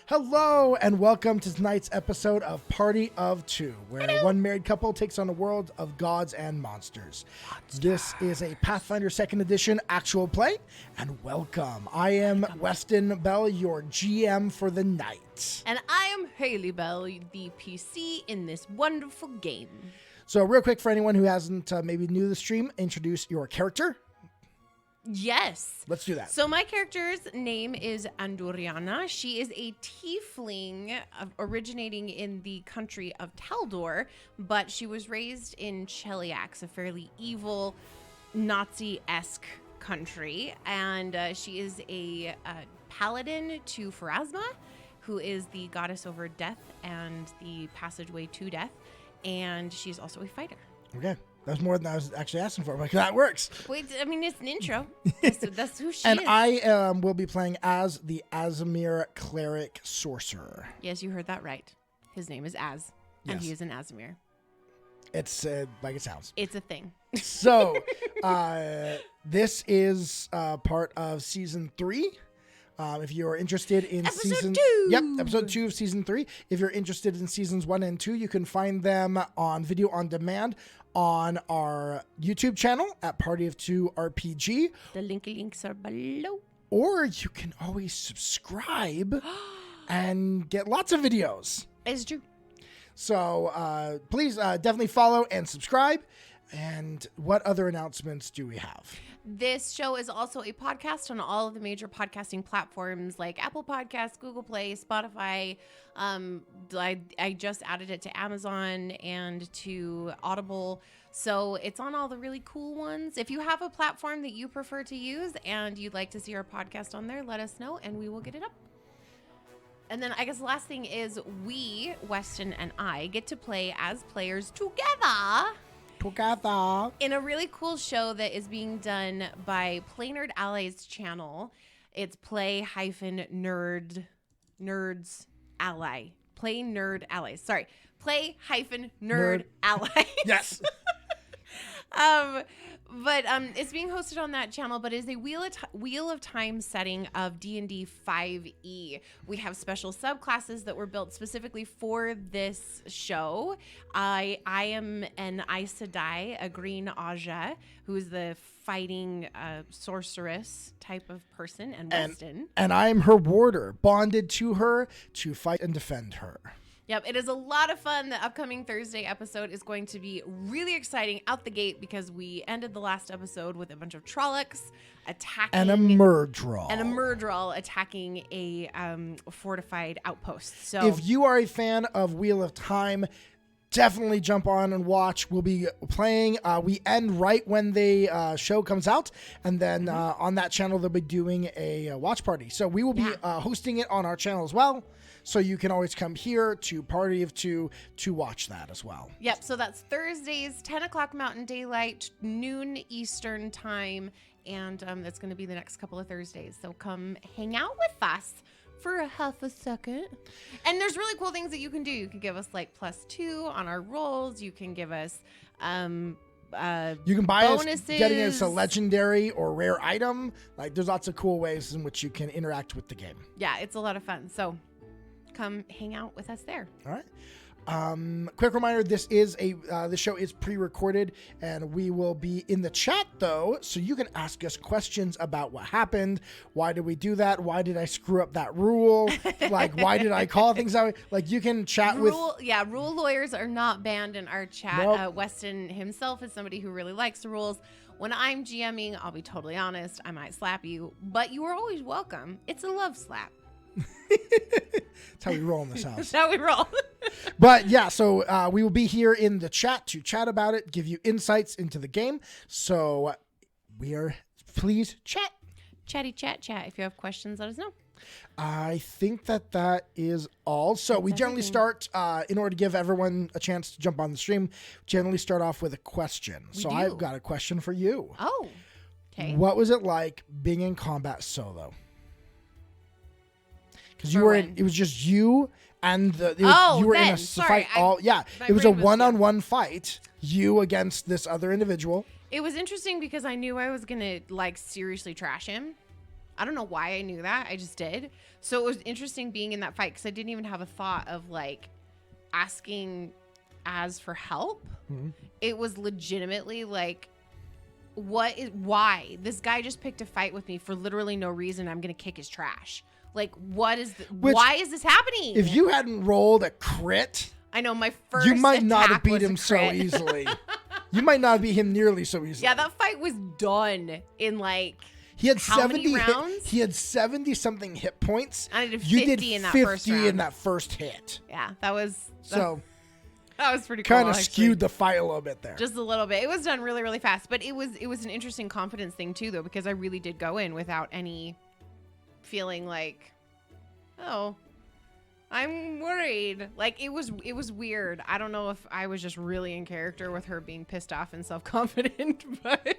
Hello and welcome to tonight's episode of Party of Two, where one married couple takes on a world of gods and monsters. This is a Pathfinder 2nd Edition actual play, and welcome. I am Weston Bell, your GM for the night. And I am Hayley Bell, the PC in this wonderful game. So real quick, for anyone who hasn't maybe new to the stream, introduce your character. Yes. Let's do that. So my character's name is Andoriana. She is a tiefling originating in the country of Taldor, but she was raised in Cheliax, a fairly evil Nazi-esque country. And she is a paladin to Pharasma, who is the goddess over death and the passageway to death. And she's also a fighter. Okay. That's more than I was actually asking for, but that works. Wait, I mean, it's an intro. That's who she and is. And I will be playing as the Azamir Cleric Sorcerer. Yes, you heard that right. His name is Az, and he is an Azamir. It's like it sounds. It's a thing. So, this is part of Season 3. If you're interested in episode 2. Episode 2 of Season 3. If you're interested in Seasons 1 and 2, you can find them on video on demand on our YouTube channel at Party of Two RPG. The links are below. Or you can always subscribe and get lots of videos. It's true. So please definitely follow and subscribe. And what other announcements do we have? This show is also a podcast on all of the major podcasting platforms like Apple Podcasts, Google Play, Spotify. I just added it to Amazon and to Audible. So it's on all the really cool ones. If you have a platform that you prefer to use and you'd like to see our podcast on there, let us know and we will get it up. And then I guess the last thing is we, Weston and I, get to play as players together in a really cool show that is being done by Play Nerd Allies channel. It's Play-Nerd Ally. Play Nerd Allies. Sorry. Play-Nerd Allies. Yes. But it's being hosted on that channel, but it is a Wheel of Time setting of D&D 5e. We have special subclasses that were built specifically for this show. I am an Aes Sedai, a green Aja, who is the fighting sorceress type of person, and Weston. And I'm her warder, bonded to her to fight and defend her. Yep, it is a lot of fun. The upcoming Thursday episode is going to be really exciting out the gate because we ended the last episode with a bunch of Trollocs attacking... And a Murdral. And a Murdral attacking a fortified outpost. So if you are a fan of Wheel of Time, definitely jump on and watch. We'll be playing. We end right when the show comes out. And then on that channel, they'll be doing a watch party. So we will be hosting it on our channel as well. So you can always come here to Party of Two to watch that as well. Yep. So that's Thursdays, 10 o'clock Mountain Daylight, noon Eastern time. And that's going to be the next couple of Thursdays. So come hang out with us for a half a second. And there's really cool things that you can do. You can give us like +2 on our rolls. You can give us you can buy bonuses. us getting us a legendary or rare item. Like there's lots of cool ways in which you can interact with the game. Yeah, it's a lot of fun. So come hang out with us there. All right. Quick reminder, this show is pre-recorded and we will be in the chat though, so you can ask us questions about what happened. Why did we do that? Why did I screw up that rule? Like, why did I call things out? Like, you can chat rule lawyers are not banned in our chat. Nope. Weston himself is somebody who really likes the rules. When I'm GMing, I'll be totally honest, I might slap you, but you are always welcome. It's a love slap. That's how we roll in this house. That's how we roll. But yeah, so we will be here in the chat to chat about it, give you insights into the game. So please chat. Chatty chat. If you have questions, let us know. I think that is all. So we generally start, in order to give everyone a chance to jump on the stream, generally start off with a question. I've got a question for you. Oh, okay. What was it like being in combat solo? Because it was just you and you were in a fight. It was a one-on-one fight. You against this other individual. It was interesting because I knew I was gonna seriously trash him. I don't know why I knew that. I just did. So it was interesting being in that fight because I didn't even have a thought of like asking Az for help. Mm-hmm. It was legitimately like, why? This guy just picked a fight with me for literally no reason. I'm going to kick his trash. Like, why is this happening? If you hadn't rolled a crit, I know my first you might not have beat was a him so crit. easily. You might not beat him nearly so easily. Yeah, that fight was done in like he had how 70 many rounds? He had 70 something hit points. I did 50 you did in that 50 first round. in that first hit. Yeah, that was pretty cool. Kind of actually. skewed the fight a little bit there. Just a little bit. It was done really, really fast, but it was an interesting confidence thing too, though, because I really did go in without any feeling like, oh, I'm worried. Like it was weird. I don't know if I was just really in character with her being pissed off and self-confident, but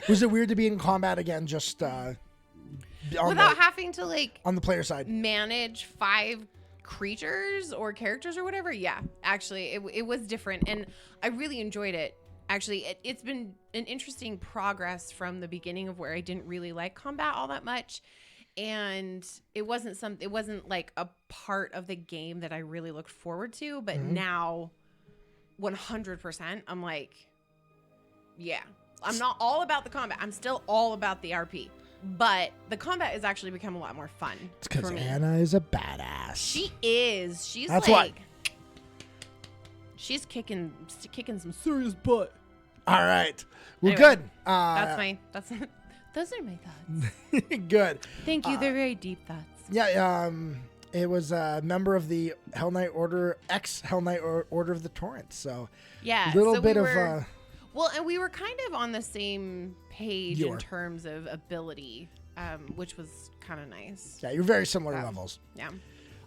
was it weird to be in combat again? Just without having to like on the player side manage 5 creatures or characters or whatever. Yeah, actually it was different and I really enjoyed it. Actually, it's been an interesting progress from the beginning of where I didn't really like combat all that much. And it wasn't like a part of the game that I really looked forward to, but now 100% I'm like, yeah, I'm not all about the combat. I'm still all about the RP. But the combat has actually become a lot more fun. It's because Anna is a badass. She is. She's That's like, why. She's kicking some serious butt. All right. Well, Anyway, good. Those are my thoughts. Good. Thank you. They're very deep thoughts. Yeah. It was a member of the Hell Knight Order, ex-Hell Knight Order of the Torrent. So Yeah. little so bit we of were, well, and we were kind of on the same page in terms of ability, which was kind of nice. Yeah, you're very similar levels. Yeah.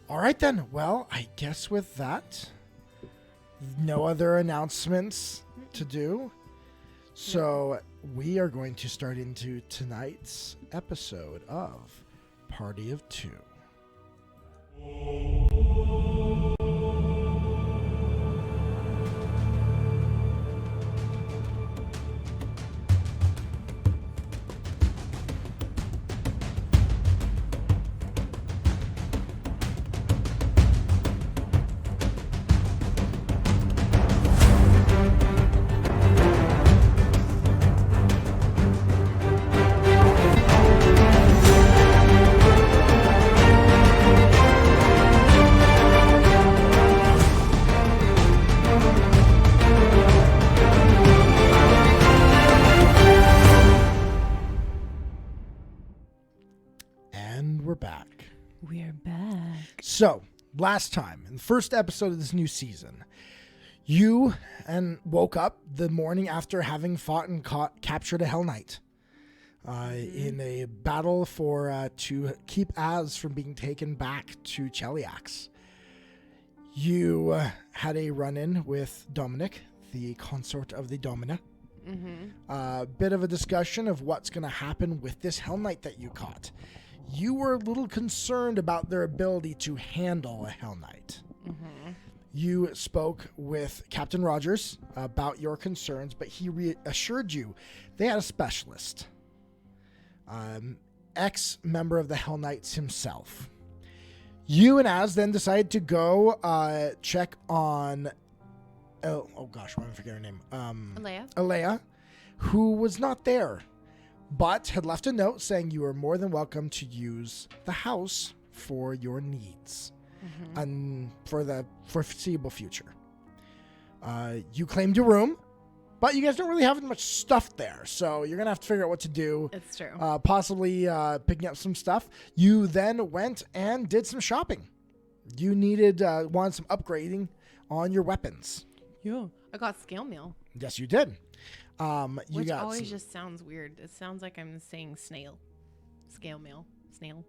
All right then. Well, I guess with that, no other announcements to do. So we are going to start into tonight's episode of Party of Two. We're back. We're back. So, last time, in the first episode of this new season, you woke up the morning after having fought and captured a Hell Knight in a battle to keep Az from being taken back to Cheliax. You had a run-in with Dominic, the consort of the Domina. A bit of a discussion of what's going to happen with this Hell Knight that you caught. You were a little concerned about their ability to handle a Hell Knight. You spoke with Captain Rogers about your concerns, but he reassured you they had a specialist, ex-member of the Hell Knights himself. You and Az then decided to go check on, oh gosh, why am I forgetting her name? Alea, who was not there, but had left a note saying you were more than welcome to use the house for your needs and for the foreseeable future. You claimed your room, but you guys don't really have much stuff there, so you're going to have to figure out what to do. It's true. Possibly picking up some stuff. You then went and did some shopping. You wanted some upgrading on your weapons. Yeah. I got scale mail. Yes, you did. Which always just sounds weird. It sounds like I'm saying snail. Scale mail. Snail.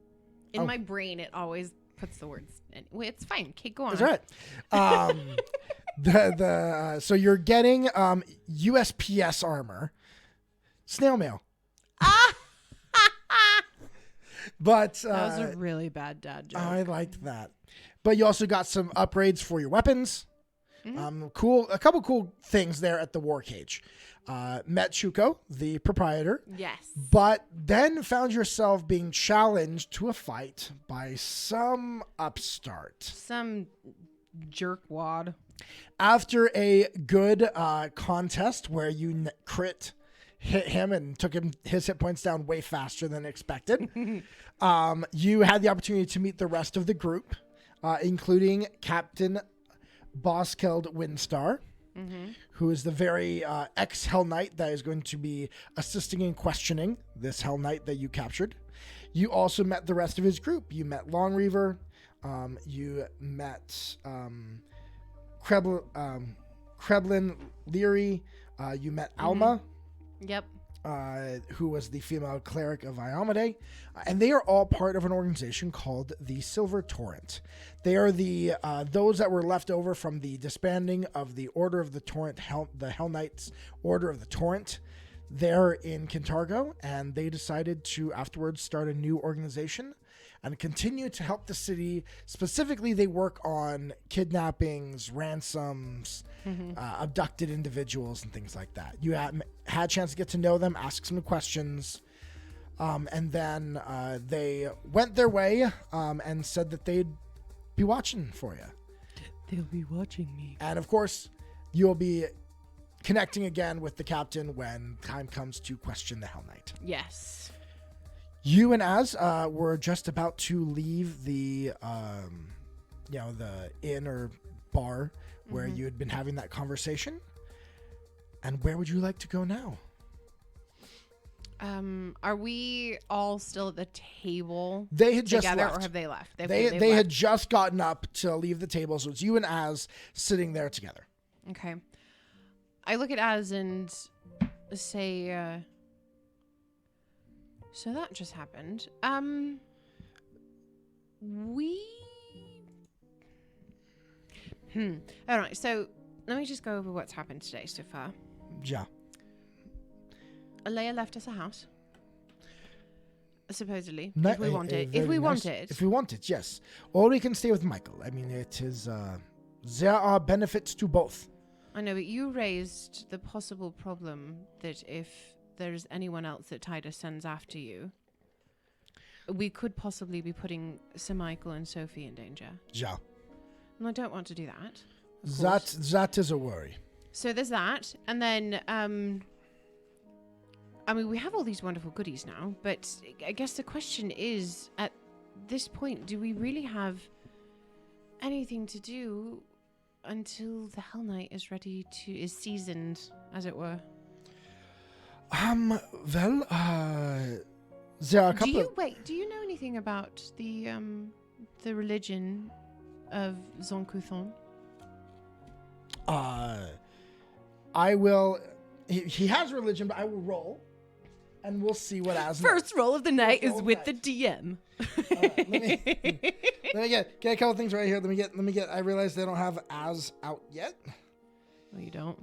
In my brain, it always puts the words in. Wait, it's fine. Kate, go on. That's right. So you're getting USPS armor. Snail mail. But that was a really bad dad joke. I liked that. But you also got some upgrades for your weapons. A couple cool things there at the War Cage. Met Shuko, the proprietor. Yes. But then found yourself being challenged to a fight by some upstart. Some jerkwad. After a good contest where you hit him and took his hit points down way faster than expected, you had the opportunity to meet the rest of the group, including Captain Boskeld Windstar, who is the very ex-Hell Knight that is going to be assisting in questioning this Hell Knight that you captured. You also met the rest of his group. You met Long Reaver. You met Kreblin Leary. You met Alma. Yep. Who was the female cleric of Iomade, and they are all part of an organization called the Silver Torrent. They are the those that were left over from the disbanding of the Order of the Torrent, the Hell Knights Order of the Torrent. They're in Kintargo, and they decided to afterwards start a new organization and continue to help the city. Specifically, they work on kidnappings, ransoms, abducted individuals, and things like that. You had a chance to get to know them, ask some questions, and then they went their way and said that they'd be watching for you. They'll be watching me. And of course, you'll be connecting again with the captain when time comes to question the Hell Knight. Yes. You and Az were just about to leave the, the inn or bar where you had been having that conversation. And where would you like to go now? Are we all still at the table? They had just together, left. or have they left? They had just gotten up to leave the table, so it's you and Az sitting there together. Okay. I look at Az and say, so that just happened. I don't know. So let me just go over what's happened today so far. Yeah. Alea left us a house. Supposedly. If we want it. If we want it, yes. Or we can stay with Michael. I mean, it is, there are benefits to both. I know, but you raised the possible problem that if there's anyone else that Titus sends after you, we could possibly be putting Sir Michael and Sophie in danger. Yeah. And I don't want to do that. That is a worry. So there's that. And then, we have all these wonderful goodies now, but I guess the question is, at this point, do we really have anything to do until the Hell Knight is seasoned, as it were? Well, there are a couple do you know anything about the religion of Zonkuthon? I will... He has religion, but I will roll, and we'll see what as First roll of the night is with the DM. Let me get a couple things right here. Let me get. I realized they don't have Az out yet. No, you don't.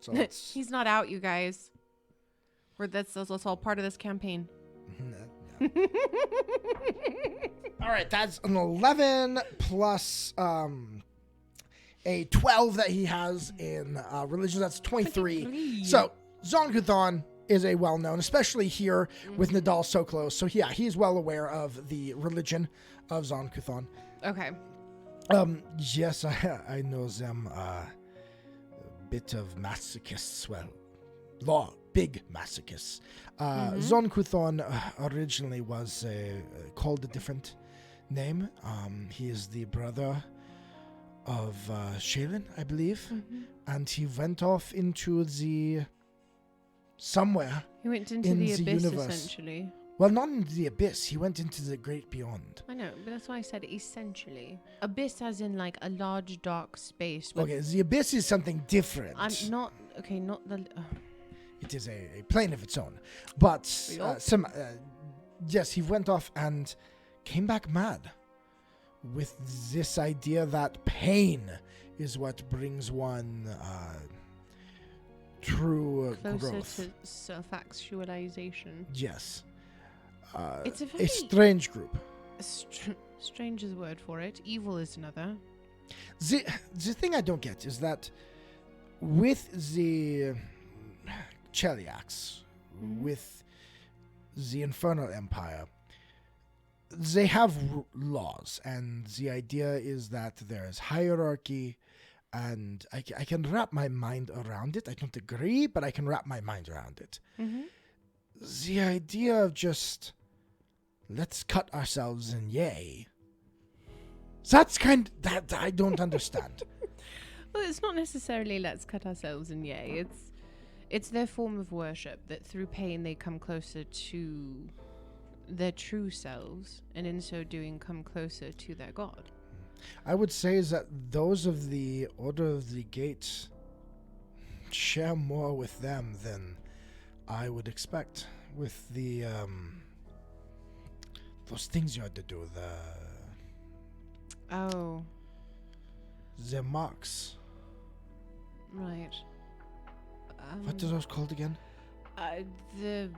So he's not out, you guys. That's all part of this campaign. No. All right, that's an 11 plus a 12 that he has in religion. That's 23. So Zonkuthon is a well-known, especially here with Nadal so close. So yeah, he's well aware of the religion of Zonkuthon. Okay. Yes, I know them. A bit of masochists. Well, big masochists. Zonkuthon originally was called a different name. He is the brother of Shaylin, I believe, and he went off into the somewhere. He went into the abyss, universe. Essentially. Well, not into the abyss. He went into the great beyond. I know, but that's why I said essentially. Abyss as in like a large dark space. Okay, the abyss is something different. Not the... It is a plane of its own. But, yes, he went off and came back mad with this idea that pain is what brings one true closer growth. To self-actualization. Yes. It's a strange group. Strange is a word for it. Evil is another. The thing I don't get is that with the Cheliacs, with the Infernal Empire, they have laws, and the idea is that there is hierarchy, and I can wrap my mind around it. I don't agree, but I can wrap my mind around it. Mm-hmm. The idea of just, let's cut ourselves and yay. That's that I don't understand. Well, it's not necessarily let's cut ourselves and yay. It's their form of worship, that through pain they come closer to their true selves, and in so doing come closer to their god. I would say is that those of the Order of the Gates share more with them than I would expect. With the those things you had to do, the marks. Right. What are those called again? The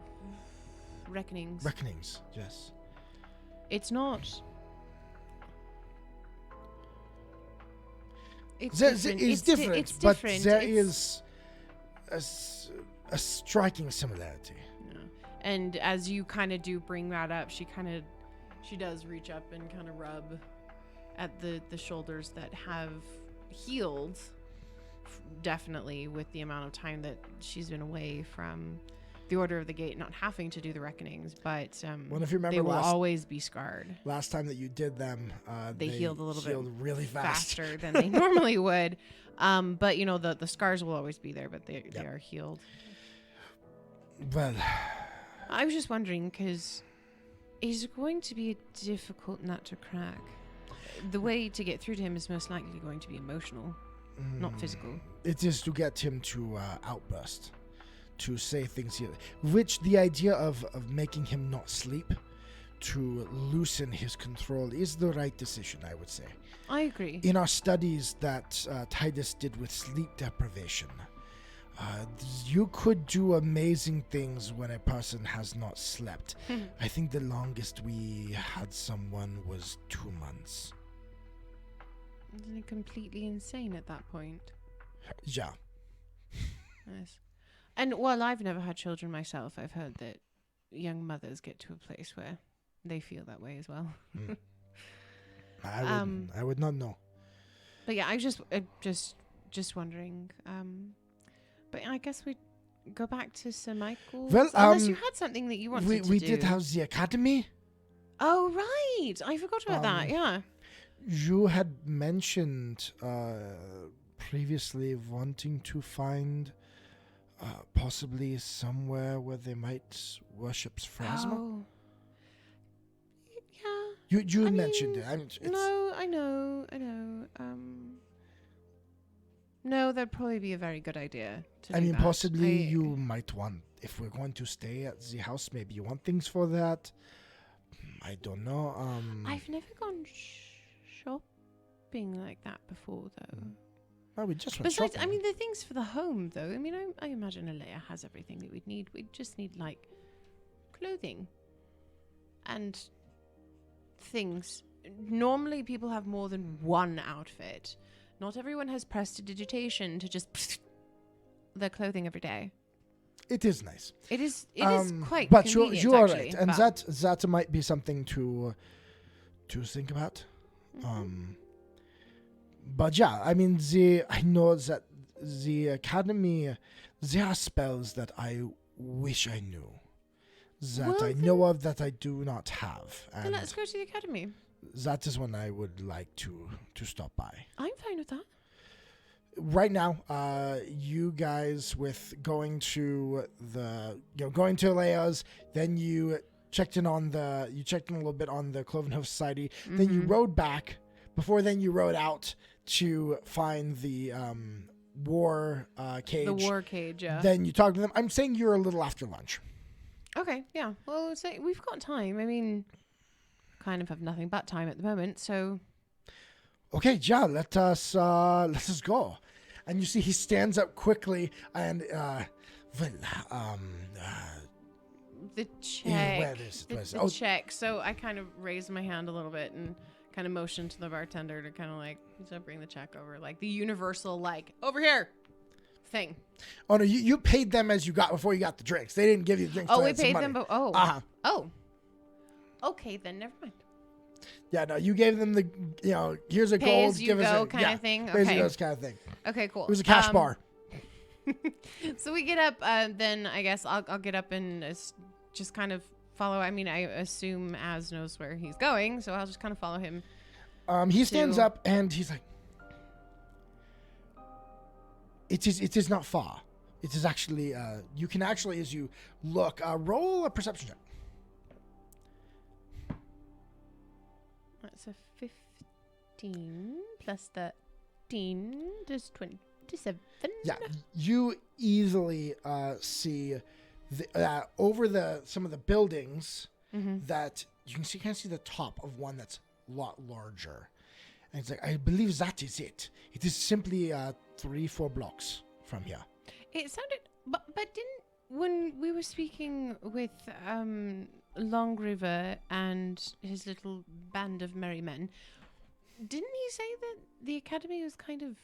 reckonings. Reckonings, yes. It's not. It's different. It's but different. There is a striking similarity. Yeah. And as you kind of do bring that up, she does reach up and kind of rub at the shoulders that have healed, definitely with the amount of time that she's been away from the Order of the Gate, not having to do the reckonings, but well, if you remember they will always be scarred. Last time that you did them, they healed a little bit really faster than they normally would. But you know, the scars will always be there, but they are healed. Well, I was just wondering, because it's going to be a difficult nut to crack. The way to get through to him is most likely going to be emotional, not physical. It is to get him to outburst, to say things here, which the idea of making him not sleep, to loosen his control, is the right decision, I would say. I agree. In our studies that Titus did with sleep deprivation, you could do amazing things when a person has not slept. I think the longest we had someone was 2 months. Isn't it completely insane at that point? Yeah. Yes. And while I've never had children myself, I've heard that young mothers get to a place where they feel that way as well. I would not know. But yeah, I was just wondering. But I guess we go back to Sir Michael. Well, unless you had something that you wanted to do. We did have the academy. Oh right, I forgot about that. Yeah. You had mentioned previously wanting to find possibly somewhere where they might worship Phrasma. Oh. Yeah. You mentioned it. No, I know. No, that'd probably be a very good idea. Possibly you might want, if we're going to stay at the house, maybe you want things for that. I don't know. I've never gone shopping like that before, though. Well, we just went Besides, shopping. the things for the home, though. I imagine Alea has everything that we'd need. We'd just need, like, clothing and things. Normally, people have more than one outfit. Not everyone has prestidigitation to just their clothing every day. It is nice. It is quite but convenient, you are actually, right, and that might be something to think about. Mm-hmm. But yeah, I know that the academy, there are spells that I wish I knew, that I know of that I do not have. And then let's go to the academy. That is when I would like to stop by. I'm fine with that. Right now, you guys with going to Alea's, then you checked in a little bit on the Clovenhoof Society, then you rode back. Before then, you rode out to find the war cage. The war cage, yeah. Then you talked to them. I'm saying you're a little after lunch. Okay, yeah. Well, we've got time. Kind of have nothing but time at the moment, so. Okay, yeah, let us go. And you see he stands up quickly and the check. Where is it? The check. So I kind of raise my hand a little bit and kind of motion to the bartender to kind of like to bring the check over, like the universal like over here thing. Oh no, you paid them as you got before you got the drinks. They didn't give you the drinks. Oh, we paid them. Uh-huh. Oh. Okay, then never mind. Yeah, no, you gave them the here's a Pay gold, as you give us go a kind of thing. Pay as you Okay. go kind of thing. Okay, cool. It was a cash bar. So we get up. Then I guess I'll get up and just kind of follow. I mean, I assume Az knows where he's going, so I'll just kind of follow him. He stands up and he's like, It is not far. It is actually you can actually, as you look, roll a perception check. That's a 15 plus 13 is 27. Yeah, you easily see over some of the buildings that you can see the top of one that's a lot larger. And it's like, I believe that is it. It is simply 3-4 blocks from here. It sounded, but didn't, when we were speaking with Long River and his little band of merry men, didn't he say that the academy was kind of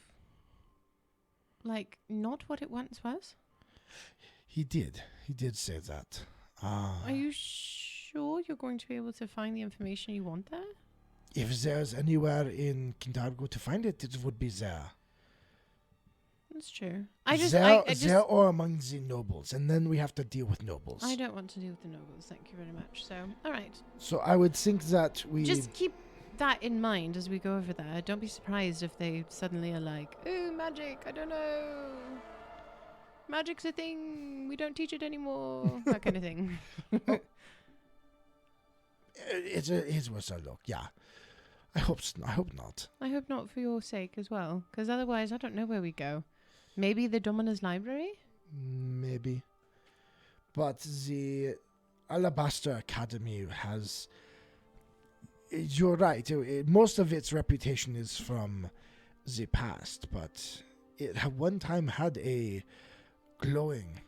like not what it once was? He did say that. Are you sure you're going to be able to find the information you want there? If there's anywhere in Kintargo to find it, it would be there. That's true. There or among the nobles, and then we have to deal with nobles. I don't want to deal with the nobles, thank you very much. So, all right. So I would think that we Just keep that in mind as we go over there. Don't be surprised if they suddenly are like, ooh, magic, I don't know. Magic's a thing. We don't teach it anymore. That kind of thing. It's worth a look, yeah. I hope not. I hope not for your sake as well, because otherwise I don't know where we go. Maybe the Dominus Library? Maybe. But the Alabaster Academy has... You're right. Most of its reputation is from the past, but it at one time had a glowing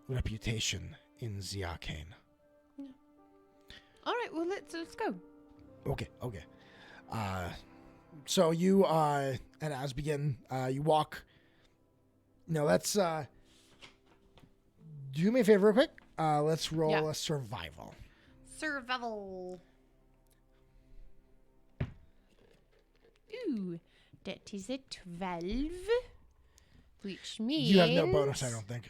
reputation in the arcane. Yeah. All right, well, let's go. Okay. So you and Az begin. You walk. No, let's do me a favor real quick. Let's roll a survival. Survival. Ooh, that is a 12. Which means You have no bonus, I don't think.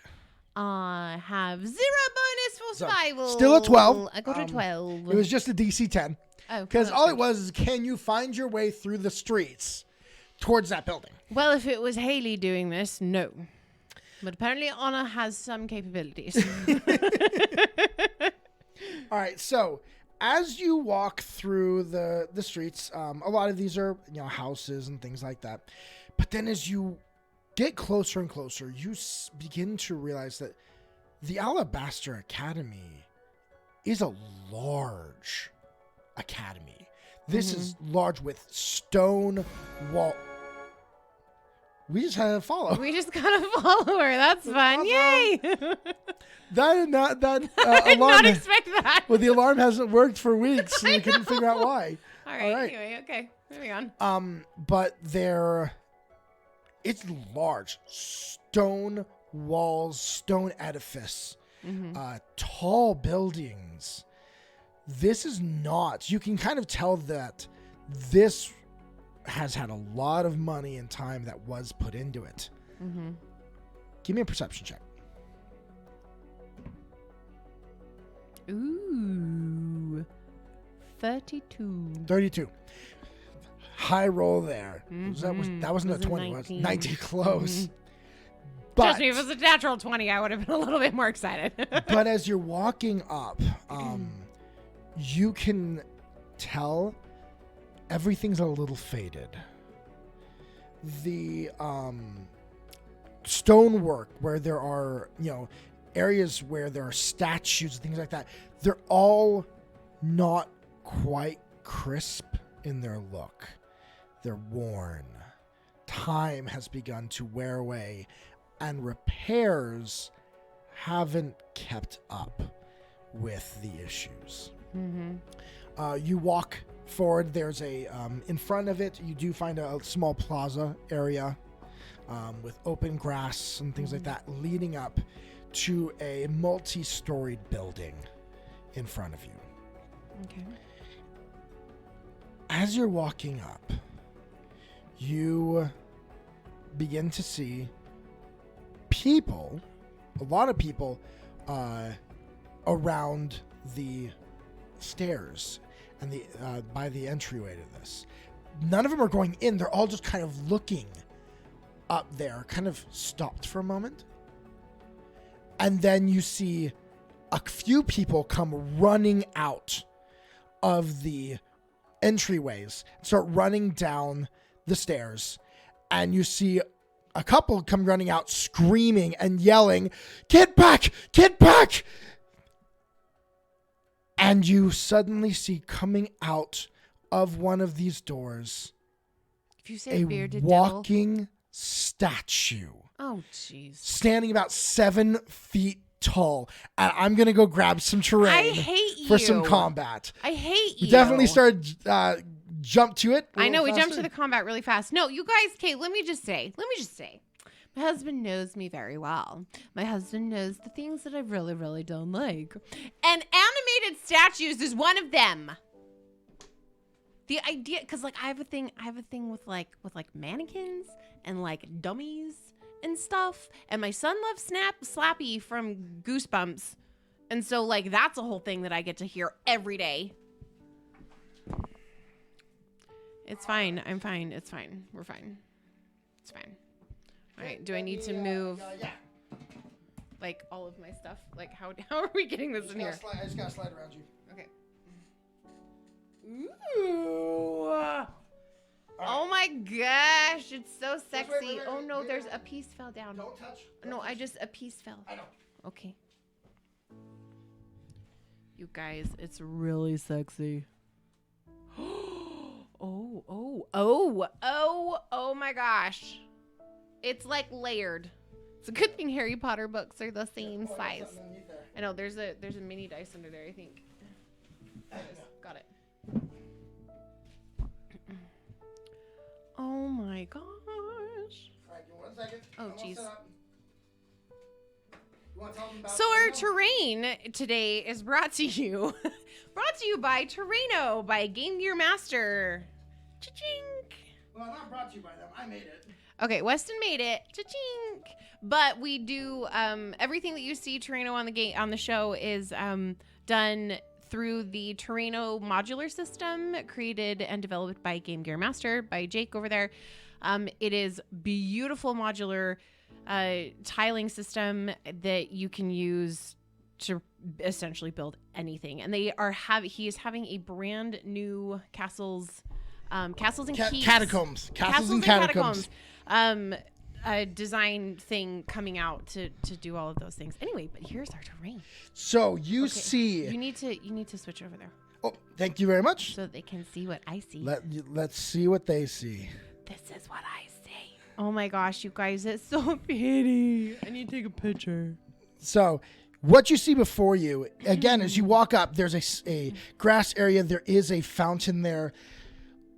I have 0 bonus for survival. Still a 12. I got a 12. It was just a DC 10. Oh, because well, all it was is, can you find your way through the streets towards that building? well, if it was Hayley doing this, no. But apparently Anna has some capabilities. All right, so as you walk through the streets, a lot of these are houses and things like that. But then as you get closer and closer, you begin to realize that the Alabaster Academy is a large academy. This is large with stone wall. We just had to follow. We just got a follower. That's fun. Yay! That I did alarm. not expect that. Well, the alarm hasn't worked for weeks, so we couldn't figure out why. All right. Anyway, okay. Moving on. But it's large, stone walls, stone edifice, tall buildings. This is not. You can kind of tell that this has had a lot of money and time that was put into it. Give me a perception check. Ooh. 32. 32. High roll there. That wasn't a 20. 19. 19 close. Trust me, if it was a natural 20, I would have been a little bit more excited. But as you're walking up, you can tell everything's a little faded. The stonework where there are, areas where there are statues and things like that, they're all not quite crisp in their look. They're worn. Time has begun to wear away, and repairs haven't kept up with the issues. You walk forward, there's a in front of it, you do find a small plaza area with open grass and things like that, leading up to a multi-storied building in front of you. Okay. As you're walking up, you begin to see people, a lot of people, around the stairs and the by the entryway to this. None of them are going in. They're all just kind of looking up there, kind of stopped for a moment. And then you see a few people come running out of the entryways, start running down the stairs, and you see a couple come running out screaming and yelling, "Get back! Get back!" And you suddenly see coming out of one of these doors If you say a bearded walking statue. Oh, jeez. Standing about 7 feet tall. And I'm going to go grab some terrain I hate for some you. combat. I hate you. We definitely started jump to it. I know we jumped faster. to the combat really fast. No, you guys, okay, let me just say. My husband knows me very well. My husband knows the things that I really, really don't like. And animated statues is one of them. The idea, because like I have a thing with like mannequins and like dummies and stuff. And my son loves Slappy from Goosebumps. And so like that's a whole thing that I get to hear every day. It's fine. I'm fine. It's fine. We're fine. It's fine. All right. Do I need to move Yeah. like all of my stuff? Like how are we getting this in here? I just got to slide around you. Okay. Ooh. Oh my gosh, it's so sexy. wait, Oh no, wait, there's wait. a piece fell down. Don't touch. No, a piece fell. I know. Okay. You guys, it's really sexy. Oh my gosh. It's like layered. It's a good thing Harry Potter books are the same size. I know there's a mini dice under there, I think. Got it. Oh my gosh. All right, give me 1 second. Oh, jeez. So So our terrain today is brought to you by Terreno by Game Gear Master. Cha-chink. Well, not brought to you by them. I made it. Okay, Weston made it. Cha-chink. But we do everything that you see Terreno on the show is done through the Terreno modular system created and developed by Game Gear Master by Jake over there. It is beautiful modular tiling system that you can use to essentially build anything. And he is having a brand new castles and keeps. Catacombs. Castles and catacombs. Design thing coming out to do all of those things. Anyway, but here's our terrain. So you see. You need to switch over there Oh, thank you very much. so that they can see what I see. Let's see what they see. This is what I see. Oh my gosh, you guys, it's so pretty. I need to take a picture. So what you see before you, again, as you walk up, there's a grass area. There is a fountain there.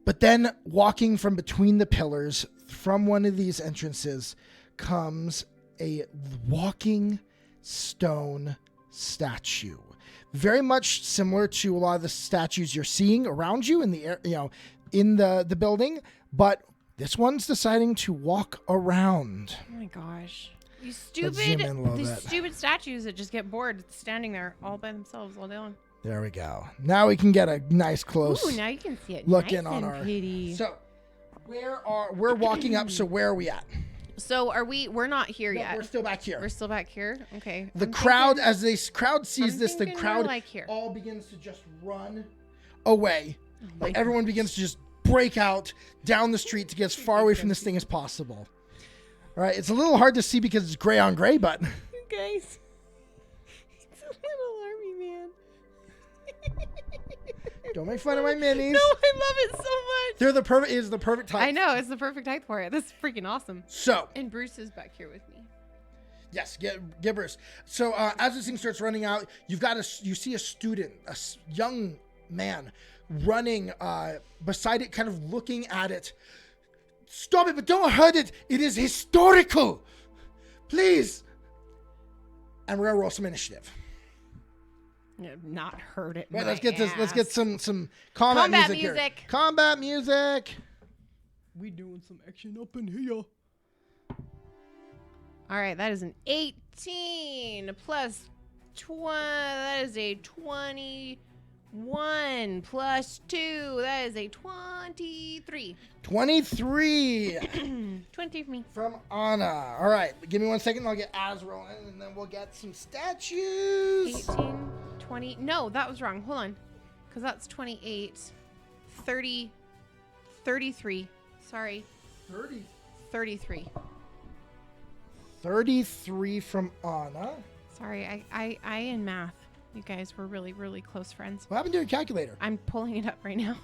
But then walking from between the pillars from one of these entrances comes a walking stone statue. Very much similar to a lot of the statues you're seeing around you in the in the building, but this one's deciding to walk around. Oh my gosh. These zoom in a little bit. stupid statues that just get bored standing there all by themselves all day long. There we go. Now we can get a nice close Ooh, now you can see it. look nice in on and our. pretty. So we're walking up. So where are we at? So we're not here No, yet. we're still back here. We're still back here. Okay. The I'm crowd, thinking- as the crowd sees I'm this, the thinking crowd we're like here. all begins to just run away. my Like everyone begins to just break out down the street to get as far away from this thing as possible. All right, it's a little hard to see because it's gray on gray, but You guys, it's a little army man. don't make fun of my minis. No, I love it so much. They're the perfect. Is the perfect type. I know it's the perfect height for it. This is freaking awesome. So And Bruce is back here with me. yes, get Bruce. So as this thing starts running out, you see a student, young man, running beside it, kind of looking at it. Stop it, but don't hurt it. It is historical. Please. And we're gonna roll some initiative. Not hurt it. Right, let's get this. Let's get some combat music here. Combat music. We doing some action up in here. All right, that is an 18 plus 20. That is a 21 plus 2. That is a 23. 23. 20 for me. From Anna. All right, give me 1 second. I'll get Az rolling, and then we'll get some statues. 18, 20. No, that was wrong. Hold on. Because that's 28. 30. 33. Sorry. 30. 33. 33 from Anna. Sorry, I in math. You guys were really, really close friends. What happened to your calculator? I'm pulling it up right now.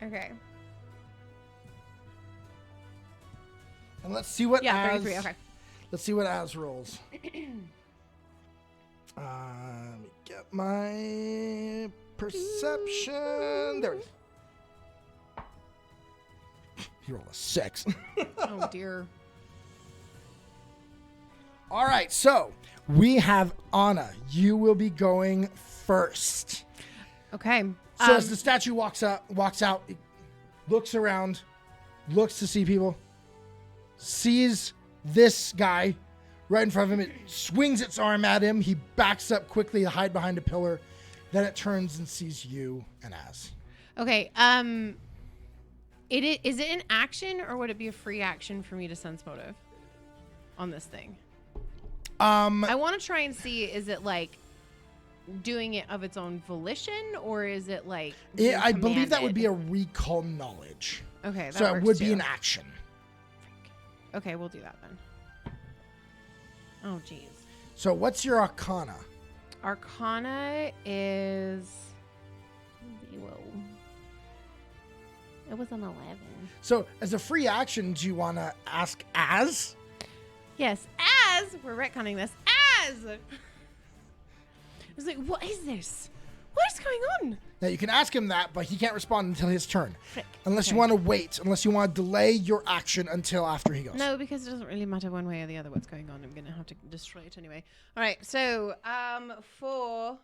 Okay. And let's see what Az. 33. Okay. Let's see what Az rolls. Let me get my perception. There it is. He rolled a 6. Oh dear. All right, so we have Anna. You will be going first. Okay. So as the statue walks out, it looks around, looks to see people, sees this guy right in front of him. It swings its arm at him. He backs up quickly to hide behind a pillar. Then it turns and sees you and Az. Okay. Is it an action or would it be a free action for me to sense motive on this thing? I want to try and see, is it like doing it of its own volition or is it like I believe that would be a recall knowledge. Okay, that so it works would too. be an action. Okay, we'll do that then. Oh, geez. So what's your Arcana? Arcana is 0. It was an 11. So as a free action, do you want to ask Az? Yes, as we're retconning this, as I was like, what is this? What is going on? Now you can ask him that, but he can't respond until his turn. Frick. Unless you want to wait, unless you want to delay your action until after he goes. No, because it doesn't really matter one way or the other what's going on. I'm going to have to destroy it anyway. All right, so for...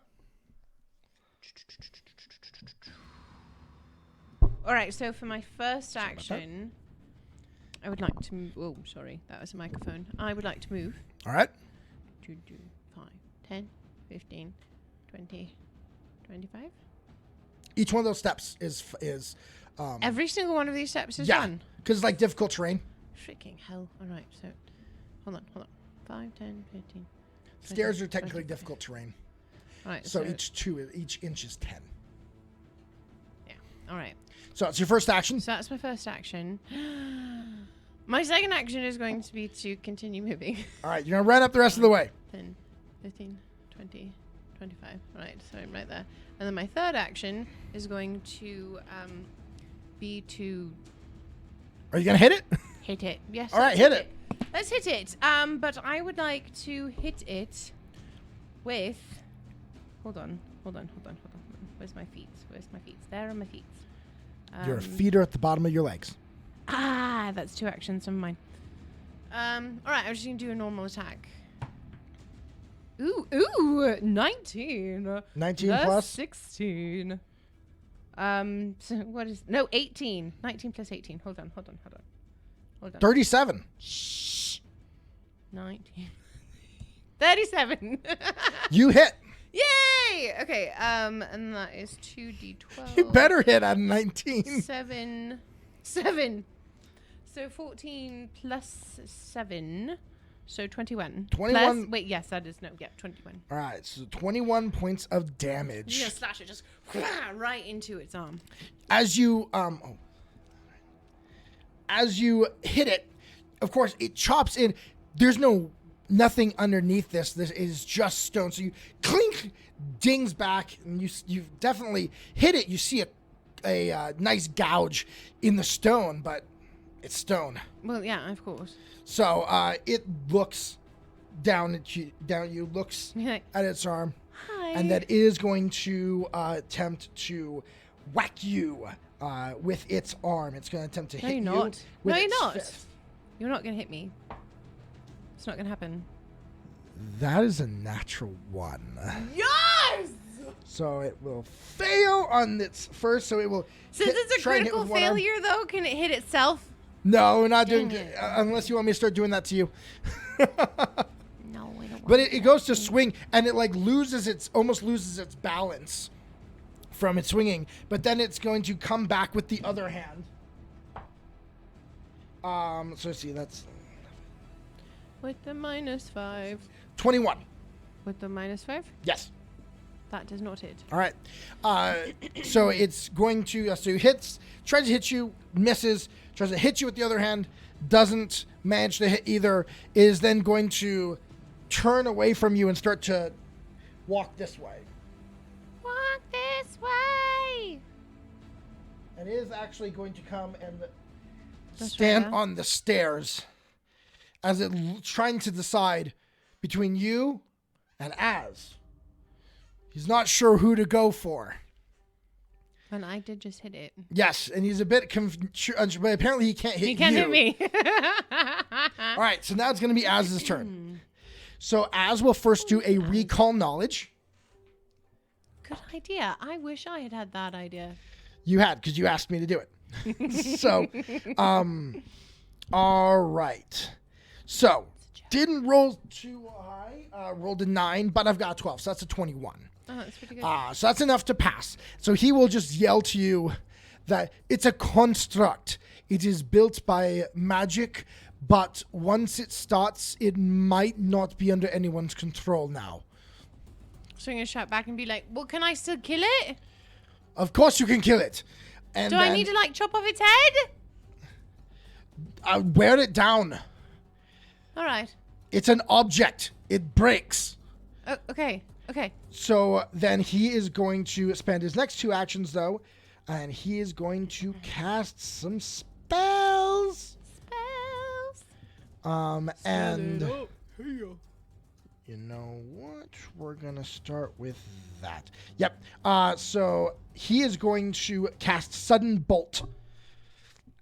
All right, so for my first action, I would like to move. Oh, sorry, that was a microphone. I would like to move. All right. 2, 5, 10, 15, 20, 25. Each one of those steps is Every single one of these steps is yeah, done. because it's like difficult terrain. Freaking hell. All right, so hold on. 5, 10, 15. 20, Stairs are technically 25. difficult terrain. All right, So each inch is 10. Yeah. All right. So it's your first action. So that's my first action. My second action is going to be to continue moving. All right, you're gonna run up the rest of the way. 10, 15, 20, 25. All right, so I'm right there. And then my third action is going to be to Are you gonna hit it? hit it. Yes. All right, let's hit it. Let's hit it. But I would like to hit it with. Hold on. Where's my feet? There are my feet. Your feet are at the bottom of your legs. That's 2 actions. Never mind. All right, I'm just gonna do a normal attack. Ooh, 19. 19 plus plus 16. So what is 18. 19 plus 18. Hold on. 37. Shh. 19. 37. You hit. Yay! Okay, and that is 2d12. You better hit at 19. 7. So 14 plus 7. So 21. 21. Plus, wait, yes, that is 21. All right, so 21 points of damage. You just slash it just right into its arm. As you hit it, of course, it chops in. There's nothing underneath this. This is just stone. So you clink, dings back, and you definitely hit it. You see a nice gouge in the stone, but it's stone. Well, yeah, of course. So it looks down at you, looks You're like, at its arm. hi. And that is going to attempt to whack you with its arm. It's going to attempt to hit you. No, with you're its not. fist. You're not going to hit me. It's not going to happen. That is a natural 1. Yes! So it will fail on its first. So it will. Since it's a critical failure, though, can it hit itself? No, we're not Dang doing it. unless you want me to start doing that to you. No, I don't want But it goes to swing, and it like almost loses its balance from its swinging. But then it's going to come back with the other hand. So see, that's With the -5. 21. With the -5? Yes. That does not hit. All right. So it's going to tries to hit you, misses. Tries to hit you with the other hand, doesn't manage to hit either. Is then going to turn away from you and start to walk this way. Walk this way. And it is actually going to come and That's stand right, on the stairs as it trying to decide between you and Az. He's not sure who to go for. And I did just hit it. Yes, and he's a bit confused, but apparently he can't hit you. He can't hit me. All right, so now it's going to be Az's turn. So Az will first do a recall knowledge. Good idea. I wish I had had that idea. You had, because you asked me to do it. So, all right. So, didn't roll too high. Rolled a 9, but I've got a 12, so that's a 21. Oh, that's pretty good. So that's enough to pass. So he will just yell to you that it's a construct. It is built by magic, but once it starts, it might not be under anyone's control now. So I'm going to shout back and be like, well, can I still kill it? Of course you can kill it. And Do I need to, like, chop off its head? wear it down. All right. It's an object. It breaks. Oh, okay. Okay. So then he is going to spend his next 2 actions, though, and he is going to cast some spells. And you know what? We're gonna start with that. Yep. So he is going to cast Sudden Bolt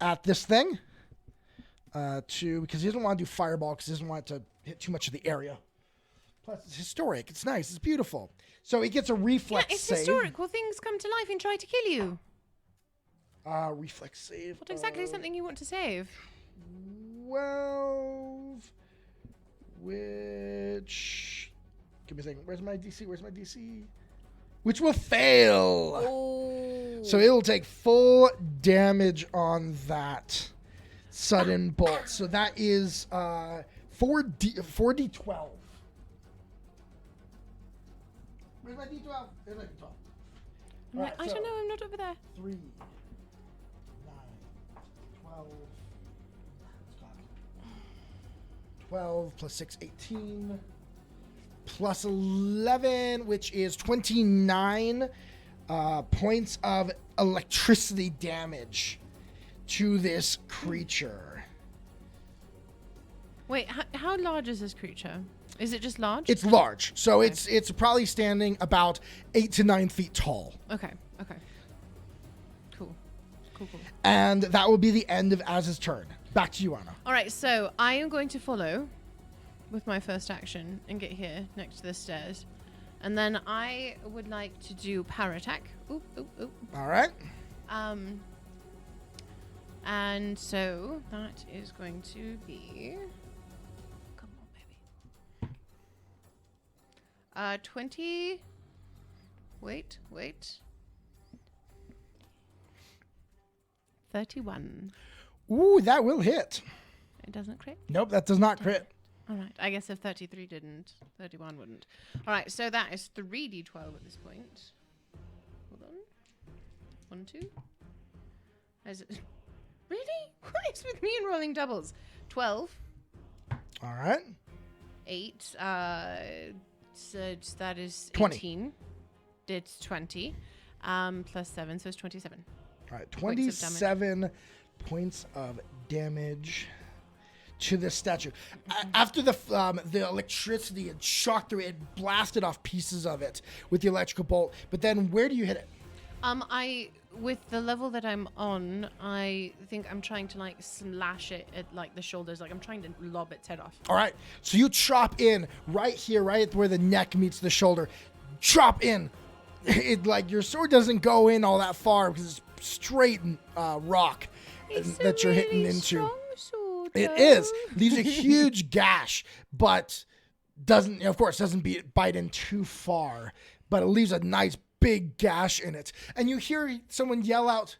at this thing. Because he doesn't want to do Fireball because he doesn't want it to hit too much of the area. Plus, it's historic. It's nice. It's beautiful. So he gets a reflex Yeah, it's save. historical. Things come to life and try to kill you. Reflex save. What exactly is something you want to save? 12. Which. Give me a second. Where's my DC? Which will fail. Oh. So it will take full damage on that Sudden Bolt. So that is 4d12. Where's my d12? There's my d12. Right, I don't know. I'm not over there. 3, 9, 12. 12 plus 6, 18. Plus 11, which is 29 points of electricity damage to this creature. Wait, how large is this creature? Is it just large? It's large, so Okay. it's probably standing about 8 to 9 feet tall. Okay. Cool. And that will be the end of Az's turn. Back to you, Anna. All right, so I am going to follow with my first action and get here next to the stairs. And then I would like to do power attack. Ooh. All right. And so that is going to be... Come on, baby. 20... Wait. 31. Ooh, that will hit. It doesn't crit? Nope, that does not crit. All right. I guess if 33 didn't, 31 wouldn't. All right. So that is 3d12 at this point. Hold on. 1, 2. Is it... Really? What is with me and rolling doubles? 12. All right. 8. So that is 20. 18. It's 20. Plus 7, so it's 27. All right. 27 points of damage to this statue. After the electricity had shocked through it, blasted off pieces of it with the electrical bolt. But then where do you hit it? With the level that I'm on, I think I'm trying to like slash it at like the shoulders. Like I'm trying to lob its head off. All right. So you chop in right here, right where the neck meets the shoulder. Chop in. It like your sword doesn't go in all that far because it's straight rock that you're hitting into. It is. Leaves a huge gash, but doesn't bite in too far. But it leaves a nice big gash in it. And you hear someone yell out,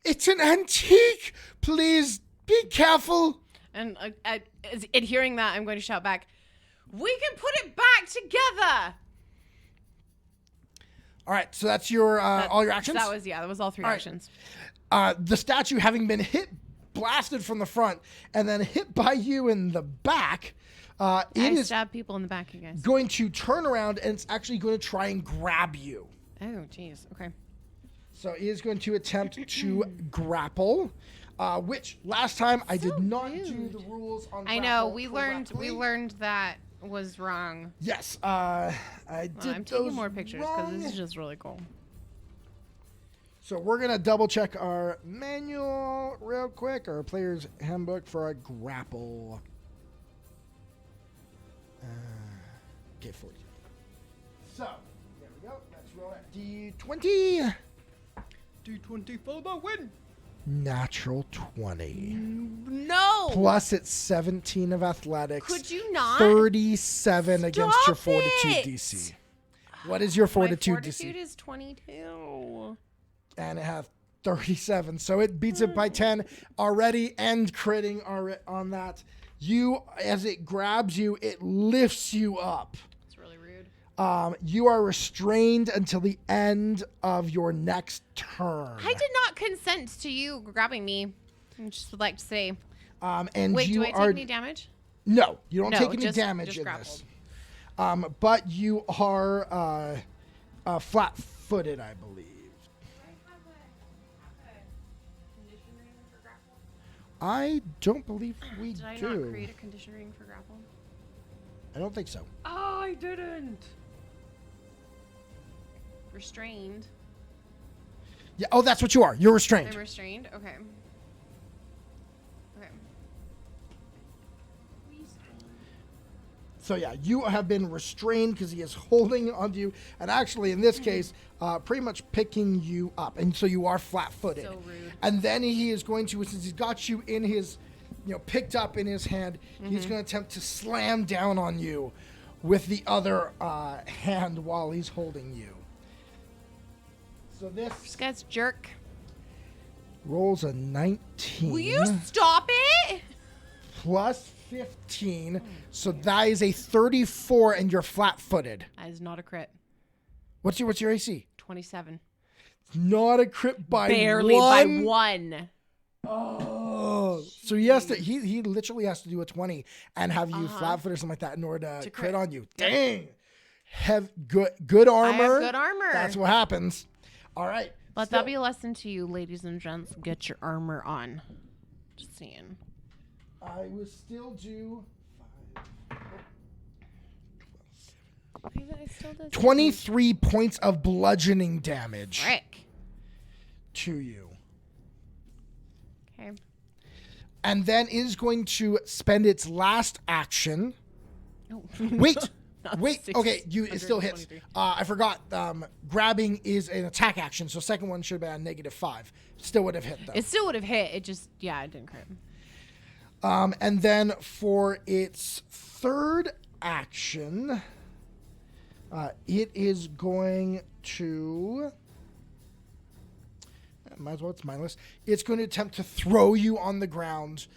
"It's an antique! Please be careful!" And at hearing that, I'm going to shout back, "We can put it back together!" All right, so that's your all your actions? That was all three actions. The statue having been blasted from the front, and then hit by you in the back, I stab people in the back, you guys. Going to turn around, and it's actually going to try and grab you. Oh, jeez. Okay. So it is going to attempt to grapple, which last time I did not do the rules on. I know we learned that was wrong. Yes, I did. I'm taking more pictures because this is just really cool. So we're gonna double check our manual real quick, our player's handbook for a grapple. Okay, 40. So there we go. Let's roll at D20. D20 for the win. Natural 20. No. Plus it's 17 of athletics. Could you not? 37 against your fortitude DC. What is your fortitude DC? My fortitude is 22. And it has 37, so it beats it by 10 already, and critting on that. You, as it grabs you, it lifts you up. It's really rude. You are restrained until the end of your next turn. I did not consent to you grabbing me. I just would like to say. And wait, you do I take any damage? No, you don't take any just damage in grappled. this. But you are flat-footed, I believe. I don't believe we do. Did I not create a condition ring for grapple? I don't think so. Oh, I didn't. Restrained. Yeah. Oh, that's what you are. You're restrained. I'm restrained. Okay. Okay. So yeah, you have been restrained because he is holding onto you, and actually in this case, pretty much picking you up, and so you are flat-footed. So rude. And then he is going to, since he's got you in his, picked up in his hand, he's going to attempt to slam down on you with the other hand while he's holding you. So this guy's jerk. rolls a 19. Will you stop it? Plus 15, so that is a 34, and you're flat-footed. That is not a crit. What's your AC? 27. Not a crit by Barely by one. Oh, so he has to. He literally has to do a 20 and have you flat-footed or something like that in order to crit on you. Dang. Have good armor. I have good armor. That's what happens. All right. Let that be a lesson to you, ladies and gents. Get your armor on. Just saying. I will still do 23 points of bludgeoning damage. Frick. To you. Okay. And then is going to spend its last action. Oh. Wait. Okay, it still hits. I forgot. Grabbing is an attack action, so second one should have been a -5. Still would have hit though. It still would have hit. It just, it didn't crit. And then for its third action, it is going to. Might as well, it's mindless. It's going to attempt to throw you on the ground,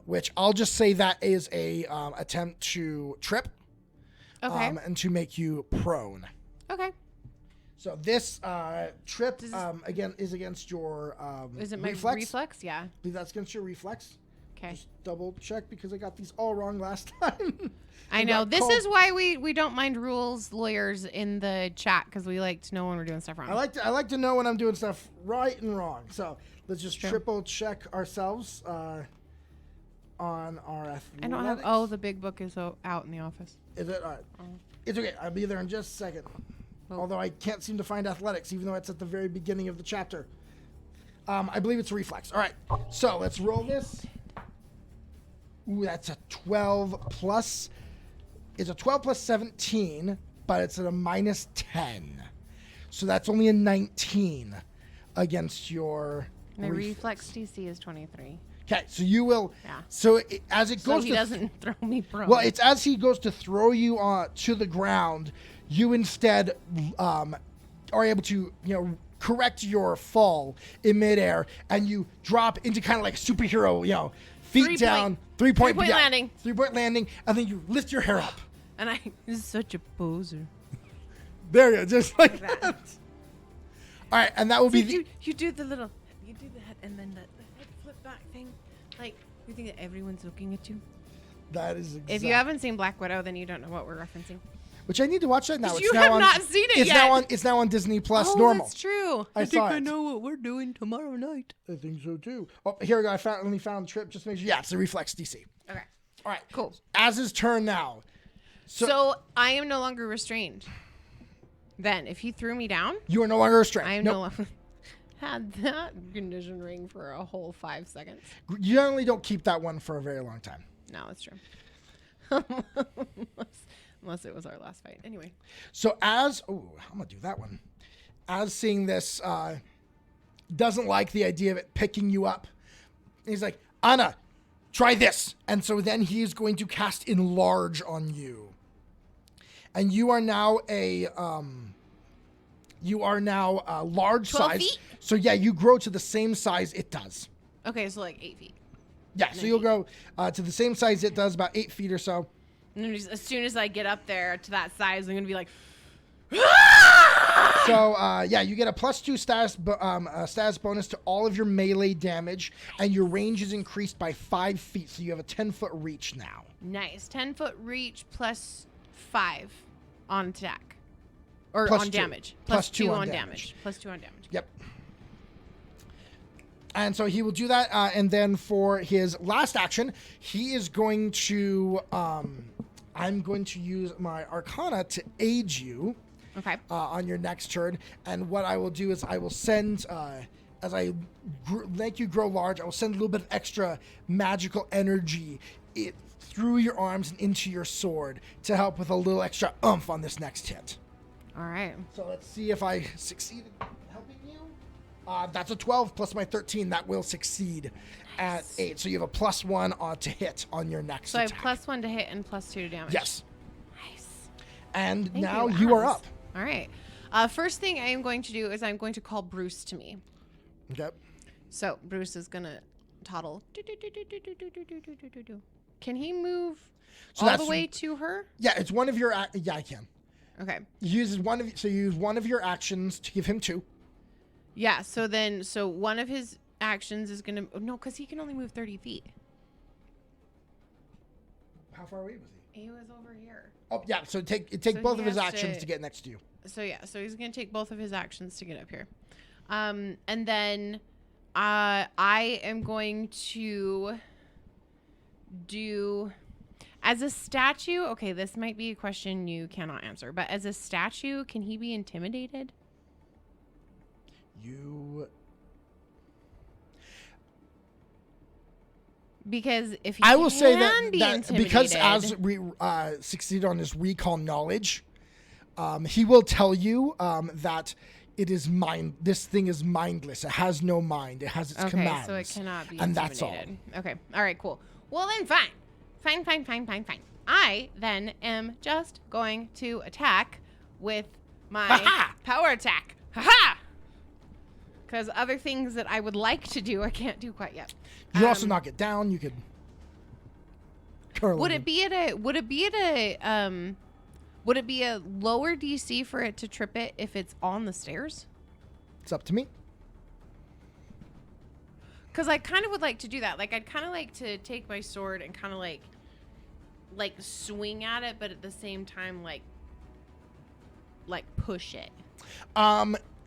which I'll just say that is a attempt to trip. Okay. And to make you prone. Okay. So this trip again is against your is it my reflex? Yeah. I believe that's against your reflex. Okay. Just double check because I got these all wrong last time. I know. This is why we don't mind rules lawyers in the chat, because we like to know when we're doing stuff wrong. I like to know when I'm doing stuff right and wrong. So let's just triple check ourselves. on our athletics. I don't have. Oh, the big book is out in the office. Is it? All right. Oh. It's okay. I'll be there in just a second. Oh. Although I can't seem to find athletics, even though it's at the very beginning of the chapter. I believe it's reflex. All right. So let's roll this. Ooh, that's a 12 plus. It's a 12 plus 17, but it's at a minus 10. So that's only a 19 against your. My reflex DC is 23. Okay, so you will. Yeah. So as it goes, So he doesn't throw me prone. Well, it's as he goes to throw you to the ground, you instead are able to correct your fall in midair, and you drop into kind of like a superhero, feet down, 3-point landing, 3-point landing, and then you lift your hair up. And this is such a poser. There you go, just like Like that. that. All right, and that will be. You do the little, you do the head, and then the head flip back thing. Like, you think that everyone's looking at you? That is exactly. If you haven't seen Black Widow, then you don't know what we're referencing. Which I need to watch that now. You have not seen it yet. It's now on Disney Plus Oh, normal. that's true. I saw it. know what we're doing tomorrow night. I think so too. Oh, here we go. I only found the trip. Just to make sure. Yeah, it's a reflex DC. Okay. All right. Cool. As turn now. So I am no longer restrained. Then, if he threw me down, You are no longer restrained. I am Nope. no longer had that condition ring for a whole 5 seconds. You generally don't keep that one for a very long time. No, it's true. Unless it was our last fight. Anyway. So I'm gonna do that one. As seeing this, doesn't like the idea of it picking you up. He's like, Anna, try this. And so then he is going to cast Enlarge on you. And you are now a large 12 size. feet? So yeah, you grow to the same size it does. Okay, so like 8 feet. Yeah, so you'll go to the same size it does, about 8 feet or so. And then as soon as I get up there to that size, I'm going to be like, So, you get a +2 status bonus to all of your melee damage, and your range is increased by 5 feet, so you have a 10-foot reach now. nice. 10-foot reach plus 5 on attack. Or Plus on 2. damage. Plus 2 on on damage. damage. Plus 2 on damage. Yep. And so he will do that, and then for his last action, he is going to, I'm going to use my Arcana to aid you. Okay. On your next turn, and what I will do is I will send, as I make you grow large, I will send a little bit of extra magical energy through your arms and into your sword to help with a little extra oomph on this next hit. All right. So let's see if I succeed in helping you. That's a 12 plus my 13. That will succeed at 8. So you have a +1 to hit on your next So I attack. have +1 to hit and +2 to damage. Yes. Nice. And Thank now you are Alice. up. All right. First thing I am going to do is I'm going to call Bruce to me. Okay. So Bruce is gonna toddle. Can he move So all that's- the way to her? Yeah, it's one of your. Yeah, I can. Okay. You use one of your actions to give him 2. Yeah. So one of his actions is gonna because he can only move 30 feet. How far away was he? He was over here. Oh yeah, so take So both he of his has actions to- to get next to you. So he's gonna take both of his actions to get up here, and then I am going to do as a statue. Okay, this might be a question you cannot answer, but as a statue, can he be intimidated? Because if he I will say can be that because intimidated- as we succeeded on his recall knowledge, he will tell you that it is this thing is mindless. It has no mind. It has its commands. so it cannot be and that's all. intimidated. Okay. All right, cool. Well, then fine. Fine. I then am just going to attack with my Ha-ha! power attack. Ha-ha! Because other things that I would like to do, I can't do quite yet. You can also knock it down. You could curl Would it. it be a lower DC for it to trip it if it's on the stairs? It's up to me. Because I kind of would like to do that. Like, I'd kind of like to take my sword and kind of like swing at it, but at the same time, like push it.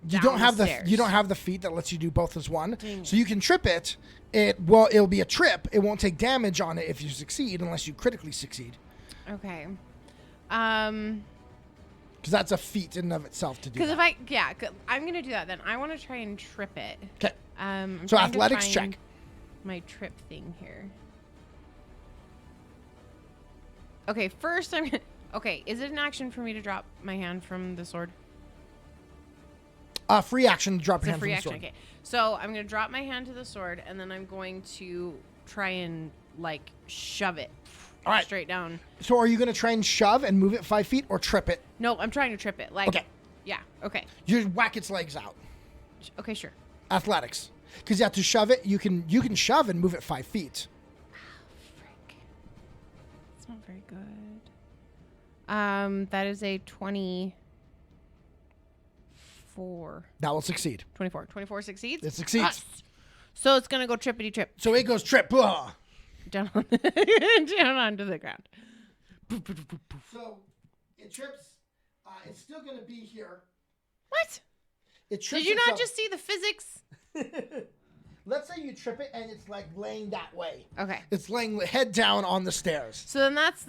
You down don't have stairs. you don't have the feat that lets you do both as one. Dang So you can trip it. It'll be a trip. It won't take damage on it if you succeed, unless you critically succeed. Okay. Because that's a feat in and of itself to do. Because that. I'm gonna do that then. I want to try and trip it. Okay. I'm So trying to athletics find check. My trip thing here. Okay, first I'm gonna. Okay, is it an action for me to drop my hand from the sword? Free action to drop It's your a hand free from the action. sword. Okay, so I'm gonna drop my hand to the sword, and then I'm going to try and like shove it All right. straight down. So are you going to try and shove and move it 5 feet or trip it? No, I'm trying to trip it. Like, Okay. yeah, okay, You whack its legs out. okay, sure. Athletics. Because you have to shove it. You can shove and move it 5 feet. Frick, it's not very good. That is a 24. That will succeed. 24. 24 succeeds? It succeeds. Yes. So it's going to go trippity trip So it goes trip. Blah. down, down onto the ground. So it trips. It's still going to be here. What? It trips. Did you not itself. just see the physics? Let's say you trip it and it's like laying that way. Okay. It's laying head down on the stairs. So then that's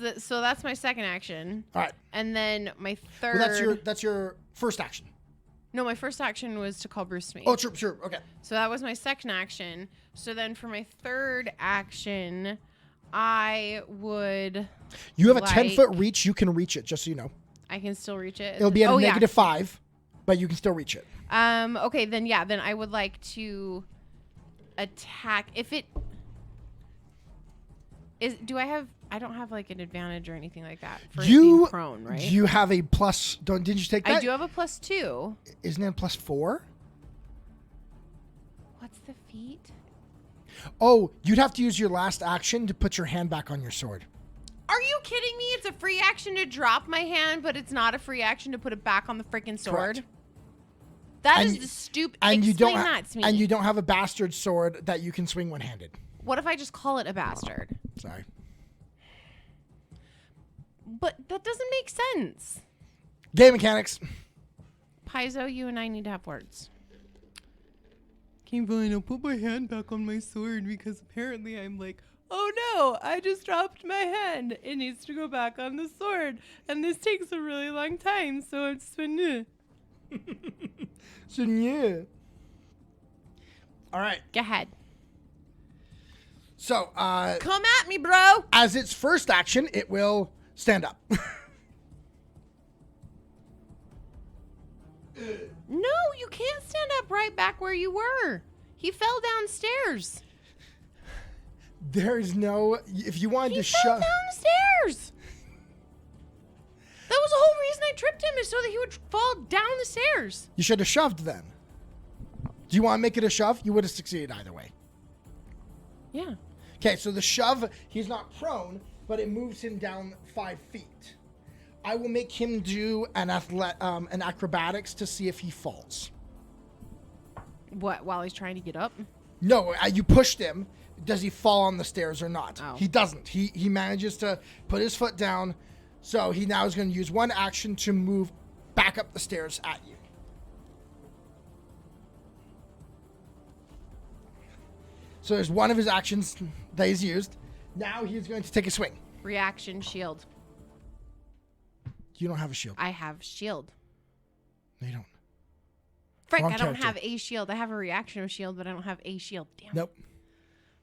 my second action. All right. And then my third. Well, that's your first action. No, my first action was to call Bruce to me. Oh, sure. Okay. So that was my second action. So then for my third action, I would. You have a like- 10-foot reach. You can reach it, just so you know. I can still reach it. It'll be at a yeah. -5, but you can still reach it. Okay, then then I would like to attack. If it is, I don't have like an advantage or anything like that for it being prone, right? You have a plus. Didn't you take that? I do have a +2. Isn't it +4? What's the feat? Oh, you'd have to use your last action to put your hand back on your sword. Are you kidding me? It's a free action to drop my hand, but it's not a free action to put it back on the freaking sword. Correct. That And is the stupid. And Explain you don't that to me. And you don't have a bastard sword that you can swing one-handed. What if I just call it a bastard? Sorry. But that doesn't make sense. Game mechanics. Paizo, you and I need to have words. Okay, fine. I'll put my hand back on my sword because apparently I'm like, oh no, I just dropped my hand. It needs to go back on the sword. And this takes a really long time, so I'm just So, yeah. All right. Go ahead. So, Come at me, bro. as its first action, it will stand up. No, you can't stand up right back where you were. He fell downstairs. There's no... If you wanted He to fell shove... downstairs. That was the whole reason I tripped him, is so that he would fall down the stairs. You should have shoved then. Do you want to make it a shove? You would have succeeded either way. Yeah. Okay, so the shove, he's not prone, but it moves him down 5 feet. I will make him do an acrobatics to see if he falls. What, while he's trying to get up? No, you pushed him. Does he fall on the stairs or not? Oh. He doesn't. He manages to put his foot down. So he now is going to use one action to move back up the stairs at you. So there's one of his actions that he's used. Now he's going to take a swing. Reaction shield. You don't have a shield. I have shield. No, you don't. Frick, Wrong I don't character. have a shield. I have a reaction of shield, but I don't have a shield. Damn. Nope.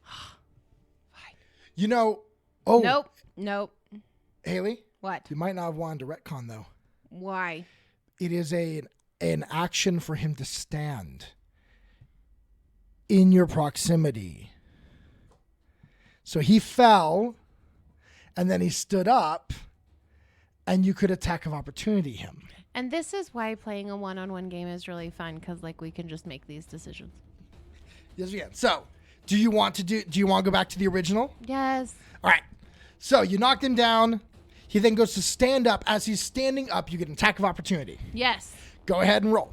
Fine. You know... Oh, Nope. Haley, What? you might not have wanted to retcon, though. Why? It is an action for him to stand in your proximity. So he fell, and then he stood up, and you could attack of opportunity him. And this is why playing a one-on-one game is really fun, because like we can just make these decisions. Yes, we can. So, do you want to go back to the original? Yes. All right. So you knocked him down. He then goes to stand up. As he's standing up, you get an attack of opportunity. Yes. Go ahead and roll.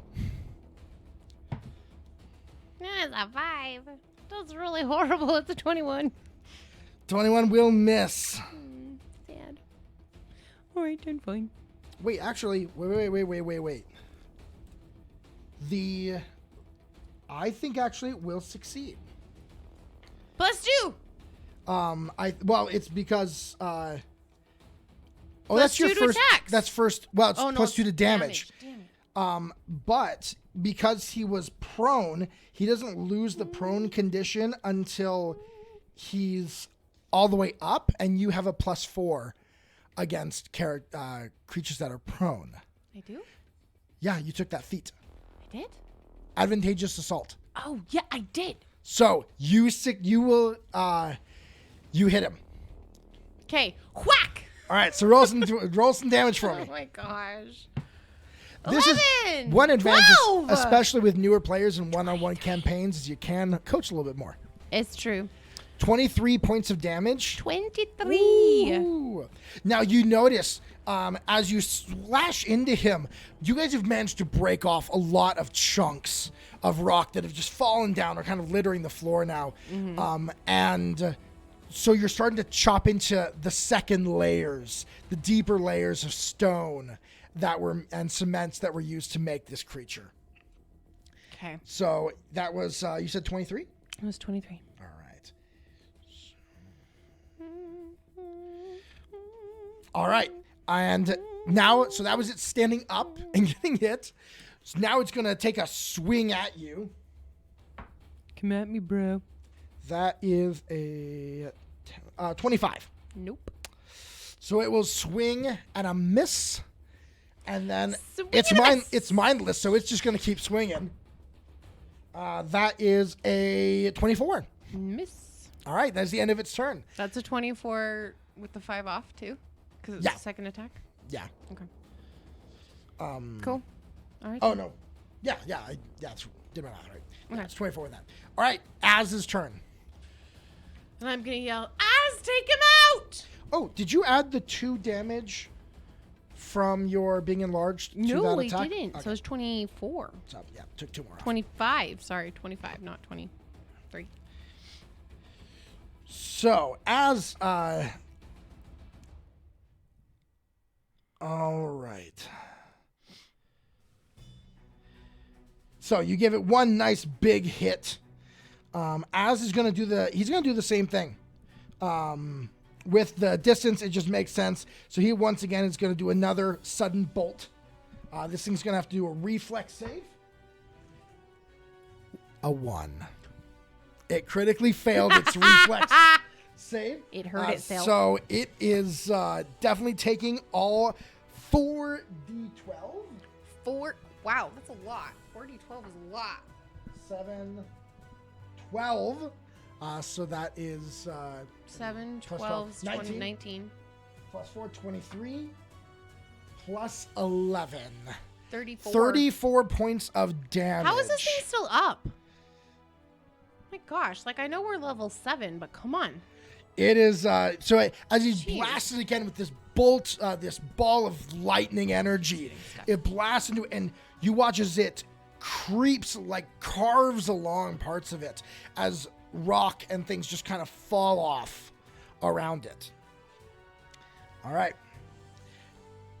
It's a 5. That's really horrible. It's a 21. 21 will miss. Sad. All right, then fine. Wait, actually, wait. I think actually it will succeed. +2. Well, it's because that's Plus your 2 to first. attacks. That's first. Well, it's Oh, no, +2 to it's damage. Damn it. But because he was prone, he doesn't lose the prone condition until he's all the way up, and you have a +4 against creatures that are prone. I do? Yeah, you took that feat. I did? Advantageous assault. Oh, yeah, I did. So you hit him. Okay, whack. All right, so roll some damage for Oh me. my gosh. This 11, is one advantage, 12. especially with newer players in one-on-one campaigns, is you can coach a little bit more. It's true. 23 points of damage. 23. Ooh. Now you notice as you slash into him, you guys have managed to break off a lot of chunks of rock that have just fallen down or kind of littering the floor now. And so you're starting to chop into the second layers, the deeper layers of stone and cements that were used to make this creature. Okay. So that was, you said 23? It was 23. All right. All right. And now, so that was it standing up and getting hit. So now it's going to take a swing at you. Come at me, bro. That is a 25. Nope. So it will swing and a miss. And then Swing it's and a miss. it's mindless, so it's just going to keep swinging. That is a 24. Miss. All right, that's the end of its turn. That's a 24 with the 5 off, too? Because it's Yeah. a second attack? Yeah. Okay. Cool. All right. Oh, no. Yeah, it's, did my math right. Okay. It's 24 with that. All right, Az's turn. And I'm going to yell, Az, take him out! Oh, did you add the 2 damage from your being enlarged to No, that I attack? didn't. Okay. So it's 24. So, yeah, took 2 more off. 25. Sorry, 25, not 23. So, as, all right. So you give it one nice big hit. Az is going to he's going to do the same thing. With the distance, it just makes sense. So he once again is going to do another sudden bolt. This thing's going to have to do a reflex save. A 1. It critically failed its reflex save. It hurt itself. So it is definitely taking all 4d12. 4. Wow, that's a lot. 4d12 is a lot. 7, 12. So that is 7, plus 12, 12, 20, 19. 19. plus 4, 23, plus 11. 34. 34 points of damage. How is this thing still up? My gosh, like I know we're level 7, but come on. It is, so as he's Jeez. blasted again with this bolt, this ball of lightning energy, it blasts into it, and you watch as it creeps, like carves along parts of it, as rock and things just kind of fall off around it. All right.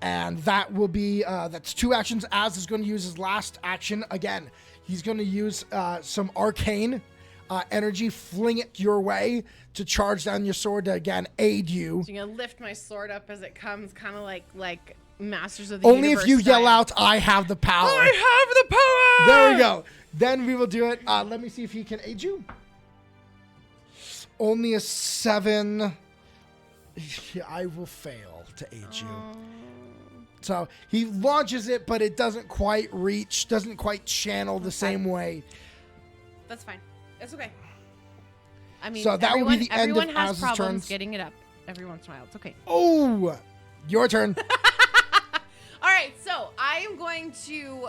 And that will be, that's 2 actions. Az is going to use his last action again. He's going to use some arcane energy, fling it your way to charge down your sword to again aid you. So you're gonna lift my sword up as it comes, kind of like Masters of the Only Universe if you yell style. out, "I have the power." I have the power! There we go. Then we will do it. Let me see if he can aid you. Only a 7. Yeah, I will fail to aid you. So he launches it, but it doesn't quite reach, doesn't quite channel the same way. That's fine. It's okay. I mean, So that will be the end of everyone has Az's problems turns. getting it up every once in a while. It's okay. Oh, your turn. All right, so I am going to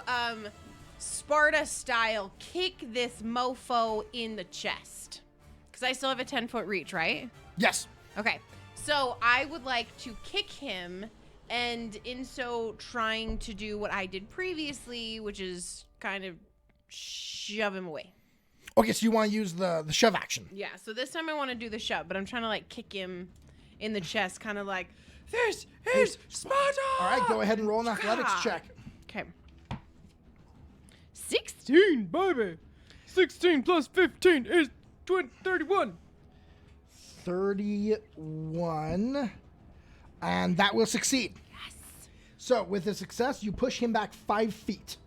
Sparta style kick this mofo in the chest because I still have a 10-foot reach, right? Yes. Okay, so I would like to kick him, and in so trying to do what I did previously, which is kind of shove him away. Okay, so you want to use the shove action. Yeah, so this time I want to do the shove, but I'm trying to like kick him in the chest, kind of like, this is Sparta! All right, go ahead and roll an athletics check. Okay. 16. 16, baby. 16 plus 15 is 31. 31. And that will succeed. Yes. So with a success, you push him back 5 feet.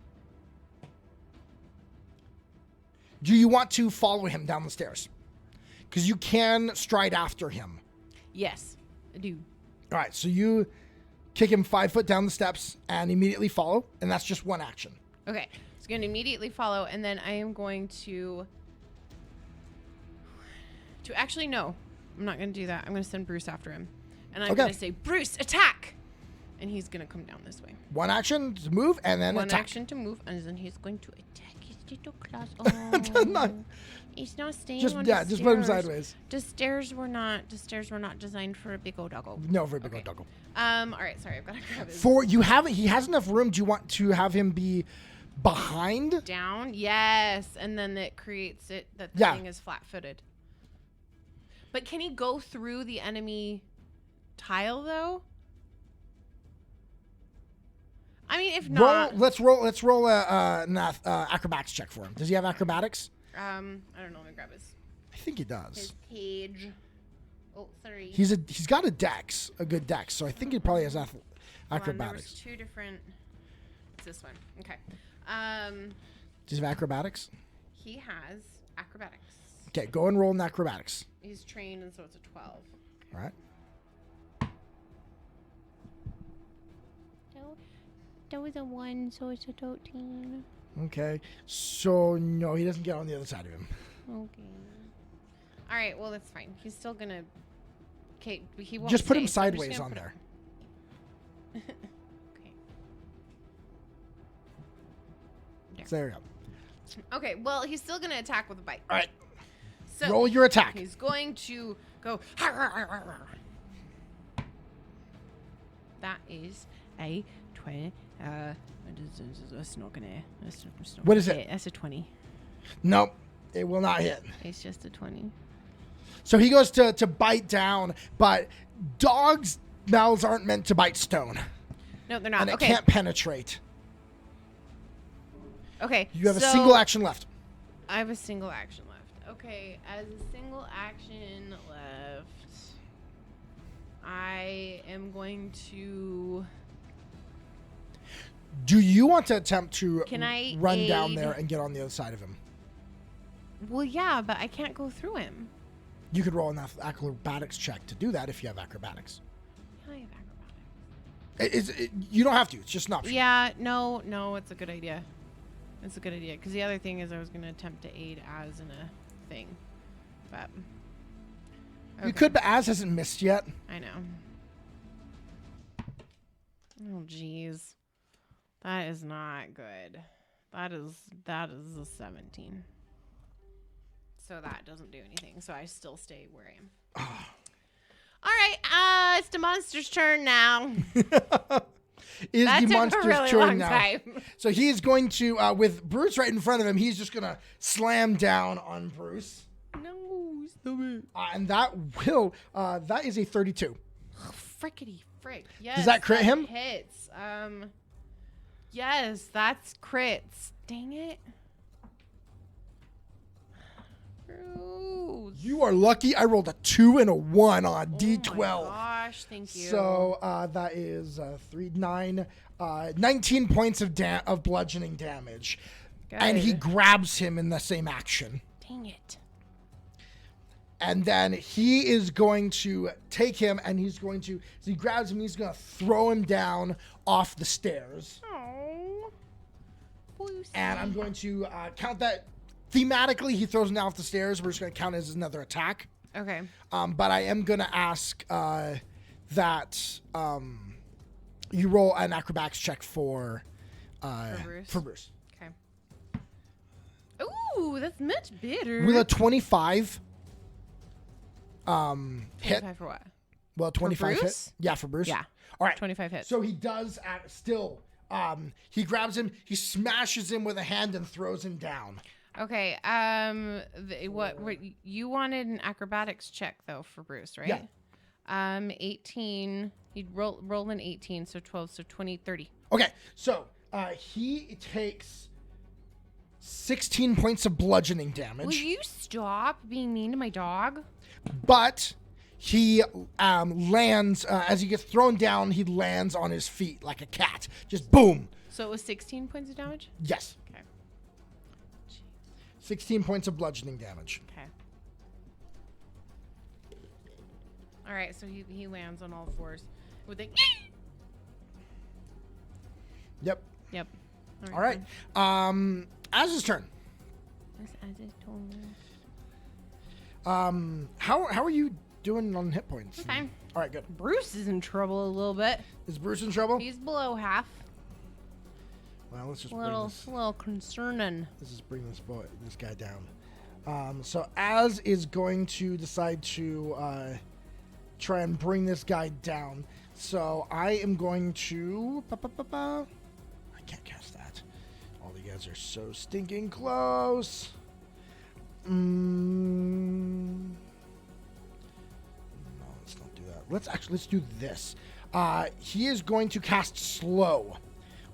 Do you want to follow him down the stairs? Because you can stride after him. Yes, I do. All right, so you kick him 5 foot down the steps and immediately follow, and that's just one action. Okay, so going to immediately follow, and then I am going to actually, no, I'm not going to do that. I'm going to send Bruce after him. And I'm going to say, Bruce, attack! And he's going to come down this way. One action to move, and then one attack. action to move, and then he's going to attack his little claws. Not- He's not staying just on yeah, the just stairs. put him sideways. The stairs were not designed for a big old doggo. No, for a big old doggo. All right, sorry, I've got to grab his For you haven't. He has enough room. Do you want to have him be behind? down. Yes, and then it creates it that the Yeah. thing is flat-footed. But can he go through the enemy tile though? I mean, if not, Let's roll a acrobatics check for him. Does he have acrobatics? I don't know. Let me grab his I think he does. page. Oh, sorry. He's got a good dex, so I think he probably has Hold on, acrobatics. there was 2 different. It's this one. Okay. Does he have acrobatics? He has acrobatics. Okay, go and roll in acrobatics. He's trained, and so it's a 12. All right. That was a 1, so it's a 13. Okay. So no, he doesn't get on the other side of him. Okay. All right. Well, that's fine. He's still gonna. Okay. He won't. Just put him stay, so I'm just sideways gonna on put there. him- okay. There we go. Okay. Well, he's still gonna attack with a bite. All right. So Roll your attack. he's going to go. That is a 20. That's not gonna. That's not What is it? hit. That's a 20. Nope, it will not hit. It's just a 20. So he goes to bite down, but dogs' mouths aren't meant to bite stone, No, they're not. and it Okay. can't penetrate. Okay. You have a so single action left. I have a single action left. Okay, as a single action left, I am going to. Do you want to attempt to Can I run down aid? there and get on the other side of him? Well, yeah, but I can't go through him. You could roll an acrobatics check to do that if you have acrobatics. Yeah, I have acrobatics. You don't have to. It's just an option. Yeah, no, it's a good idea. It's a good idea because the other thing is I was going to attempt to aid Az in a thing, but You could, but Az hasn't missed yet. I know. Oh, jeez. That is not good. That is a 17. So that doesn't do anything. So I still stay where I am. All right. It's the monster's turn now. Is That the took monster's a really turn long now. time. So he is going to, with Bruce right in front of him, he's just going to slam down on Bruce. No, stop it. And that is a 32. Oh, frickety frick. Yes. that crit him? Hits. Yes, that's crits. Dang it. Bruce. You are lucky. I rolled a 2 and a 1 on D12. Oh my gosh, thank you. So that is 19 points of bludgeoning damage. And he Good. grabs him in the same action. Dang it. And then he is going to take him and so he grabs him, he's going to throw him down off the stairs. Oh. And I'm going to count that. Thematically, he throws him down off the stairs. We're just going to count it as another attack. Okay. But I am going to ask that you roll an acrobatics check for Bruce. Okay. Ooh, that's much better. With a 25 hit. 25 for what? Well, 25 hit. Bruce? Yeah, for Bruce. Yeah. All right. 25 hits. So he does still. He grabs him, he smashes him with a hand and throws him down. Okay. What you wanted an acrobatics check though for Bruce, right? Yeah. 18. He rolled an 18, so 12, so 20, 30. Okay, so he takes 16 points of bludgeoning damage. Will you stop being mean to my dog? But he lands, as he gets thrown down, he lands on his feet like a cat. Just boom. So it was 16 points of damage? Yes. Okay. 16 points of bludgeoning damage. Okay. All right, so he lands on all fours with a... Yep. Yep. All right. Az's turn. That's Az's turn. How are you doing on hit points? I'm fine. All right, good. Bruce is in trouble a little bit. Is Bruce in trouble? He's below half. Well, let's just A little concerning. let's just bring this guy down. So Az is going to decide to try and bring this guy down. So I am going to. I can't cast that. All you guys are so stinking close. No, let's not do that. Let's do this. He is going to cast slow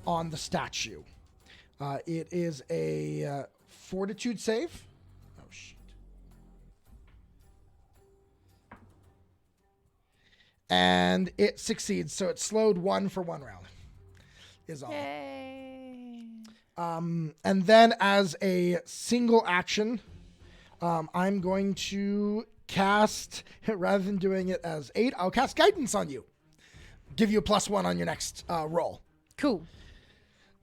on the statue. It is a fortitude save. Oh shit. And it succeeds, so it slowed 1 for 1 round. Is all. Yay. And then as a single action, I'm going to cast, rather than doing it as aid, I'll cast guidance on you. Give you a +1 on your next roll. Cool.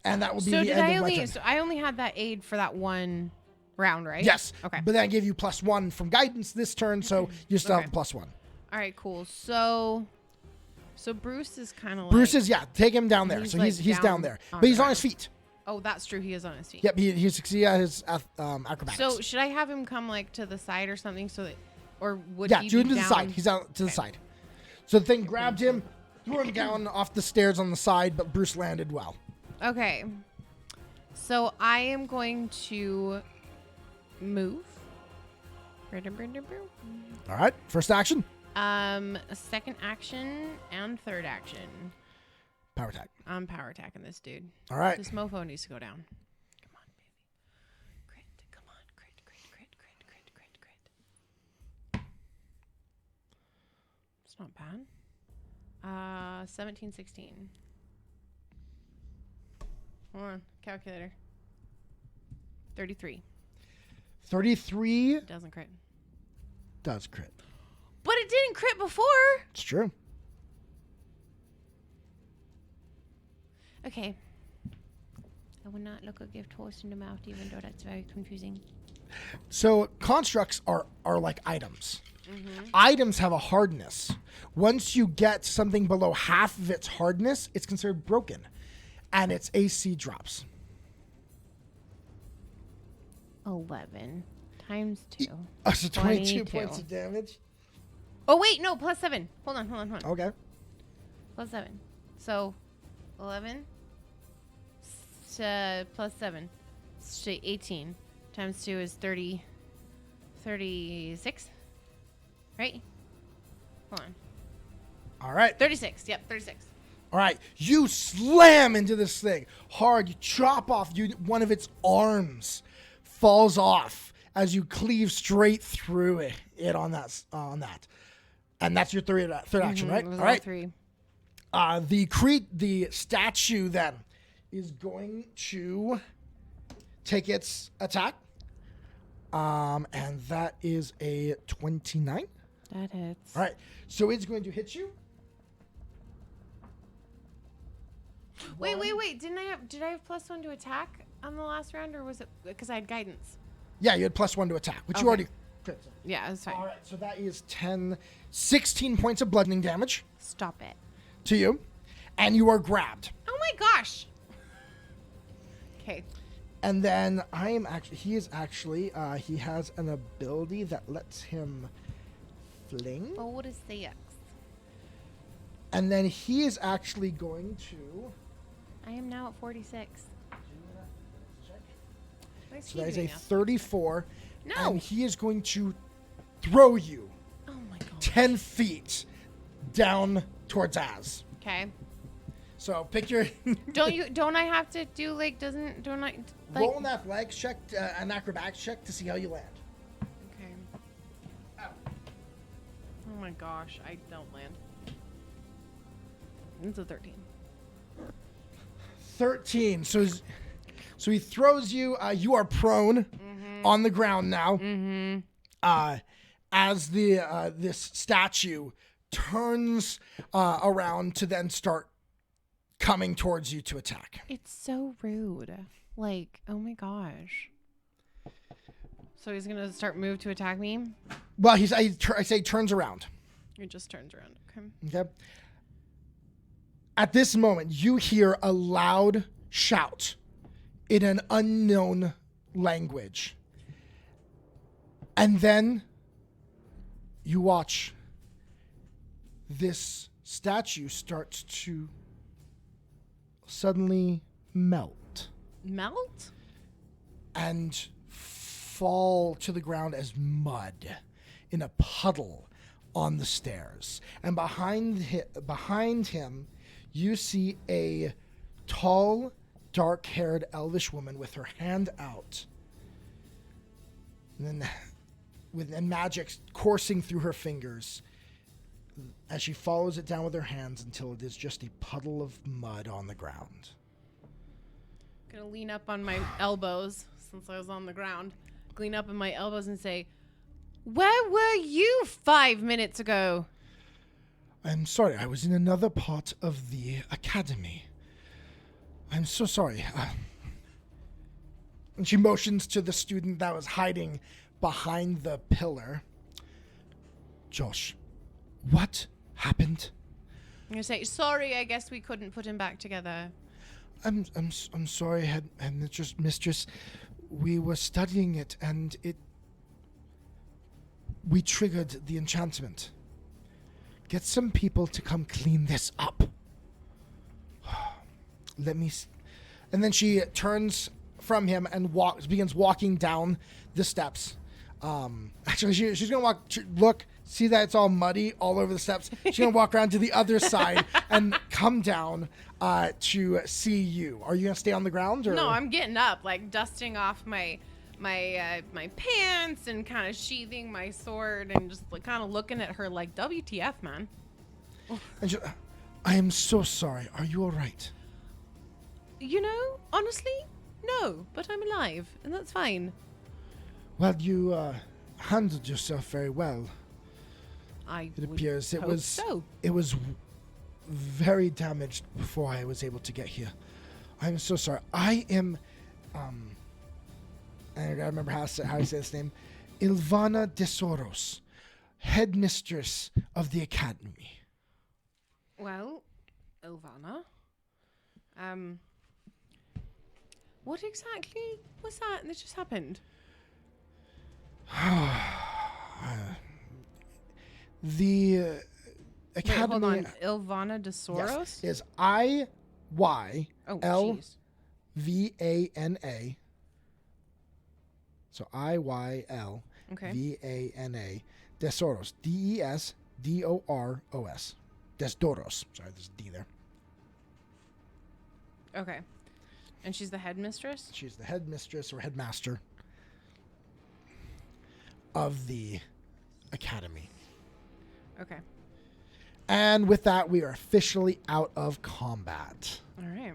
And that will be So the end of my turn. So I only had that aid for that one round, right? Yes. Okay. But then I gave you +1 from guidance this turn, so you still have the +1. All right, cool. So Bruce is kind of like... Bruce is, take him down there. He's So like he's down there. on But he's the on his feet. Oh, that's true. He is on his feet. Yep, he's his acrobatics. So should I have him come like to the side or something so that... Or would yeah, he do be him to down? the side. He's out to the side. So the thing grabbed him, threw him down off the stairs on the side, but Bruce landed well. Okay. So I am going to move. All right, first action, Second action and third action. power attack. I'm power attacking this dude. All right. This mofo needs to go down. Come on, baby. Crit. Come on. Crit. It's not bad. 17, 16. Hold on. Calculator. 33. 33 Doesn't crit. does crit. But it didn't crit before. It's true. Okay. I will not look a gift horse in the mouth, even though that's very confusing. So constructs are like items. Items have a hardness. Once you get something below half of its hardness, it's considered broken, and its AC drops. 11 times 2. So 22 22. points of damage. Oh, wait, no, +7. Hold on. Okay. +7. So 11 +7. So 18 times 2 is 30. 36. Right? Hold on. All right. 36. Yep, 36. All right. You slam into this thing hard. You chop off one of its arms. Falls off as you cleave straight through it on that, and that's your third action, right? All right. 3. The statue then is going to take its attack, and that is a 29. That hits. All right, so it's going to hit you. Wait. Did I have +1 to attack on the last round, or was it because I had guidance? Yeah, you had +1 to attack, which you Okay. already crit. Yeah, that's fine. All right, so that is 16 points of bludgeoning damage Stop it. to you, and you are grabbed. Oh my gosh. Okay. And then he has an ability that lets him fling. Oh, what is the X? And then he is actually going to. I am now at 46. So that is a 34. No. And he is going to throw you Oh my god. 10 feet down towards Az. Okay. So pick your. Don't I have to do like don't I Roll an athletics check, an acrobatics check to see how you land. Okay. Oh my gosh, I don't land. It's a 13. 13. So he throws you. You are prone on the ground now. As the this statue turns around to then start coming towards you to attack. It's so rude. Like, oh my gosh. So he's gonna start move to attack me? Well, I say turns around. He just turns around. Okay. Okay. At this moment, you hear a loud shout in an unknown language. And then you watch this statue starts to suddenly melt. Melt? And fall to the ground as mud in a puddle on the stairs. And behind him, you see a tall, dark-haired elvish woman with her hand out. And then with magic coursing through her fingers as she follows it down with her hands until it is just a puddle of mud on the ground. Gonna lean up on my elbows since I was on the ground. Lean up on my elbows and say, "Where were you 5 minutes ago?" I'm sorry, I was in another part of the academy. I'm so sorry. And she motions to the student that was hiding behind the pillar. Josh, what happened? I'm gonna say, "Sorry, I guess we couldn't put him back together." I'm sorry, mistress. We were studying it, and we triggered the enchantment. Get some people to come clean this up. And then she turns from him and begins walking down the steps. Actually, she's gonna look, see that it's all muddy all over the steps. She's gonna walk around to the other side and come down to see you. Are you gonna stay on the ground? Or? No, I'm getting up, like dusting off my pants and kind of sheathing my sword and just like, kind of looking at her like, WTF, man. And I am so sorry. Are you all right? You know, honestly, no, but I'm alive, and that's fine. Well, you handled yourself very well. It appears it was so. It was very damaged before I was able to get here. I'm so sorry. I am I gotta remember how you say this name. Ilvana Desoros, headmistress of the academy. Well, Ilvana, what exactly was that just happened? The academy. Wait, hold on. Ilvana Desoros? Yes, is IYLVANA. So IYLVANA. Desoros. DESDOROS. Desdoros. Sorry, there's a D there. Okay. And she's the headmistress? She's the headmistress or headmaster of the academy. Okay. And with that, we are officially out of combat. All right.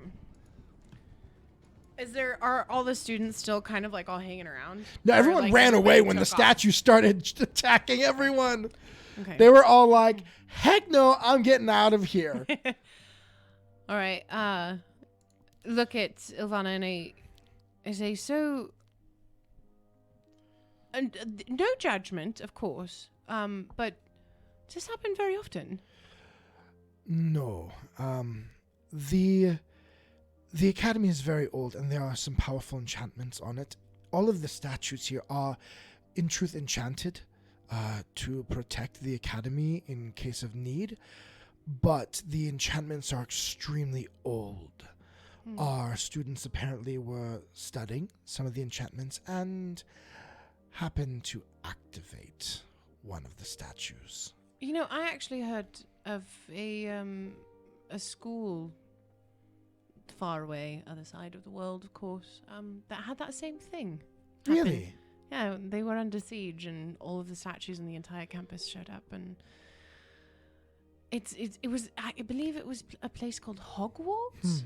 Are all the students still kind of like all hanging around? No, Or, everyone like, ran away everybody when the took off? statue started attacking everyone. Okay. They were all like, heck no, I'm getting out of here. All right. Look at Ilvana and I say, so, and no judgment, of course, but does this happen very often? No. The academy is very old, and there are some powerful enchantments on it. All of the statues here are, in truth, enchanted to protect the academy in case of need, but the enchantments are extremely old. Our students apparently were studying some of the enchantments and happened to activate one of the statues. You know, I actually heard of a school far away other side of the world, of course, that had that same thing. Really? Yeah, they were under siege, and all of the statues in the entire campus showed up, and it was, I believe it was a place called Hogwarts.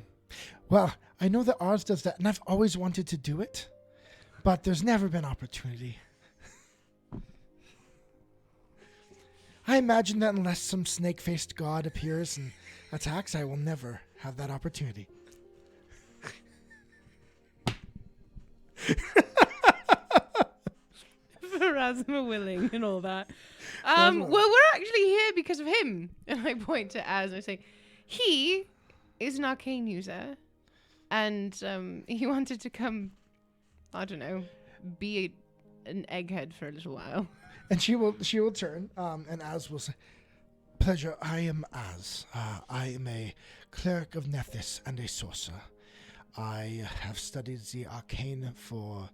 Well, I know that ours does that, and I've always wanted to do it, but there's never been opportunity. I imagine that unless some snake-faced god appears and attacks, I will never have that opportunity. Erasmus willing and all that. Well, we're actually here because of him. And I point to Az and I say, he is an arcane user, and he wanted to come, I don't know, be an egghead for a little while. And she will turn, and Az will say, "Pleasure, I am Az. I am a cleric of Nephthys and a sorcerer. I have studied the arcane for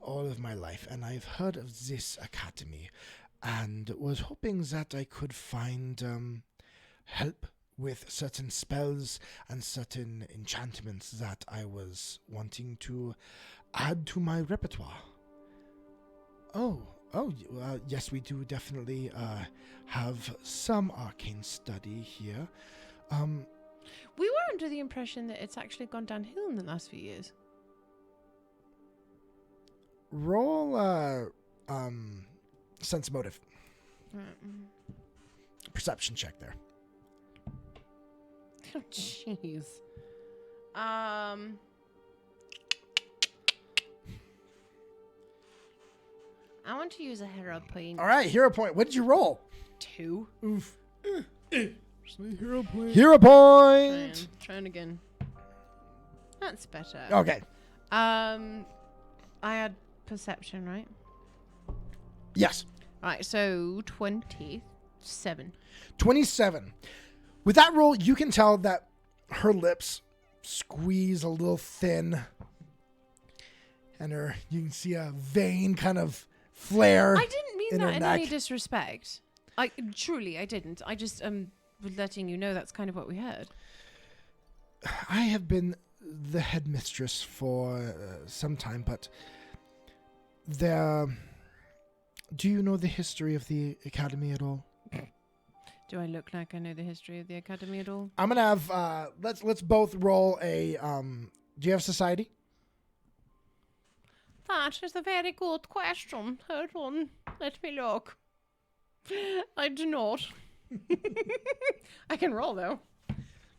all of my life, and I've heard of this academy, and was hoping that I could find help with certain spells and certain enchantments that I was wanting to add to my repertoire." Yes, we do definitely have some arcane study here. We were under the impression that it's actually gone downhill in the last few years. Roll sense motive. Perception check there. Oh, jeez. I want to use a hero point. All right, hero point. What did you roll? 2. Oof. Hero point. Hero point. Trying again. That's better. Okay. I had perception, right? Yes. Right, so 27. 27. With that roll, you can tell that her lips squeeze a little thin, and you can see a vein kind of flare. I didn't mean in that her in neck. any disrespect. I didn't. I just was letting you know that's kind of what we heard. I have been the headmistress for some time, but do you know the history of the academy at all? Do I look like I know the history of the academy at all? I'm gonna have let's both roll a do you have society? That is a very good question. Hold on. Let me look. I do not. I can roll, though.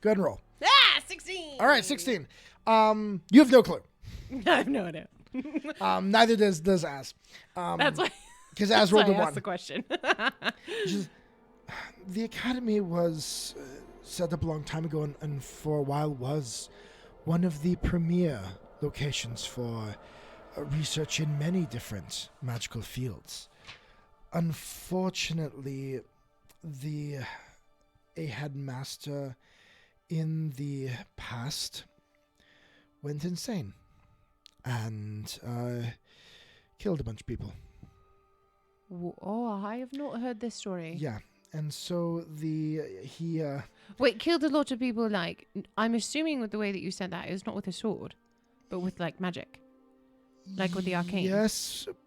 Go ahead and roll. 16! All right, 16. You have no clue. I have no idea. Neither does Az. That's why. Because Az rolled a I asked 1. the question. The academy was set up a long time ago, and for a while was one of the premier locations for research in many different magical fields. Unfortunately, a headmaster in the past went insane and killed a bunch of people. Oh, I have not heard this story. Yeah, and so he Wait, killed a lot of people, like, I'm assuming with the way that you said that, it's not with a sword, but with, like, magic. Like with the arcane.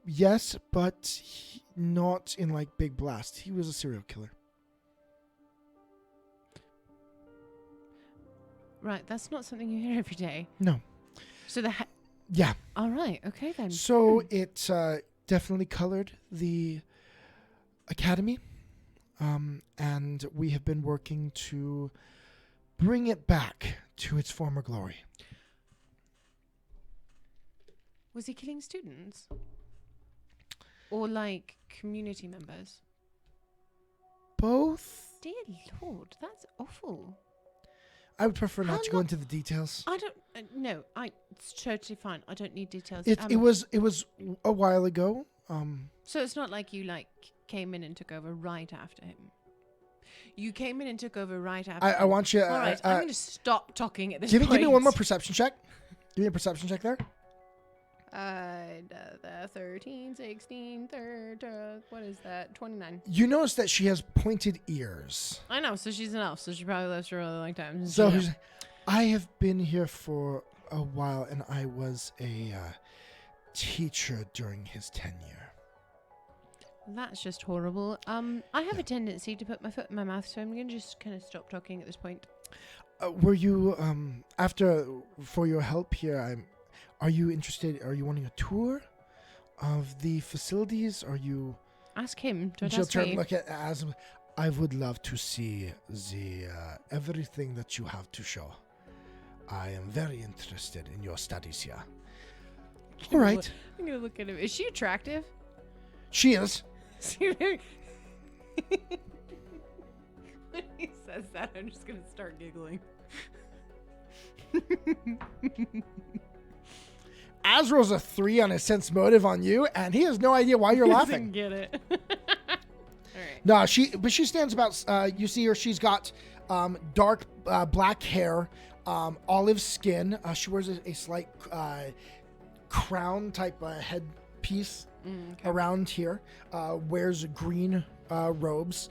Yes, but not in, like, big blast. He was a serial killer. Right, that's not something you hear every day. No. So Yeah. All right, okay then. So it definitely colored the academy, and we have been working to bring it back to its former glory. Was he killing students? Or, like, community members? Both? Dear Lord, that's awful. I would prefer not to go into the details. I don't... no, it's totally fine. I don't need details. It was a while ago. So it's not like you, like, came in and took over right after him. You came in and took over right after him. I want you... All right, I'm going to stop talking at this point. Give me one more perception check. Give me a perception check there. 13, 16, 30, what is that? 29. You notice that she has pointed ears. I know, so she's an elf, so she probably lives for a really long time. So I have been here for a while, and I was a teacher during his tenure. That's just horrible. I have a tendency to put my foot in my mouth, so I'm going to just kind of stop talking at this point. Were you for your help here? Are you interested? Are you wanting a tour of the facilities? Are you? Ask him. Don't She'll ask turn me. and look at as. I would love to see the everything that you have to show. I am very interested in your studies here. All right. I'm going to look at him. Is she attractive? She is. When he says that, I'm just going to start giggling. Azrael's a 3 on his sense motive on you, and he has no idea why you're laughing. Get it. All right. No, she stands about. You see her. She's got dark black hair, olive skin. She wears a slight crown type headpiece around here. Wears green robes.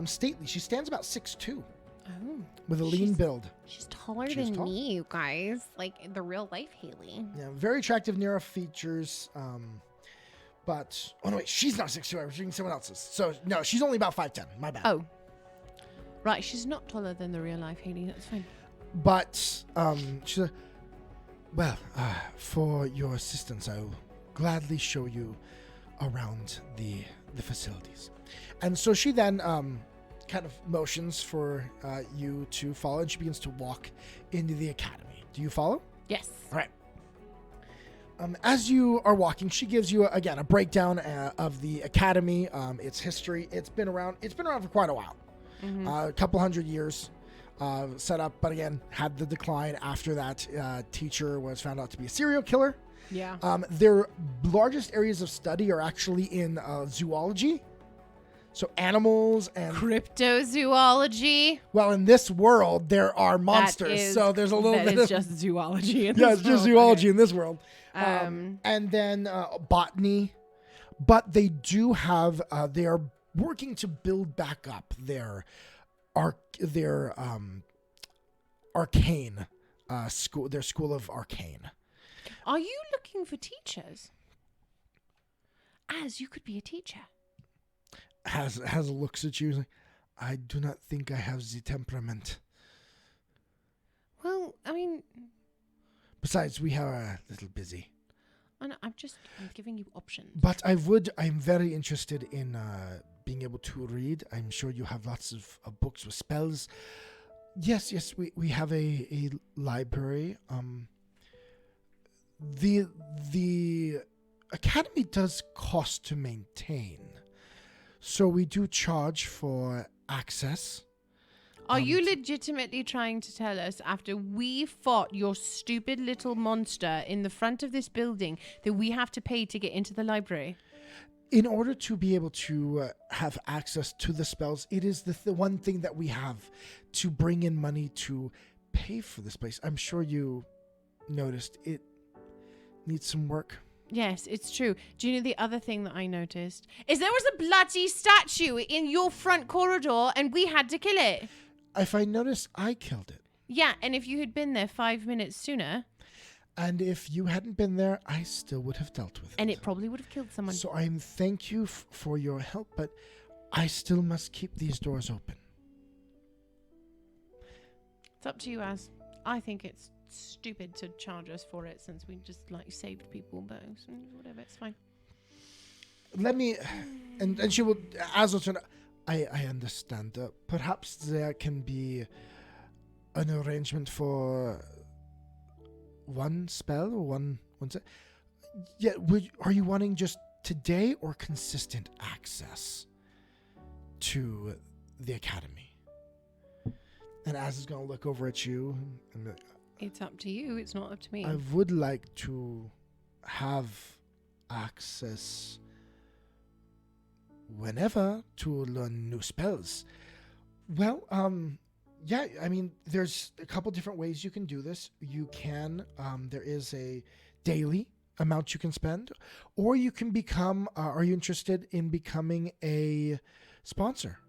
Stately. She stands about 6'2", with a lean build. She's taller She's than tall. me, you guys. Like the real life Hayley. Yeah, very attractive narrow features. But oh no, wait, she's not 6'2". I was reading someone else's. So no, she's only about 5'10". My bad. Oh. Right, she's not taller than the real life Hayley. That's fine. But she's like, well, for your assistance, I will gladly show you around the facilities. And so she then kind of motions for you to follow, and she begins to walk into the academy. Do you follow? Yes. All right. As you are walking, she gives you again a breakdown of the academy, its history. It's been around for quite a while, a couple hundred years. Set up, but again, had the decline after that teacher was found out to be a serial killer. Yeah. Their largest areas of study are actually in zoology, so animals and Cryptozoology. well, in this world there are monsters, so there's a little bit It's of just zoology. yeah, it's just zoology in this world. And then botany, but they do have they are working to build back up their arcane school, their school of arcane. Are you looking for teachers? As you could be a teacher. Has looks at you like, I do not think I have the temperament. Well, I mean, Besides, we are a little busy. I'm giving you options. But I'm very interested in being able to read. I'm sure you have lots of books with spells. Yes, we have a library. The academy does cost to maintain, so we do charge for access. Are you legitimately trying to tell us, after we fought your stupid little monster in the front of this building, that we have to pay to get into the library? In order to be able to have access to the spells, it is the one thing that we have to bring in money to pay for this place. I'm sure you noticed it needs some work. Yes, it's true. Do you know the other thing that I noticed? Is there was a bloody statue in your front corridor and we had to kill it. If I noticed, I killed it. Yeah, and if you had been there 5 minutes sooner... And if you hadn't been there, I still would have dealt with it. And it probably would have killed someone. So thank you for your help, but I still must keep these doors open. It's up to you, Az. I think it's stupid to charge us for it since we just saved people, but whatever, it's fine. Let me, and she will, as will turn. I understand. Perhaps there can be an arrangement for one spell or one set. Yeah, are you wanting just today or consistent access to the academy? And Az is going to look over at you and be like, It's up to you. It's not up to me. I would like to have access whenever to learn new spells. Well, yeah, I mean, there's a couple different ways you can do this. You can, there is a daily amount you can spend, or you can become, are you interested in becoming a sponsor?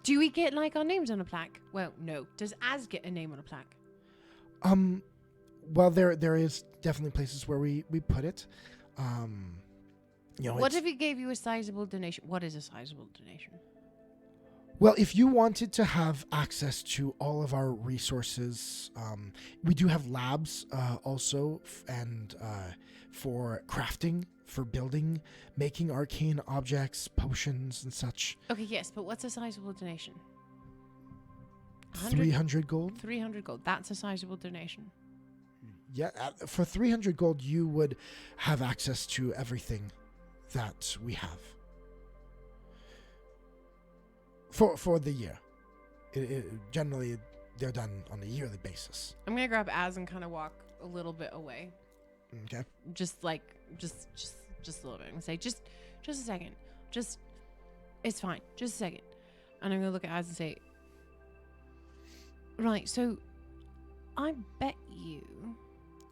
Do we get our names on a plaque? Well, no. Does Az get a name on a plaque? Well, there is definitely places where we put it. What if he gave you a sizable donation? What is a sizable donation? Well, if you wanted to have access to all of our resources, we do have labs also, and for crafting, for building, making arcane objects, potions, and such. Okay, yes, but what's a sizable donation? 300 gold? 300 gold. That's a sizable donation. Yeah, for 300 gold, you would have access to everything that we have. For the year. Generally, they're done on a yearly basis. I'm going to grab Az and kind of walk a little bit away. Okay. Just a little bit. I'm going to say, just a second. It's fine. Just a second. And I'm going to look at Az and say, right, so I bet you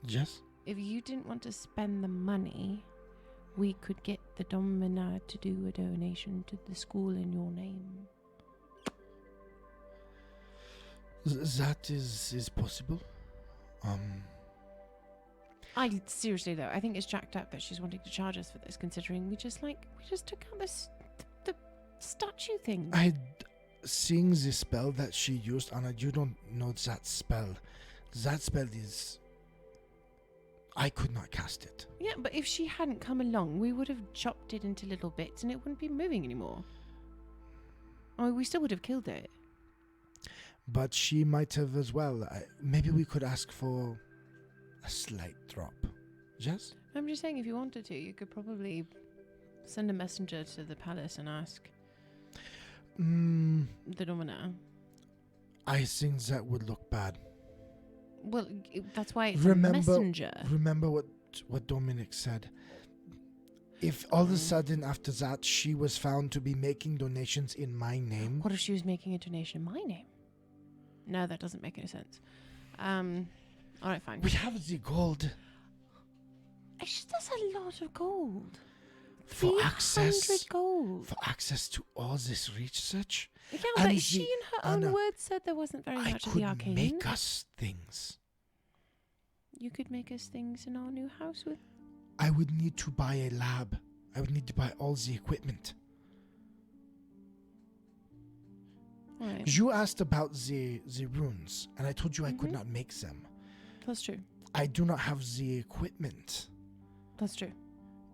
Yes? if you didn't want to spend the money, we could get the Domina to do a donation to the school in your name. That is possible. I seriously though, I think it's jacked up that she's wanting to charge us for this, considering we just took out the statue thing. Seeing the spell that she used, Anna, you don't know that spell. That spell is... I could not cast it. Yeah, but if she hadn't come along, we would have chopped it into little bits and it wouldn't be moving anymore. Oh, we still would have killed it. But she might have as well. Maybe we could ask for a slight drop. Yes? I'm just saying, if you wanted to, you could probably send a messenger to the palace and ask the Domina. I think that would look bad. Well, that's why it's a messenger. Remember what Dominic said. If all of a sudden after that she was found to be making donations in my name... What if she was making a donation in my name? No, that doesn't make any sense. All right, fine. We have the gold. That's a lot of gold. For 300 gold. For access to all this research. Yeah, but she in her own words said there wasn't very much of the arcane. I could make us things. You could make us things in our new house with... I would need to buy a lab. I would need to buy all the equipment. Right. You asked about the runes, and I told you I could not make them. That's true. I do not have the equipment. That's true.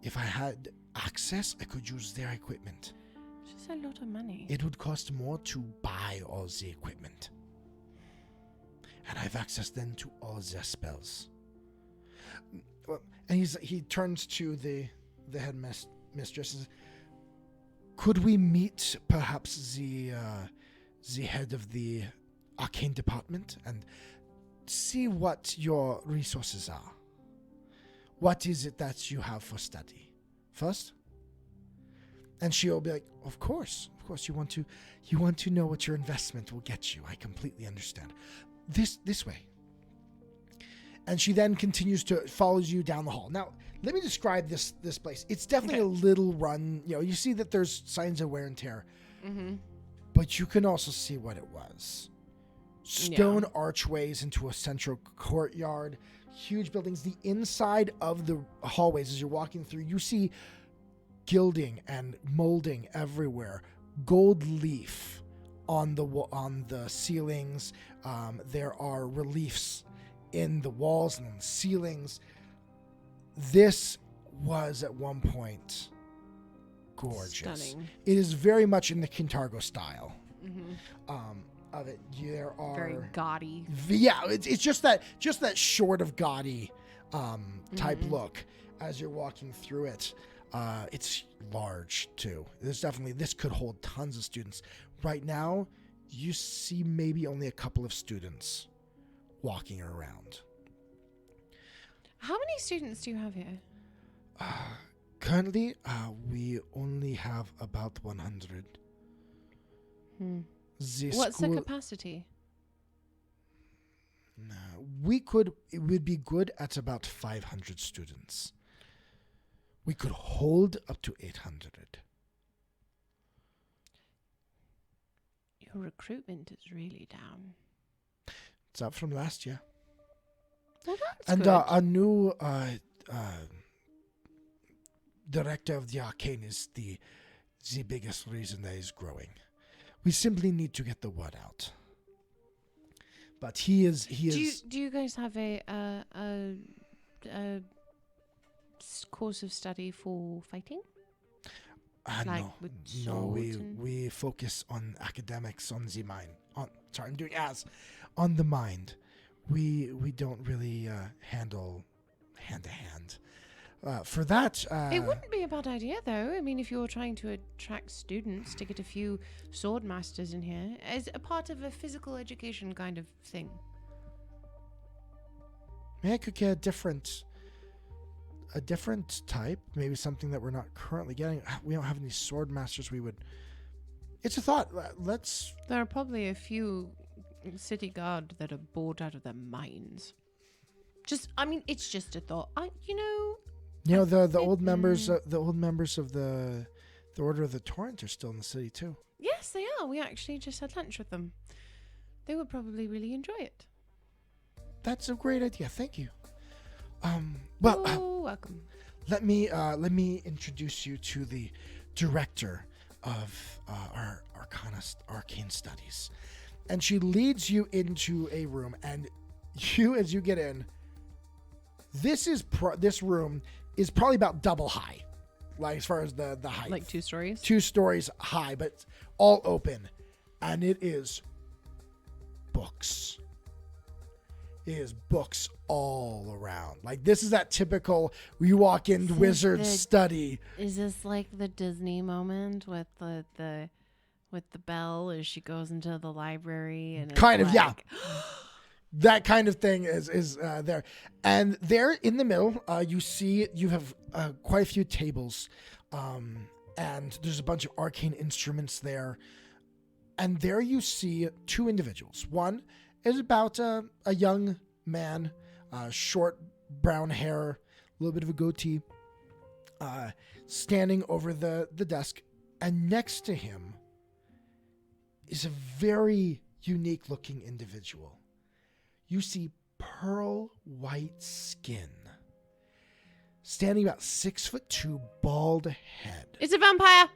If I had access, I could use their equipment. It's just a lot of money. It would cost more to buy all the equipment. And I have access then to all their spells. And he turns to the head mistress and says, could we meet perhaps the head of the arcane department and see what your resources are? What is it that you have for study first? And she'll be like, of course you want to know what your investment will get you. I completely understand. This way. And she then continues to follows you down the hall. Now, let me describe this place. It's definitely a little run. You see that there's signs of wear and tear. Mm-hmm. But you can also see what it was. Stone archways into a central courtyard, huge buildings. The inside of the hallways, as you're walking through, you see gilding and molding everywhere. Gold leaf on the ceilings. There are reliefs in the walls and on the ceilings. This was at one point gorgeous. Stunning. It is very much in the Kintargo style. Of it. There are very gaudy. Yeah, it's just that short of gaudy type look as you're walking through it. It's large too. This could hold tons of students. Right now, you see maybe only a couple of students walking around. How many students do you have here? Currently, we only have about 100. What's the capacity? It would be good at about 500 students. We could hold up to 800. Your recruitment is really down. It's up from last year. Well, that's And good. a new director of the arcane is the biggest reason that is growing. We simply need to get the word out. But he is. Do you guys have a course of study for fighting? Like no, with no. swords and- We focus on academics, on the mind. Sorry, I'm doing on the mind. We don't really handle hand to hand. For that, It wouldn't be a bad idea, though. I mean, if you're trying to attract students to get a few sword masters in here as a part of a physical education kind of thing. maybe I could get a different type, maybe something that we're not currently getting. We don't have any sword masters. It's a thought. Let's. There are probably a few city guard that are bored out of their minds. It's just a thought. The old members, the Order of the Torrent are still in the city too. Yes, they are. We actually just had lunch with them. They would probably really enjoy it. That's a great idea. Thank you. Welcome. Let me introduce you to the director of our arcane studies, and she leads you into a room. And as you get in, this room is probably about double high, like as far as the height, Like 2 stories? 2 stories high, but it's all open, and it is books. It is books all around. Like, this is that typical, you walk in wizard study. Is this like the Disney moment with the belle as she goes into the library? And it's Kind of, like, yeah. That kind of thing is there. And there in the middle, you have quite a few tables. And there's a bunch of arcane instruments there. And there you see 2 individuals. One is about a young man, short brown hair, a little bit of a goatee, standing over the desk. And next to him is a very unique looking individual. You see pearl white skin, standing about 6'2", bald head. It's a vampire!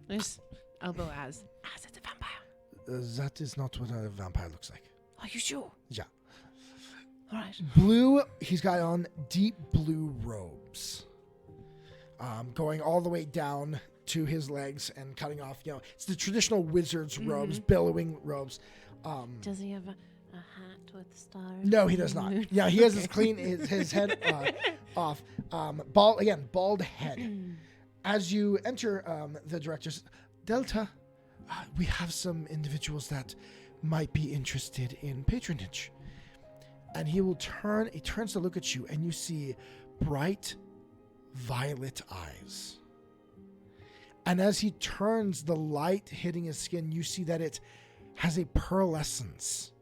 There's elbow as it's a vampire. That is not what a vampire looks like. Are you sure? Yeah. All right. Blue, he's got on deep blue robes, going all the way down to his legs and cutting off, it's the traditional wizard's robes, billowing robes. Does he have a hat with stars? No, he does not. Yeah, he has his head off. Bald head. As you enter the director's, Delta, we have some individuals that might be interested in patronage. And he turns to look at you, and you see bright violet eyes. And as he turns, the light hitting his skin, you see that it has a pearlescence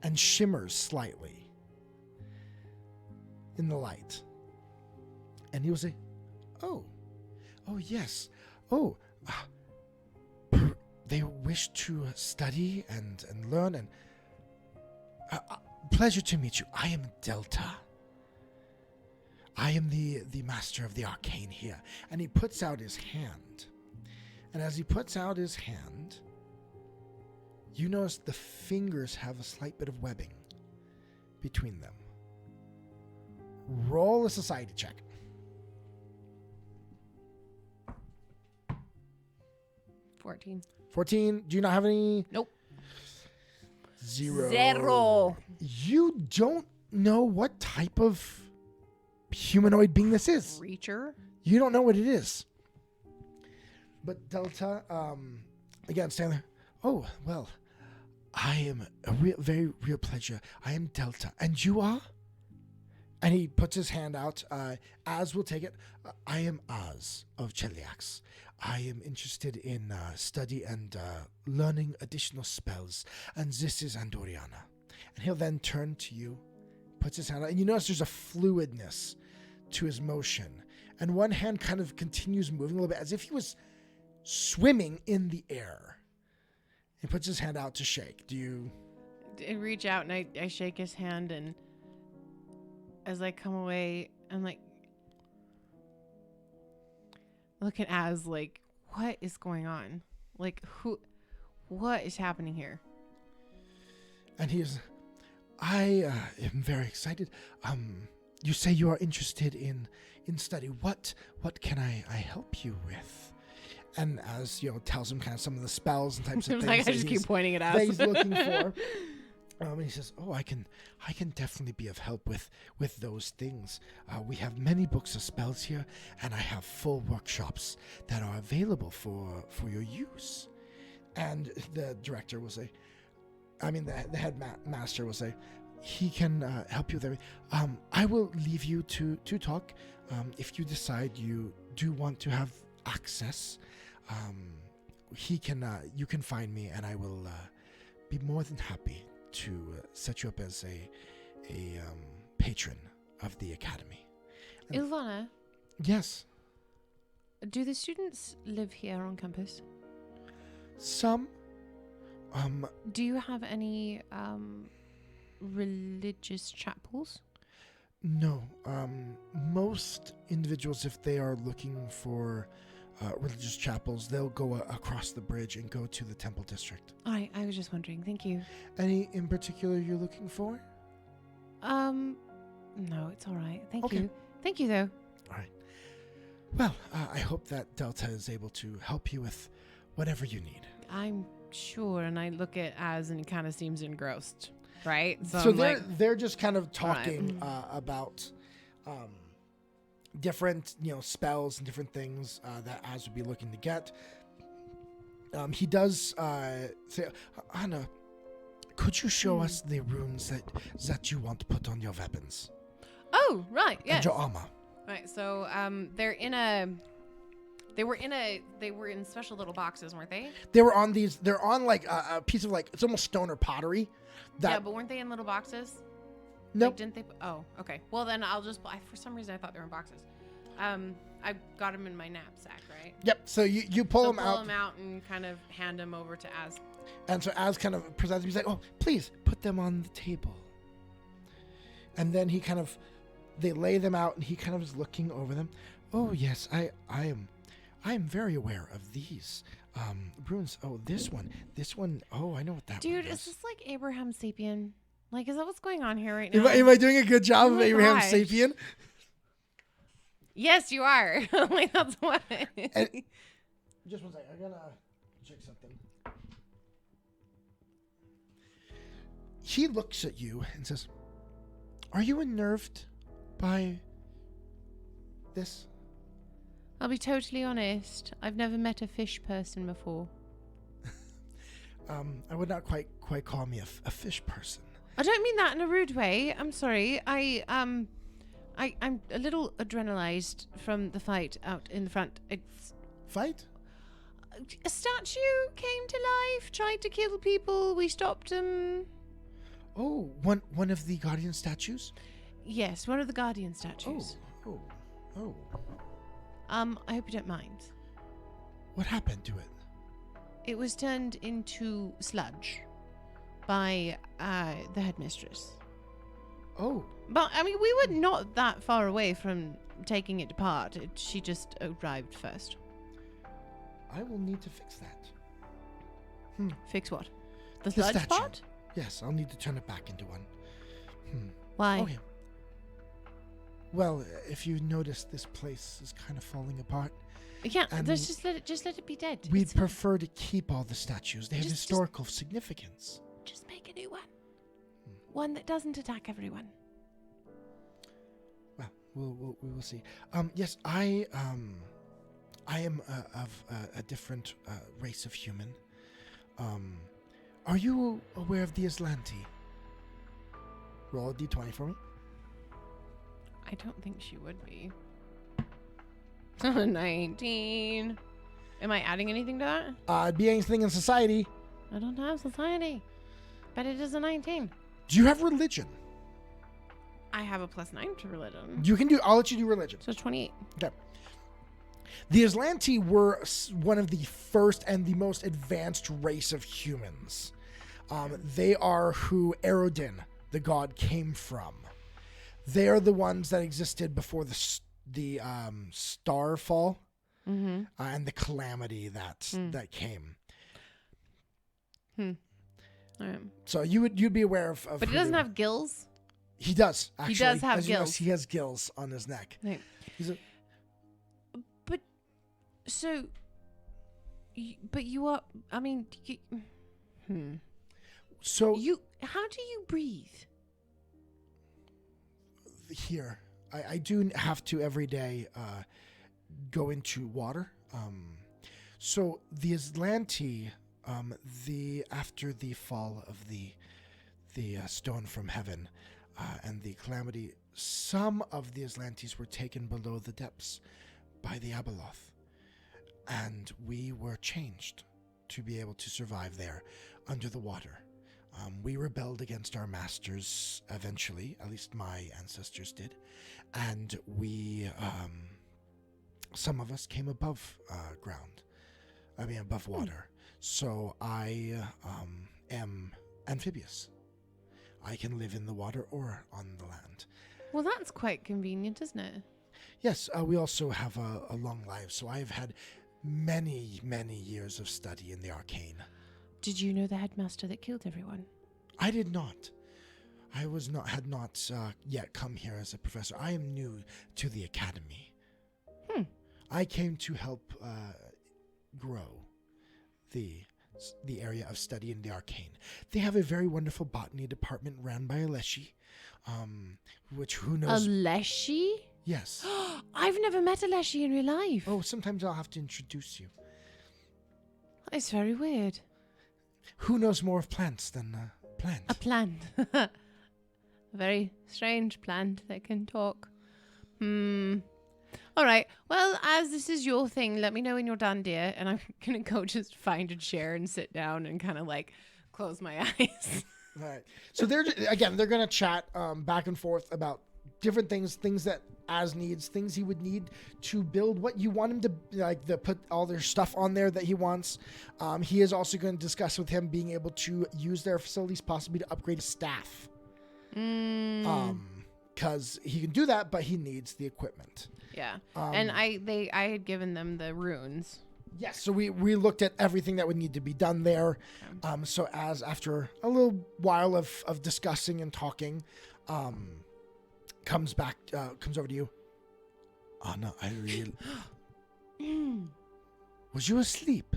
and shimmers slightly in the light. And he will say, oh yes. They wish to study and learn, and pleasure to meet you. I am Delta. I am the master of the arcane here. And he puts out his hand. And as he puts out his hand, you notice the fingers have a slight bit of webbing between them. Roll a society check. 14. Do you not have any? Nope. 0. You don't know what type of humanoid being this is. Creature? You don't know what it is. But Delta, again, stand there. Oh, well, I am a very real pleasure. I am Delta. And you are? And he puts his hand out. Az will take it. I am Az of Cheliax. I am interested in study and learning additional spells. And this is Andoriana. And he'll then turn to you, puts his hand out. And you notice there's a fluidness to his motion. And one hand kind of continues moving a little bit as if he was swimming in the air. He puts his hand out to shake. Do you... reach out and I shake his hand, and as I come away, I'm like, look at Az, like, what is going on? Like, what is happening here? And I am very excited. You say you are interested in study. What can I help you with? And as tells him kind of some of the spells and types of things. Like, I just keep pointing it out. That he's looking for. And he says, "Oh, I can definitely be of help with those things. We have many books of spells here, and I have full workshops that are available for your use." And the director will say, the head master will say, he can help you there. I will leave you to talk. If you decide you do want to have access, you can find me, and I will be more than happy to set you up as a patron of the academy. Ilvana, Yes. do the students live here on campus? Some. Do you have any religious chapels? No. Most individuals, if they are looking for religious chapels, they'll go across the bridge and go to the temple district. I was just wondering. Thank you. Any in particular you're looking for? No, it's all right. Thank Okay. you. Thank you, though. All right. Well, I hope that Delta is able to help you with whatever you need. I'm sure. And I look at Az, and he kind of seems engrossed, right? So I'm they're just kind of talking about different spells and different things that Az would be looking to get. He does say, "Anna, could you show us the runes that you want to put on your weapons Oh, right. and Yes. your armor?" Right. So they were in special little boxes, weren't they? They're on like a piece of it's almost stoner pottery. Yeah, but weren't they in little boxes? Nope. Like, didn't they? Oh, okay. Well, then I'll just. For some reason, I thought they were in boxes. I got them in my knapsack, right? Yep. So you pull them out. Pull them out and kind of hand them over to Az. And so Az kind of presents them. He's like, "Oh, please put them on the table." And then they lay them out, and he kind of is looking over them. "Oh yes, I am very aware of these runes. Oh, this one. Oh, I know what that one Dude, does." is this like Abraham Sapien? Like, is that what's going on here right now? Am I doing a good job of my Abraham gosh. Sapien? Yes, you are. Like, that's what. Just one second. I'm gonna check something. He looks at you and says, "Are you unnerved by this?" I'll be totally honest. I've never met a fish person before. I would not quite call me a fish person. I don't mean that in a rude way. I'm sorry. I'm a little adrenalized from the fight out in the front. Fight? A statue came to life, tried to kill people. We stopped him. Oh, one of the guardian statues? Yes, one of the guardian statues. Oh. I hope you don't mind. What happened to it? It was turned into sludge by the headmistress. Oh. But, I mean, we were not that far away from taking it apart. She just arrived first. I will need to fix that. Fix what? The The sludge statue. part? Yes, I'll need to turn it back into one. Why? Okay. Well, if you notice, this place is kind of falling apart. Yeah, And let's just let it be dead. We'd It's fine. prefer to keep all the statues. They have Just- historical significance. Just make a new one. One that doesn't attack everyone. Well, we will see. Yes, I am of a different race of human. Are you aware of the Aslanti? Roll a d20 for me. I don't think she would be. 19. Am I adding anything to that? It'd be anything in society. I don't have society. But it is a 19. Do you have religion? I have a +9 to religion. I'll let you do religion. So 28. Okay. The Aslanti were one of the first and the most advanced race of humans. They are who Erodin, the god, came from. They are the ones that existed before the starfall and the calamity that came. All right. So you'd be aware of But he doesn't have gills. He does, actually. He does have As you know, gills. he has gills on his neck. Right. But so, but you are. I mean, So How do you breathe? here, I do have to every day go into water. So the Aslanti, after the fall of the stone from heaven and the calamity, some of the Aslantes were taken below the depths by the Abeloth, and we were changed to be able to survive there under the water. We rebelled against our masters eventually, at least my ancestors did, and we, some of us came above above water. So I am amphibious. I can live in the water or on the land. Well, that's quite convenient, isn't it? Yes, we also have a long life, so I've had many, many years of study in the arcane. Did you know the headmaster that killed everyone? I did not. I had not yet come here as a professor. I am new to the academy. I came to help grow the area of study in the arcane. They have a very wonderful botany department run by Aleshi, which who knows? Aleshi? Yes. I've never met Aleshi in real life. Oh, sometimes I'll have to introduce you. It's very weird. Who knows more of plants than plant? A plant. A very strange plant that can talk. All right. Well, as this is your thing, let me know when you're done, dear. And I'm going to go just find a chair and sit down and kind of like close my eyes. All right. So they're going to chat back and forth about different things that Az needs, things he would need to build what you want him to put all their stuff on there that he wants. He is also going to discuss with him being able to use their facilities, possibly to upgrade his staff. Because he can do that, but he needs the equipment. Yeah. And I had given them the runes. Yes, so we looked at everything that would need to be done there. Okay. So as after a little while of discussing and talking, comes over to you. Anna, I really... Was you asleep?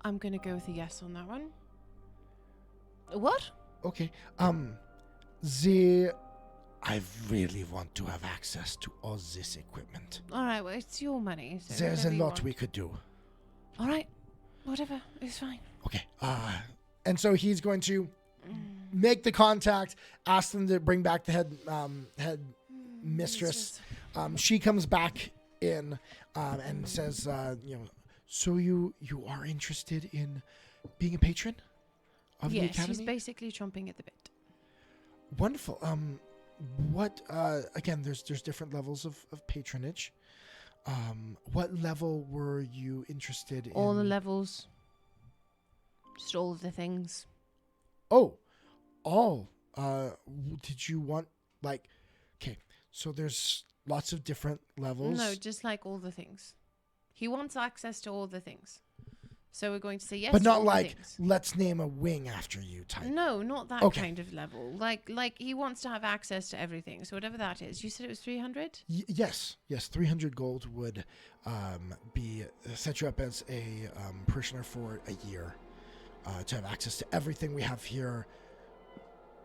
I'm going to go with a yes on that one. What? Okay. I really want to have access to all this equipment. All right, well, it's your money. So there's a lot we could do. All right. Whatever. It's fine. Okay. And so he's going to make the contact, ask them to bring back the head mistress. She comes back in and says, so you are interested in being a patron of the academy? Yes, she's basically chomping at the bit. Wonderful. What again, there's different levels of patronage. What level were you interested in? All the levels. Just all of the things. Oh, all. Did you want okay, so there's lots of different levels. No, just like all the things. He wants access to all the things. So we're going to say yes. But to not all like, things. Let's name a wing after you type. No, not that kind of level. Like he wants to have access to everything. So whatever that is. You said it was 300? Yes. 300 gold would set you up as a parishioner for a year to have access to everything we have here.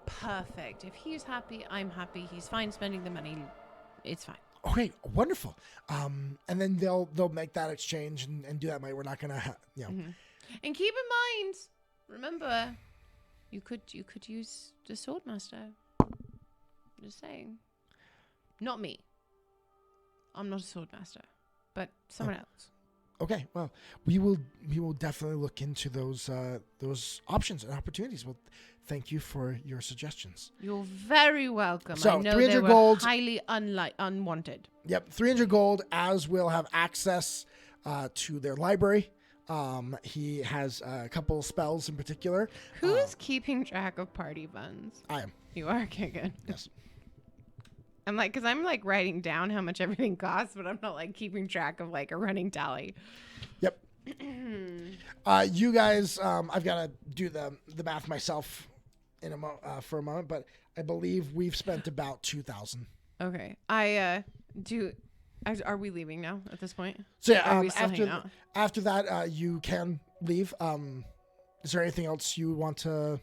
Perfect. If he's happy, I'm happy. He's fine spending the money. It's fine. Okay, wonderful. And then they'll make that exchange and do that. We're not gonna, And keep in mind, remember, you could use the Swordmaster. Just saying. Not me. I'm not a Swordmaster, but someone else. Okay, well, we will definitely look into those options and opportunities. Well, thank you for your suggestions. You're very welcome. So, I know 300 they were gold. highly unwanted. Yep, 300 gold, as will have access to their library, He has a couple spells in particular. Who's keeping track of party funds? I am. You are? Okay, good. Yes. I'm like, because I'm like writing down how much everything costs, but I'm not like keeping track of like a running tally. Yep. You guys, I've got to do the math myself for a moment, but I believe we've spent about 2,000. Okay. Are we leaving now at this point? So yeah, Are we still hanging out? after that, you can leave. Is there anything else you want to?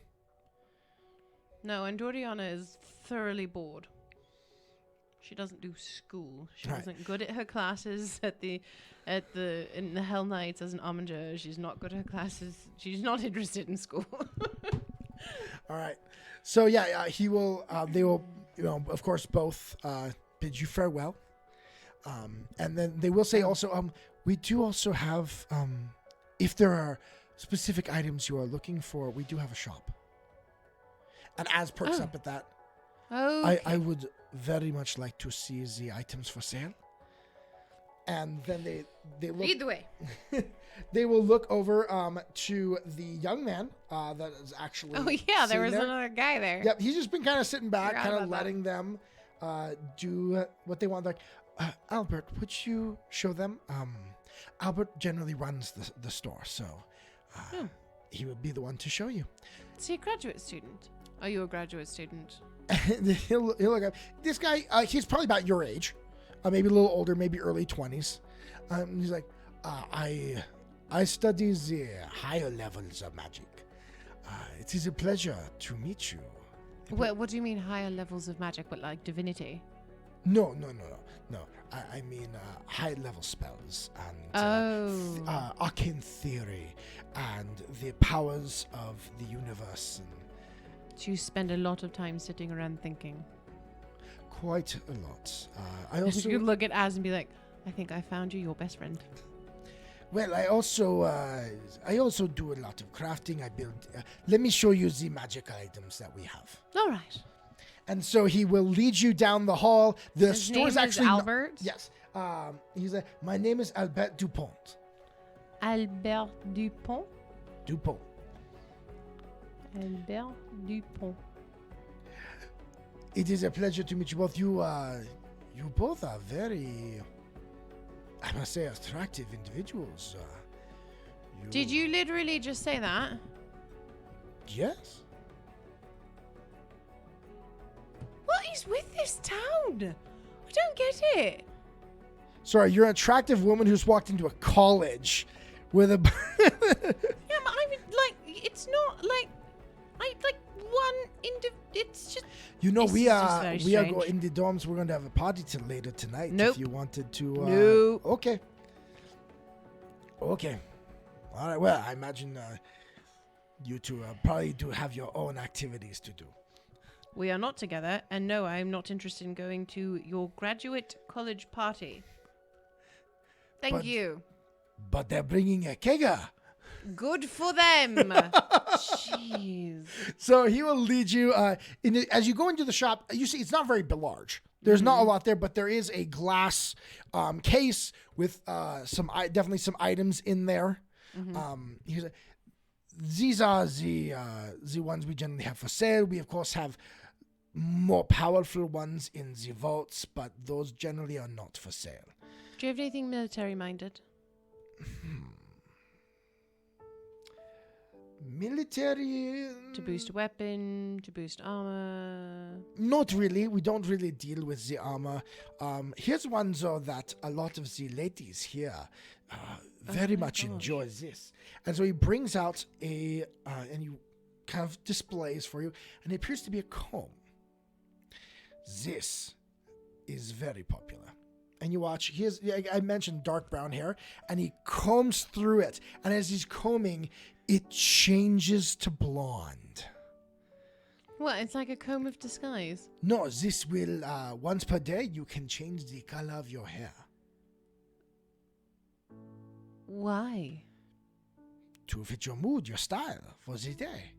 No, and Doriana is thoroughly bored. She doesn't do school. She wasn't good at her classes in the Hell Knights as an armager. She's not good at her classes. She's not interested in school. All right. So yeah, he will. They will, of course, both bid you farewell. And then they will say also, we do also have, if there are specific items you are looking for, we do have a shop. And as perks up at that, I would very much like to see the items for sale. And then they look. Lead the way. They will look over to the young man that is actually. Oh yeah, there was there. another guy there. Yep, he's just been kind of sitting back, Forgot kind of about letting them do what they want. Like, Albert, would you show them? Albert generally runs the store, so he would be the one to show you. Is he a graduate student? Are you a graduate student? he'll look up. This guy, he's probably about your age, maybe a little older, maybe early 20s. He's like, I study the higher levels of magic. It is a pleasure to meet you. What do you mean higher levels of magic? What, like divinity? No. I mean high level spells and arcane theory and the powers of the universe. And do you spend a lot of time sitting around thinking? Quite a lot. I also you look at Az and be like, I think I found you your best friend. Well, I also do a lot of crafting. I build. Let me show you the magical items that we have. All right. And so he will lead you down the hall. The His store is name actually Albert. Yes. He's like, my name is Albert Dupont. Albert Dupont. Dupont. Albert Dupont. It is a pleasure to meet you both. You both are very, I must say, attractive individuals. Did you literally just say that? Yes. What is with this town? I don't get it. Sorry, you're an attractive woman who's walked into a college with a. Yeah, but I mean, like, it's not like, it's just. You know, It's we just are very going strange. in the dorms. We're going to have a party till later tonight. Nope. If you wanted to. Nope. Okay. All right. Well, I imagine you two probably do have your own activities to do. We are not together, and no, I am not interested in going to your graduate college party. Thank you. But they're bringing a kegger. Good for them. Jeez. So he will lead you as you go into the shop. You see, it's not very large. There's not a lot there, but there is a glass case with definitely some items in there. He's like, these are the ones we generally have for sale. We of course have more powerful ones in the vaults, but those generally are not for sale. Do you have anything military minded? Military? To boost a weapon, to boost armor? Not really. We don't really deal with the armor. Here's one, though, that a lot of the ladies here very much enjoy this. And so he brings out and he kind of displays for you, and it appears to be a comb. This is very popular. And you watch, I mentioned dark brown hair, and he combs through it. And as he's combing, it changes to blonde. What? It's like a comb of disguise. No, this will, once per day, you can change the color of your hair. Why? To fit your mood, your style for the day.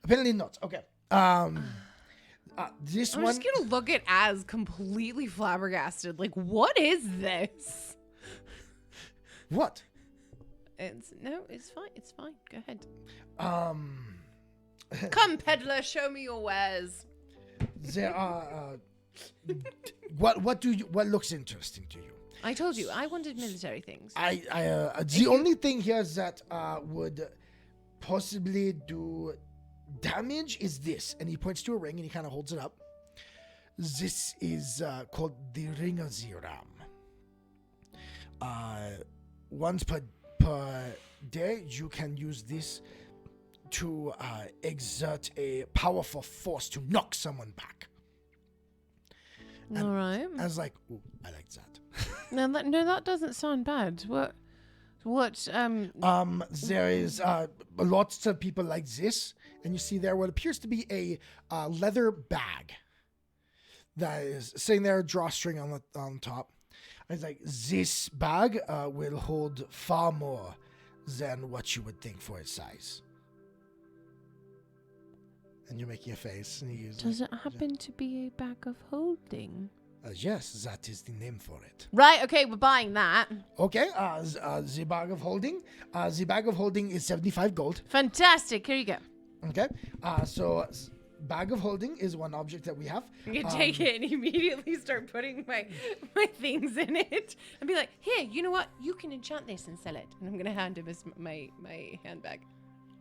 Apparently not. Okay. This I'm one. just gonna look at Az completely flabbergasted. Like, what is this? What? It's fine. It's fine. Go ahead. Um, Come, peddler, show me your wares. there are. What looks interesting to you? I told you I wanted military things. The only thing here that would possibly do damage is this, and he points to a ring and he kind of holds it up. This is called the Ring of the Ram. Once per day, you can use this to exert a powerful force to knock someone back. All right. I was like, ooh, I like that. That doesn't sound bad. What? There is lots of people like this, and you see there what appears to be a leather bag that is sitting there, drawstring on top. And it's like, this bag will hold far more than what you would think for its size. And you're making a face. And Does it happen to be a bag of holding? Yes, that is the name for it. Right. Okay, we're buying that. Okay. The bag of holding. The bag of holding is 75 gold. Fantastic. Here you go. Okay. So bag of holding is one object that we have. I'm gonna take it and immediately start putting my things in it and be like, here, you know what? You can enchant this and sell it. And I'm gonna hand him my handbag.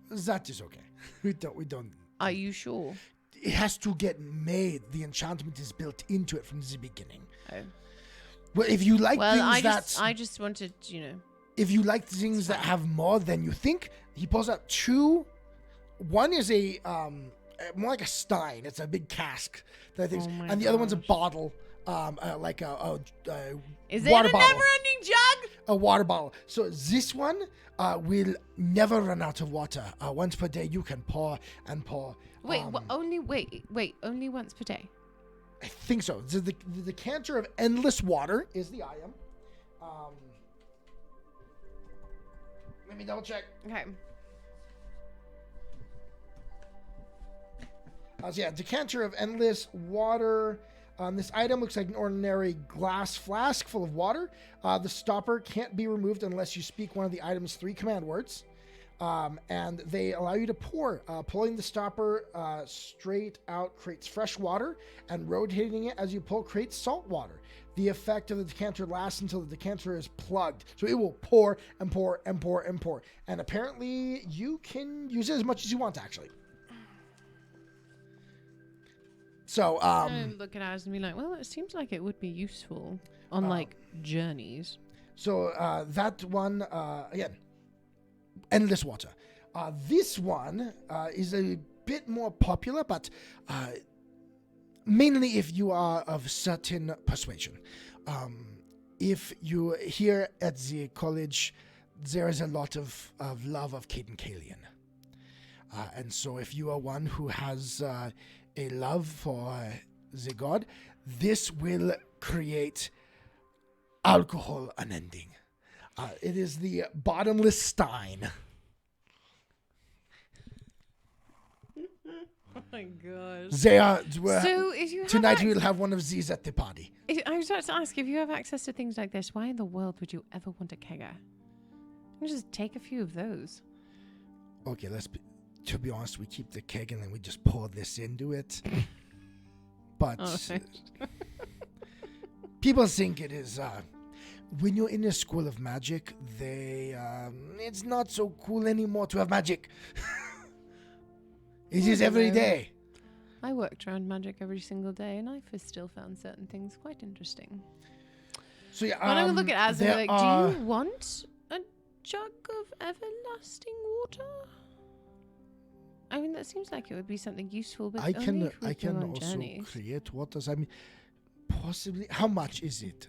That is okay. We don't. Are you sure? It has to get made. The enchantment is built into it from the beginning. Oh. Well, if you like things I just wanted, if you like things that have more than you think, he pulls out two. One is a more like a stein. It's a big cask that I think, and the other one's a bottle, like a is water it a bottle. never-ending jug? A water bottle. So this one will never run out of water. Once per day, you can pour and pour. Wait, only once per day. I think so. The decanter of endless water is the item. Let me double check. Okay. So yeah, decanter of endless water. This item looks like an ordinary glass flask full of water. The stopper can't be removed unless you speak one of the item's 3 command words. And they allow you to pour. Pulling the stopper straight out creates fresh water, and rotating it as you pull creates salt water. The effect of the decanter lasts until the decanter is plugged. So it will pour and pour and pour and pour. And apparently you can use it as much as you want, actually. So, I look at ours and be like, well, it seems like it would be useful on like journeys. So that one, again, endless water. This one is a bit more popular, but mainly if you are of certain persuasion. If you here at the college, there is a lot of love of Caden Kalian. And so if you are one who has a love for the god, this will create alcohol unending. It is the bottomless stein. Oh my gosh. They are. So if you have tonight we will have one of these at the party. I was about to ask, if you have access to things like this, why in the world would you ever want a kegger? You just take a few of those. Okay, to be honest, we keep the keg and then we just pour this into it. But people think it is. When you're in a school of magic, it's not so cool anymore to have magic. It is every day. I worked around magic every single day, and I've still found certain things quite interesting. So yeah, when I would look at Az and be like, do you want a jug of everlasting water? I mean, that seems like it would be something useful, but I can also journeys. create waters. I mean, possibly. How much is it?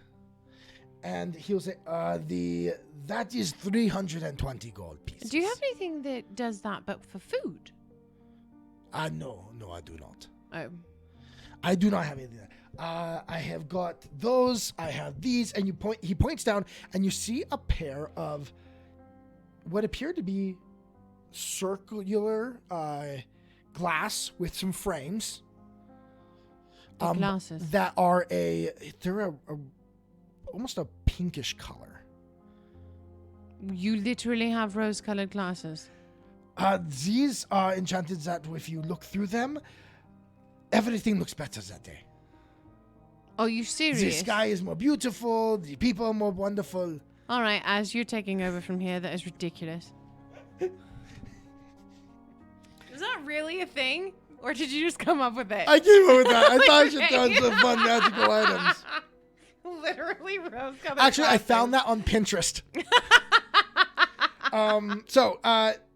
And he'll say, that is 320 gold pieces. Do you have anything that does that, but for food? No, I do not. Oh. I do not have anything. I have got those. I have these, and he points down, and you see a pair of what appear to be circular glass with some frames. Glasses that are they're almost a pinkish color. You literally have rose-colored glasses. These are enchanted that if you look through them, everything looks better that day. Are you serious? The sky is more beautiful. The people are more wonderful. All right, as you're taking over from here, that is ridiculous. Is that really a thing? Or did you just come up with it? I came up with that. I thought I should throw some fun magical items. Literally rose-colored Actually, I glasses. found that on Pinterest.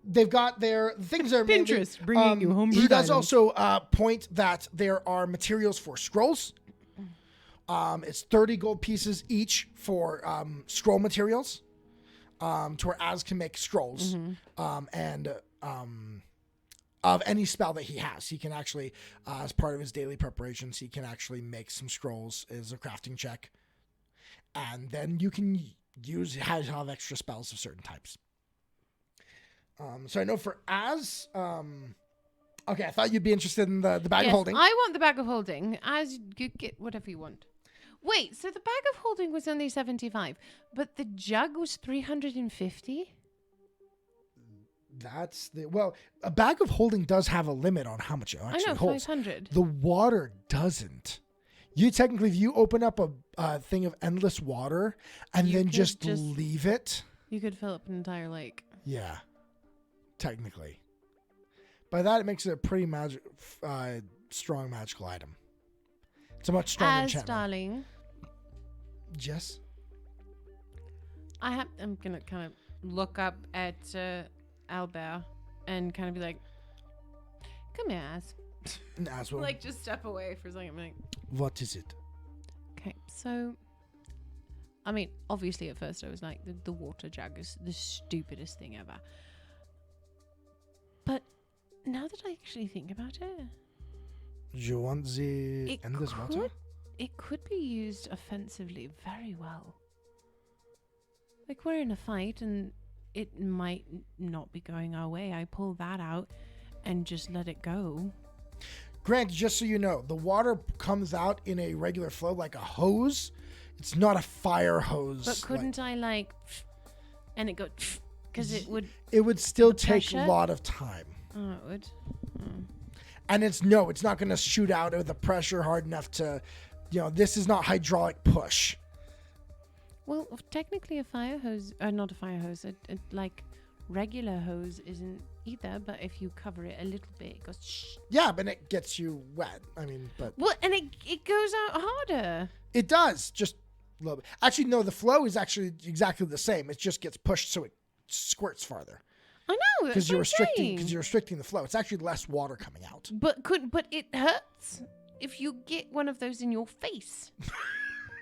They've got their things are Pinterest, bringing you homebrew He does items. also point that there are materials for scrolls. It's 30 gold pieces each for scroll materials, to where Az can make scrolls, and of any spell that he has. He can actually, as part of his daily preparations, he can actually make some scrolls as a crafting check, and then you can have extra spells of certain types. So I know for Az, okay, I thought you'd be interested in the bag of holding. I want the bag of holding. As you get whatever you want. Wait, so the bag of holding was only 75, but the jug was 350? That's a bag of holding does have a limit on how much it actually I know, holds. 500. The water doesn't. You technically, if you open up a thing of endless water and You then could just just- leave it, You could fill up an entire lake. yeah, technically. By that, it makes it a pretty strong magical item. It's a much stronger As enchantment. darling, Jess? I'm gonna kind of look up at Albert and kind of be like, "Come here, Az." And as well, Like, just step away for a second. Like, what is it? okay, so, I mean, obviously at first I was like, the water jug is the stupidest thing ever. But now that I actually think about it, You want the endless water? it could be used offensively very well. Like, we're in a fight and it might not be going our way. I pull that out and just let it go. Grant, just so you know, the water comes out in a regular flow like a hose. It's not a fire hose. But couldn't I, like, and it go, because it would, It would still the take pressure? a lot of time. oh, it would. And it's not going to shoot out with the pressure hard enough to, this is not hydraulic push. Well, technically a fire hose, not a fire hose, like regular hose isn't either, but if you cover it a little bit, it goes shh. Yeah, but it gets you wet. I mean, but Well, and it goes out harder. it does, just a little bit. Actually, no, the flow is actually exactly the same. It just gets pushed so it squirts farther. I know, Because you're you're restricting the flow. It's actually less water coming out. But it hurts if you get one of those in your face.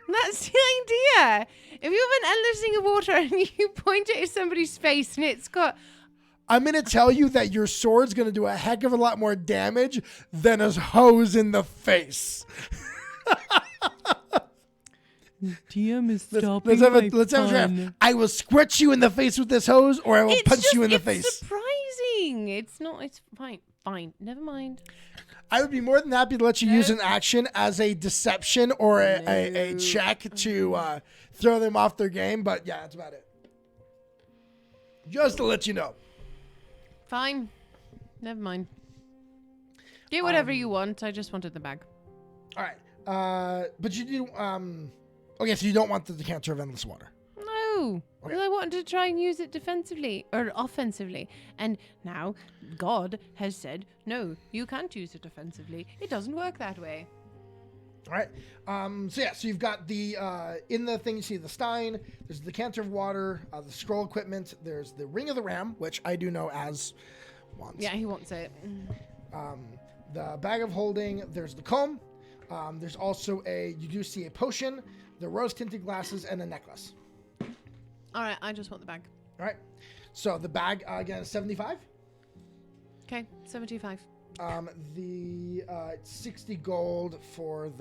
That's the idea. If you have an endless thing of water and you point it at somebody's face and it's got, I'm going to tell you that your sword's going to do a heck of a lot more damage than a hose in the face. DM is stopping Let's have my a draft. fun. I will squirt you in the face with this hose, or I will it's punch just, you in the it's face. surprising. It's not. It's fine. Never mind. I would be more than happy to let you use an action as a deception or a check to throw them off their game, but yeah, that's about it. Just to let you know. Fine. Never mind. Get whatever you want. I just wanted the bag. All right. But you do. Okay, so you don't want the decanter of endless water. No. Okay. Well, I wanted to try and use it defensively or offensively. And now God has said, no, you can't use it offensively. It doesn't work that way. All right. So you've got the in the thing you see the stein. There's the decanter of water, the scroll equipment. There's the ring of the ram, which I do know as wants. Yeah, he wants it. The bag of holding. There's the comb. There's also you do see a potion, the rose tinted glasses, and a necklace. All right, I just want the bag. All right. So the bag again is 75. Okay, 75. The 60 gold for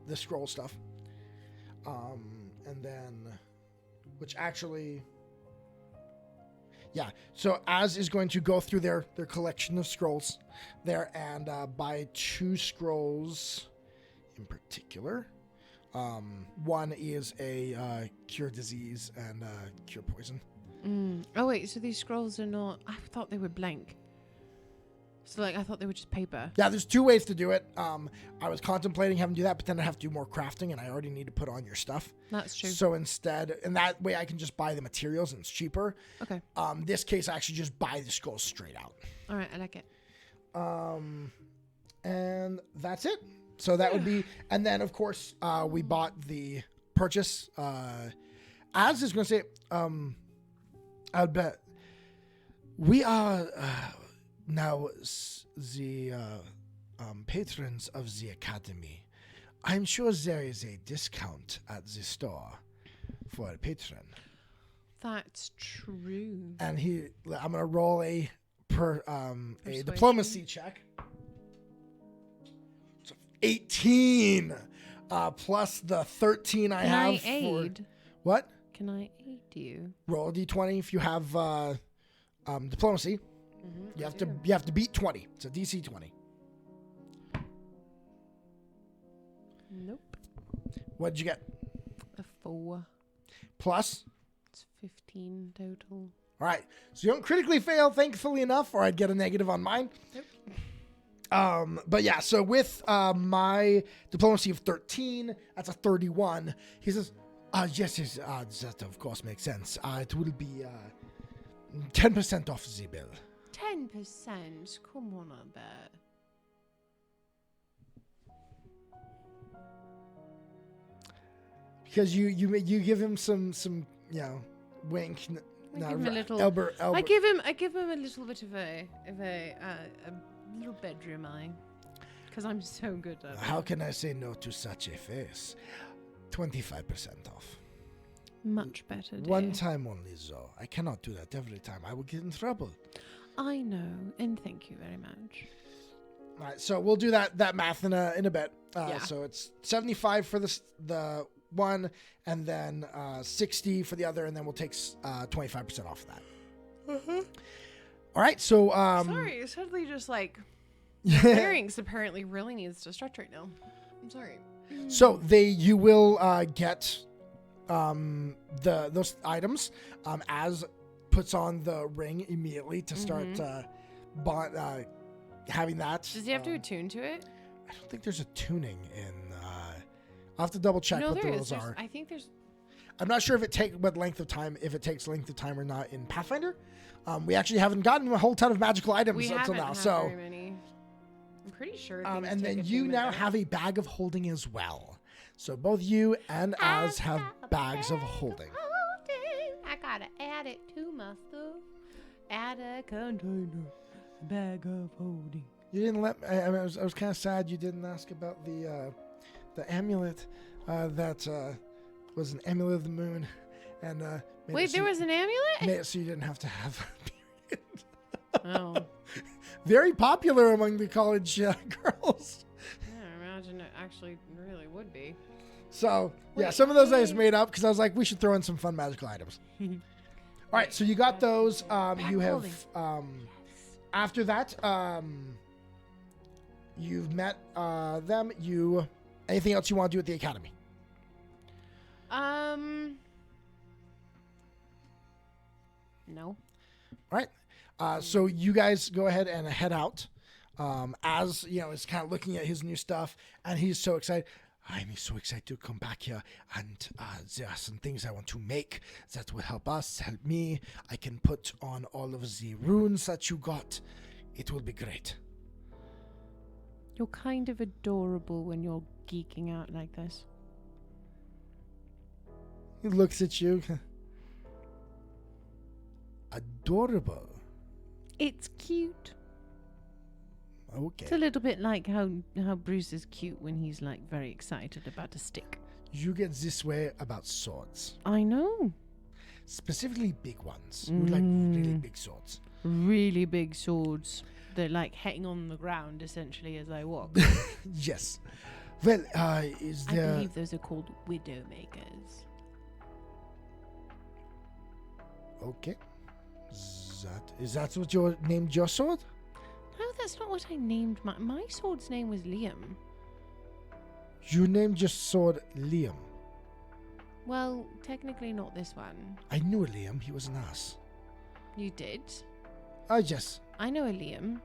the scroll stuff. And then, which actually, yeah. So Az is going to go through their collection of scrolls there and buy 2 scrolls in particular. One is a cure disease and cure poison. Oh wait, so these scrolls are not. I thought they were blank. So like I thought they were just paper. Yeah, there's 2 ways to do it. I was contemplating having to do that, but then I have to do more crafting, and I already need to put on your stuff. That's true. So instead, and that way I can just buy the materials and it's cheaper. Okay. This case I actually just buy the scrolls straight out. All right, I like it. And that's it. So that would be, and then of course we bought the purchase. As is going to say, I'll bet we are now the patrons of the Academy. I'm sure there is a discount at the store for a patron. That's true. And I'm gonna roll a Persuasion. diplomacy check. So 18 plus the 13 I have. Can I aid? What? Can I aid you? Roll a d20 if you have diplomacy. You have to beat 20. It's a DC 20. Nope. What did you get? A 4. Plus? It's 15 total. All right. So you don't critically fail, thankfully enough, or I'd get a negative on mine. Nope. But yeah, so with my diplomacy of 13, that's a 31. He says, yes, that of course makes sense. It will be 10% off the bill. 10%? Come on a bit. Because you give him some wink. I give him a little. Elber. I give him a little bit of a little bedroom eye, because I'm so good at it. How can I say no to such a face? 25% off. Much better. Dear. One time only, though. I cannot do that every time. I will get in trouble. I know, and thank you very much. All right, so we'll do that math in a bit. Yeah. So it's 75 for the one, and then 60 for the other, and then we'll take 25% off of that. Mm-hmm. All right, so sorry, suddenly just like larynx apparently really needs to stretch right now. I'm sorry. So you will get those items as puts on the ring immediately to start having that. Does he have to attune to it? I don't think there's a tuning in. I'll have to double check what the rules are. I think there's. I'm not sure if it takes length of time or not in Pathfinder. We actually haven't gotten a whole ton of magical items until now. So very many. I'm pretty sure. and then you now have a bag of holding as well. So both you and Az have bags of holding. I gotta add it to my stuff. Add a container, bag of holding. You didn't let. I was kind of sad you didn't ask about the amulet that was an amulet of the moon, and wait, there was an amulet? Made it so you didn't have to have a period. Oh, very popular among the college girls. I imagine it actually really would be. So yeah, some of those I just made up because I was like, we should throw in some fun magical items. All right, so you got those. You have after that, you've met them. Anything else you want to do at the academy? No. All right. So you guys go ahead and head out. As is kind of looking at his new stuff, and he's so excited. I'm so excited to come back here, and there are some things I want to make that will help me. I can put on all of the runes that you got. It will be great. You're kind of adorable when you're geeking out like this. He looks at you. Adorable. It's cute. Okay. It's a little bit like how Bruce is cute when he's like very excited about a stick. You get this way about swords. I know. Specifically big ones. You like really big swords. Really big swords. They're like hitting on the ground essentially as I walk. Yes. Well, is there... I believe those are called Widowmakers. Okay. Is that what you named your sword? No, that's not what I named my sword's name was Liam. You named your sword Liam. Well, technically not this one. I knew Liam. He was an ass. You did? Yes. I know a Liam.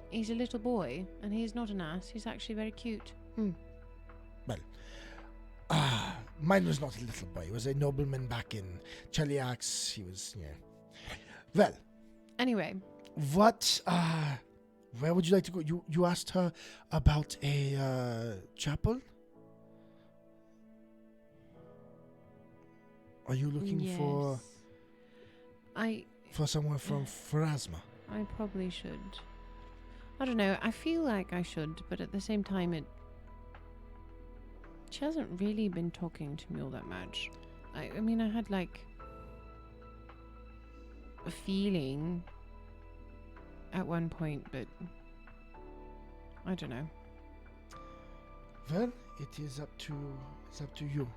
He's a little boy, and he's not an ass. He's actually very cute. Well, mine was not a little boy. He was a nobleman back in Cheliax. He was, Well, Anyway, what, where would you like to go? You asked her about a, chapel? Are you looking for somewhere from Pharasma? I probably should. I don't know. I feel like I should, but at the same time, she hasn't really been talking to me all that much. I mean, I had like a feeling at one point, but I don't know. Well, it is up to you.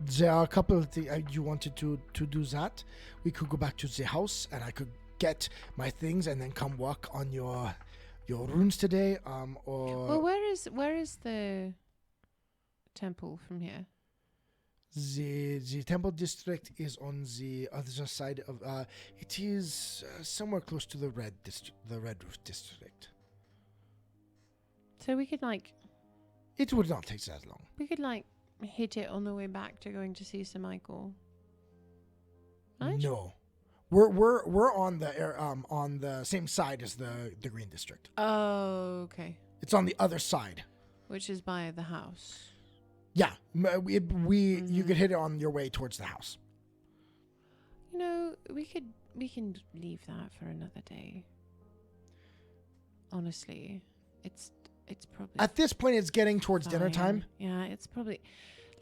There are a couple of things you wanted to do that. We could go back to the house, and I could get my things and then come work on your runes today. Or Well, where is the temple from here? The temple district is on the other side of. It is somewhere close to the red roof district. So we could like. It would not take that long. We could like hit it on the way back to going to see Sir Michael. Right? No, we're on the same side as the green district. Oh, okay. It's on the other side. Which is by the house. Yeah, you could hit it on your way towards the house. You know, we can leave that for another day. Honestly, it's probably At this point, it's getting towards dinner fine. time. Yeah, it's probably.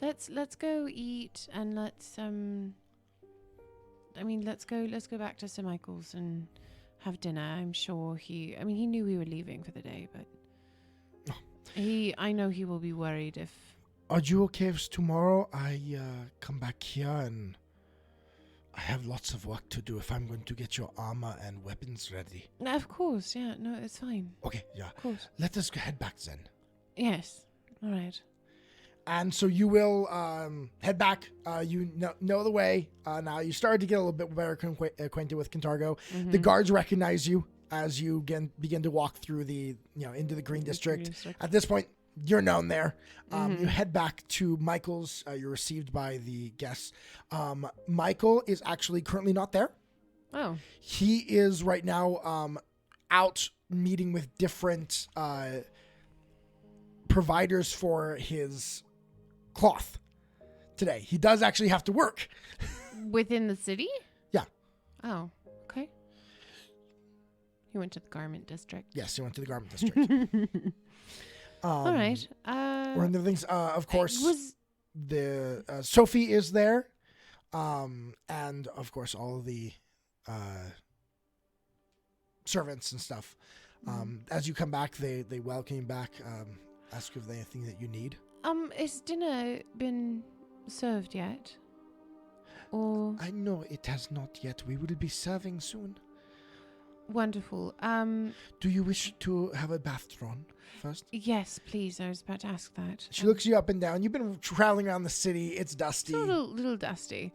Let's go eat and let's go back to Sir Michael's and have dinner. I'm sure he knew we were leaving for the day, but I know he will be worried if. Are you okay if tomorrow I come back here and I have lots of work to do if I'm going to get your armor and weapons ready? No, of course, yeah, no, it's fine. Okay, yeah. Of course. Let us head back then. Yes. All right. And so you will head back. You know the way. Now you started to get a little bit better acquainted with Cantargo. Mm-hmm. The guards recognize you as you begin to walk through into the Green District. At this point, you're known there. You head back to Michael's. You're received by the guests. Michael is actually currently not there. Oh. He is right now out meeting with different providers for his cloth today. He does actually have to work. Within the city? Yeah. Oh, okay. He went to the garment district. Yes, he went to the garment district. All right. One of the things, of course, was the Sophie is there, and of course all of the servants and stuff. As you come back, they welcome you back. Ask if there's anything that you need. Has dinner been served yet? Or I know it has not yet. We will be serving soon. Wonderful. Do you wish to have a bath drawn first? Yes, please. I was about to ask that. She looks you up and down. You've been traveling around the city. It's dusty. It's a little dusty.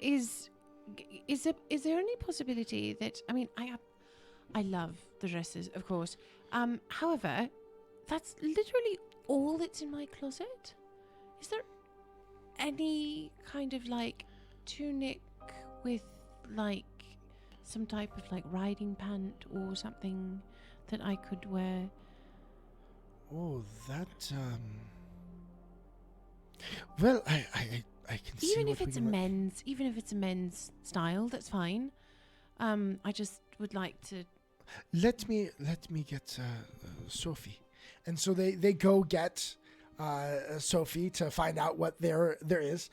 Is there any possibility that I love the dresses, of course. However, that's literally all that's in my closet. Is there any kind of like tunic with like some type of like riding pant or something that I could wear? Oh, that well, I can see Even what if we it's a can men's style, that's fine. I just would like to. Let me get Sophie, and so they go get Sophie to find out what there is.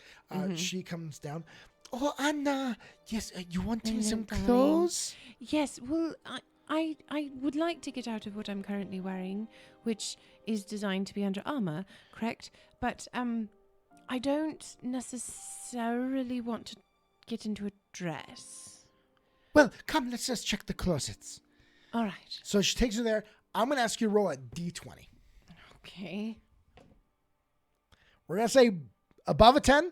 She comes down. Oh, Anna, yes, you wanting some clothes? Yes, well, I would like to get out of what I'm currently wearing, which is designed to be under armor, correct? But I don't necessarily want to get into a dress. Well, come, let's just check the closets. All right. So she takes her there. I'm going to ask you to roll a d20. Okay. we're gonna say above a 10.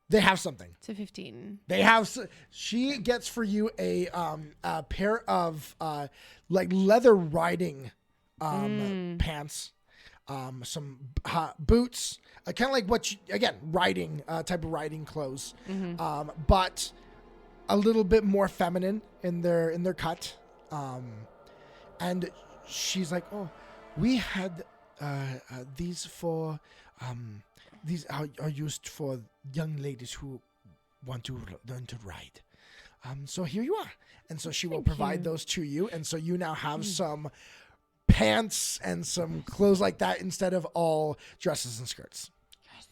They have something. To 15. They have. She gets for you a pair of like leather riding pants, some boots, kind of like what you, again, riding type of riding clothes, but a little bit more feminine in their cut. And she's like, oh, we had these for these are used for young ladies who want to learn to ride. So here you are. And so she will provide those to you. And so you now have some pants and some clothes like that instead of all dresses and skirts. Yes.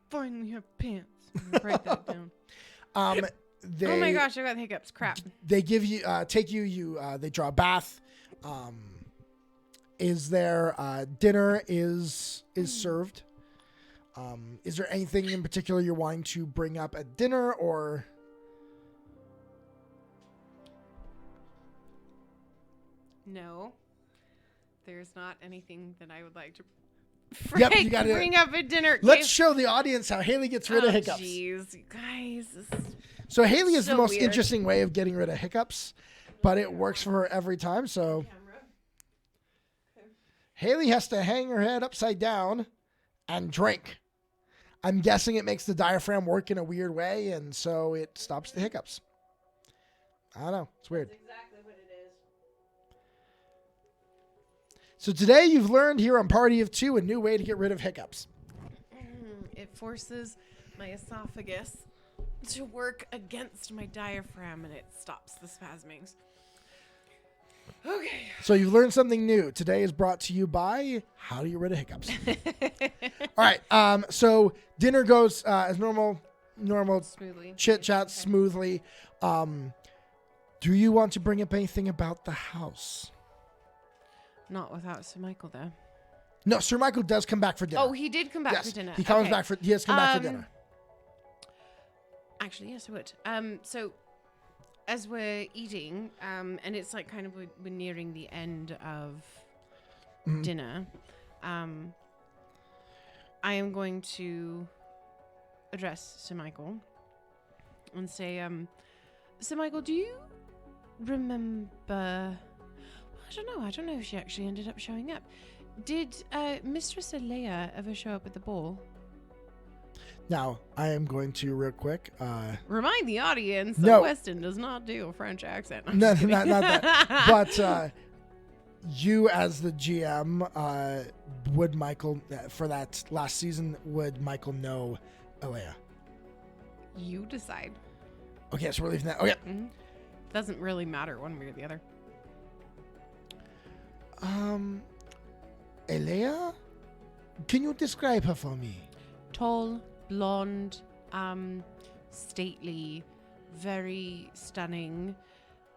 Finally have pants. Write that down. Oh my gosh, I got the hiccups. Crap. They give you, they draw a bath. Is there, dinner is served. Is there anything in particular you're wanting to bring up at dinner or? No, there's not anything that I would like to you gotta bring up at dinner. Let's show the audience how Hayley gets rid of hiccups. Jeez, you guys. So Hayley is the most weird. interesting way of getting rid of hiccups, but it works for her every time. So Hayley has to hang her head upside down and drink. I'm guessing it makes the diaphragm work in a weird way, and so it stops the hiccups. I don't know. It's weird. That's exactly what it is. So today you've learned here on Party of Two a new way to get rid of hiccups. It forces my esophagus to work against my diaphragm, and it stops the spasmings. Okay. So you've learned something new. Today is brought to you by How to Get Rid of Hiccups. All right. So dinner goes as normal Smoothly. chit chat smoothly. Do you want to bring up anything about the house? Not without Sir Michael, though. No, Sir Michael does come back for dinner. Oh, he did come back for dinner. He comes Okay. back for. He has come back for dinner. Actually, yes, I would. So as we're eating, and it's like kind of we're nearing the end of dinner, I am going to address Sir Michael and say, Sir Michael, do you remember? I don't know if she actually ended up showing up. Did Mistress Alea ever show up at the ball? Now, I am going to real quick. Remind the audience No. that Weston does not do a French accent. I'm No, just kidding. not that. But you, as the GM, would Michael for that last season? Would Michael know Alea? You decide. Okay, so we're leaving that. Okay. Doesn't really matter one way or the other. Alea, can you describe her for me? Tall, blonde, stately, very stunning.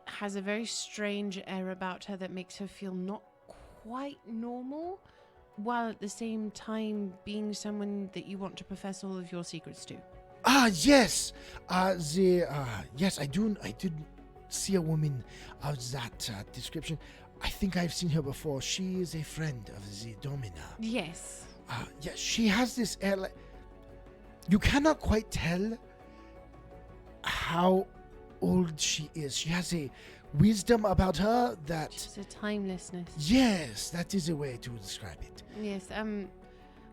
Has a very strange air about her that makes her feel not quite normal, while at the same time being someone that you want to profess all of your secrets to. Yes. Yes, I did see a woman of that description. I think I've seen her before. She is a friend of the Domina. Yes. Yeah, she has this air like you cannot quite tell how old she is. She has a wisdom about her that Just a timelessness. yes, that is a way to describe it. Yes.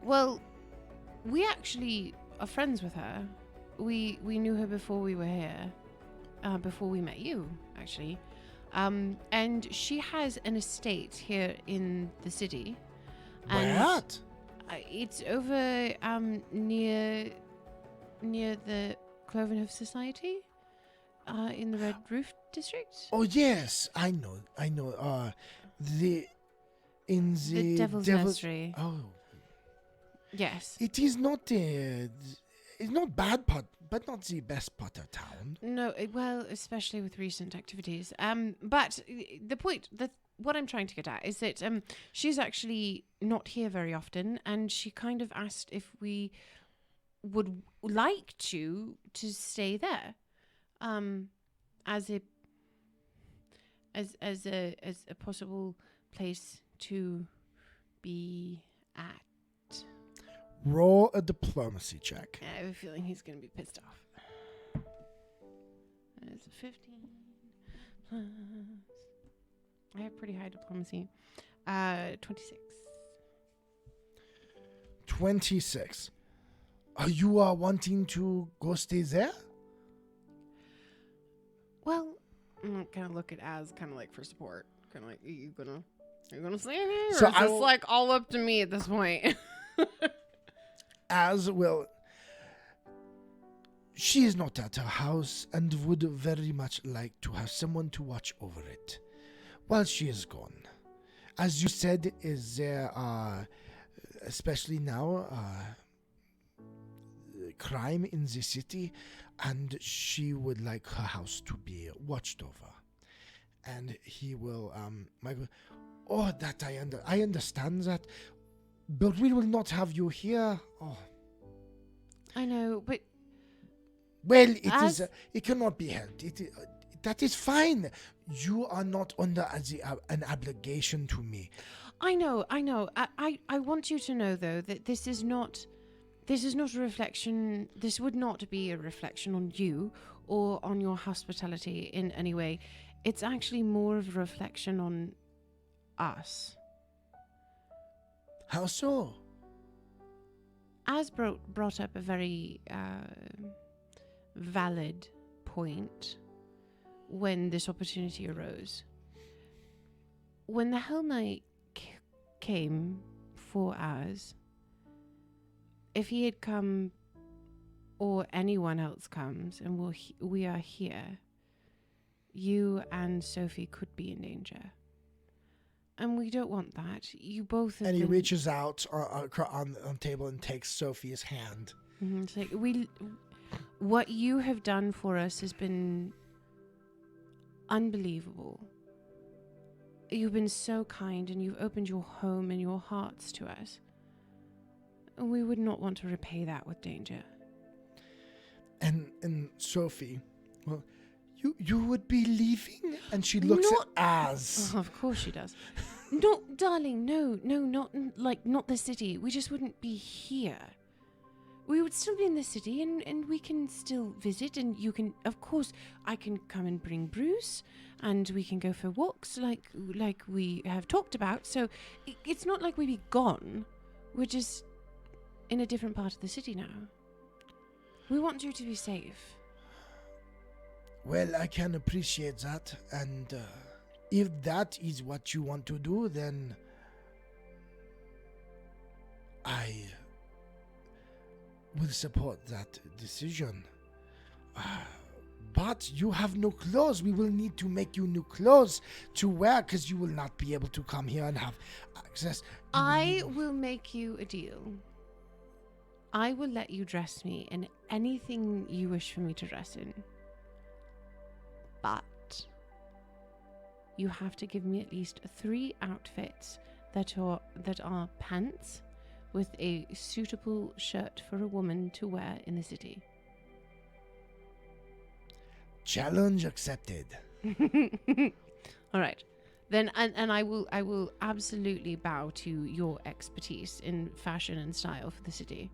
Well, we actually are friends with her. We knew her before we were here. Before we met you, actually. And she has an estate here in the city. Where at? It's over near the Clovenhoof Society, in the Red Roof District. Oh yes, I know. The Devil's Nursery. Oh, Yes. it is not it's not bad part, but not the best part of town. No, well, especially with recent activities. But the point that what I'm trying to get at is that she's actually not here very often, and she kind of asked if we would like to stay there, as a possible place to be at. Roll a diplomacy check. I have a feeling he's going to be pissed off. It's a 15 plus. I have pretty high diplomacy. 26. 26. Are you wanting to go stay there? Well, I'm kind of look at Az kind of like for support. Kind of like, are you gonna say anything? So or is I this will- like all up to me at this point? As will. She is not at her house and would very much like to have someone to watch over it while she is gone. As you said, is there, especially now, crime in the city, and she would like her house to be watched over. And he will, Michael, oh, that I understand that, but we will not have you here. Oh. I know, but Well, it cannot be helped. That is fine. You are not under an obligation to me. I know. I want you to know though that this is not a reflection. This would not be a reflection on you or on your hospitality in any way. It's actually more of a reflection on us. How so? As brought up a very valid point when this opportunity arose. When the Hell Knight came for us, if he had come or anyone else comes and we are here, you and Sophie could be in danger. And we don't want that. You both have And he been- reaches out on the table and takes Sophie's hand. Mhm, it's like what you have done for us has been unbelievable. You've been so kind and you've opened your home and your hearts to us. And we would not want to repay that with danger. And Sophie, well, you would be leaving? And she looks at Az. Oh, of course she does. No, darling, no, not the city. We just wouldn't be here. We would still be in the city and we can still visit and you can, of course, I can come and bring Bruce and we can go for walks like we have talked about. So it's not like we'd be gone. We're just in a different part of the city now. We want you to be safe. Well, I can appreciate that. And if that is what you want to do, then I will support that decision. But you have no clothes. We will need to make you new clothes to wear because you will not be able to come here and have access. I will make you a deal. I will let you dress me in anything you wish for me to dress in. But you have to give me at least 3 outfits that are pants with a suitable shirt for a woman to wear in the city. Challenge accepted. All right. Then and I will absolutely bow to your expertise in fashion and style for the city.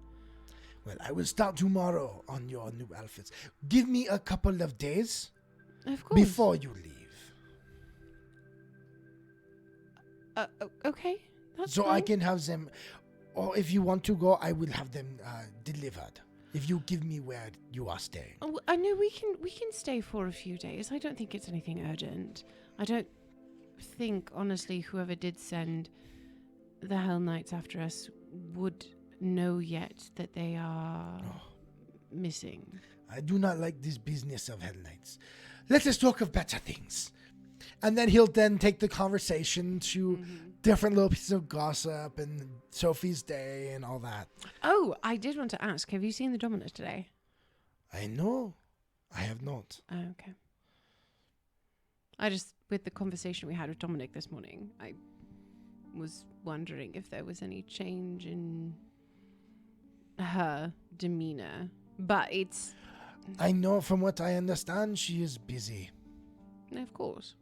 Well, I will start tomorrow on your new outfits. Give me a couple of days Of course. before you leave. Okay. That's So fine. I can have them, or if you want to go, I will have them delivered. If you give me where you are staying. Oh, I know we can stay for a few days. I don't think it's anything urgent. I don't think, honestly, whoever did send the Hell Knights after us would know yet that they are missing. I do not like this business of Hell Knights. Let us talk of better things. And then he'll then take the conversation to different little pieces of gossip and Sophie's day and all that. Oh, I did want to ask, have you seen the Dominus today? I know. I have not. Oh, okay. I just, with the conversation we had with Dominic this morning, I was wondering if there was any change in her demeanor. But it's... I know from what I understand, she is busy. Of course.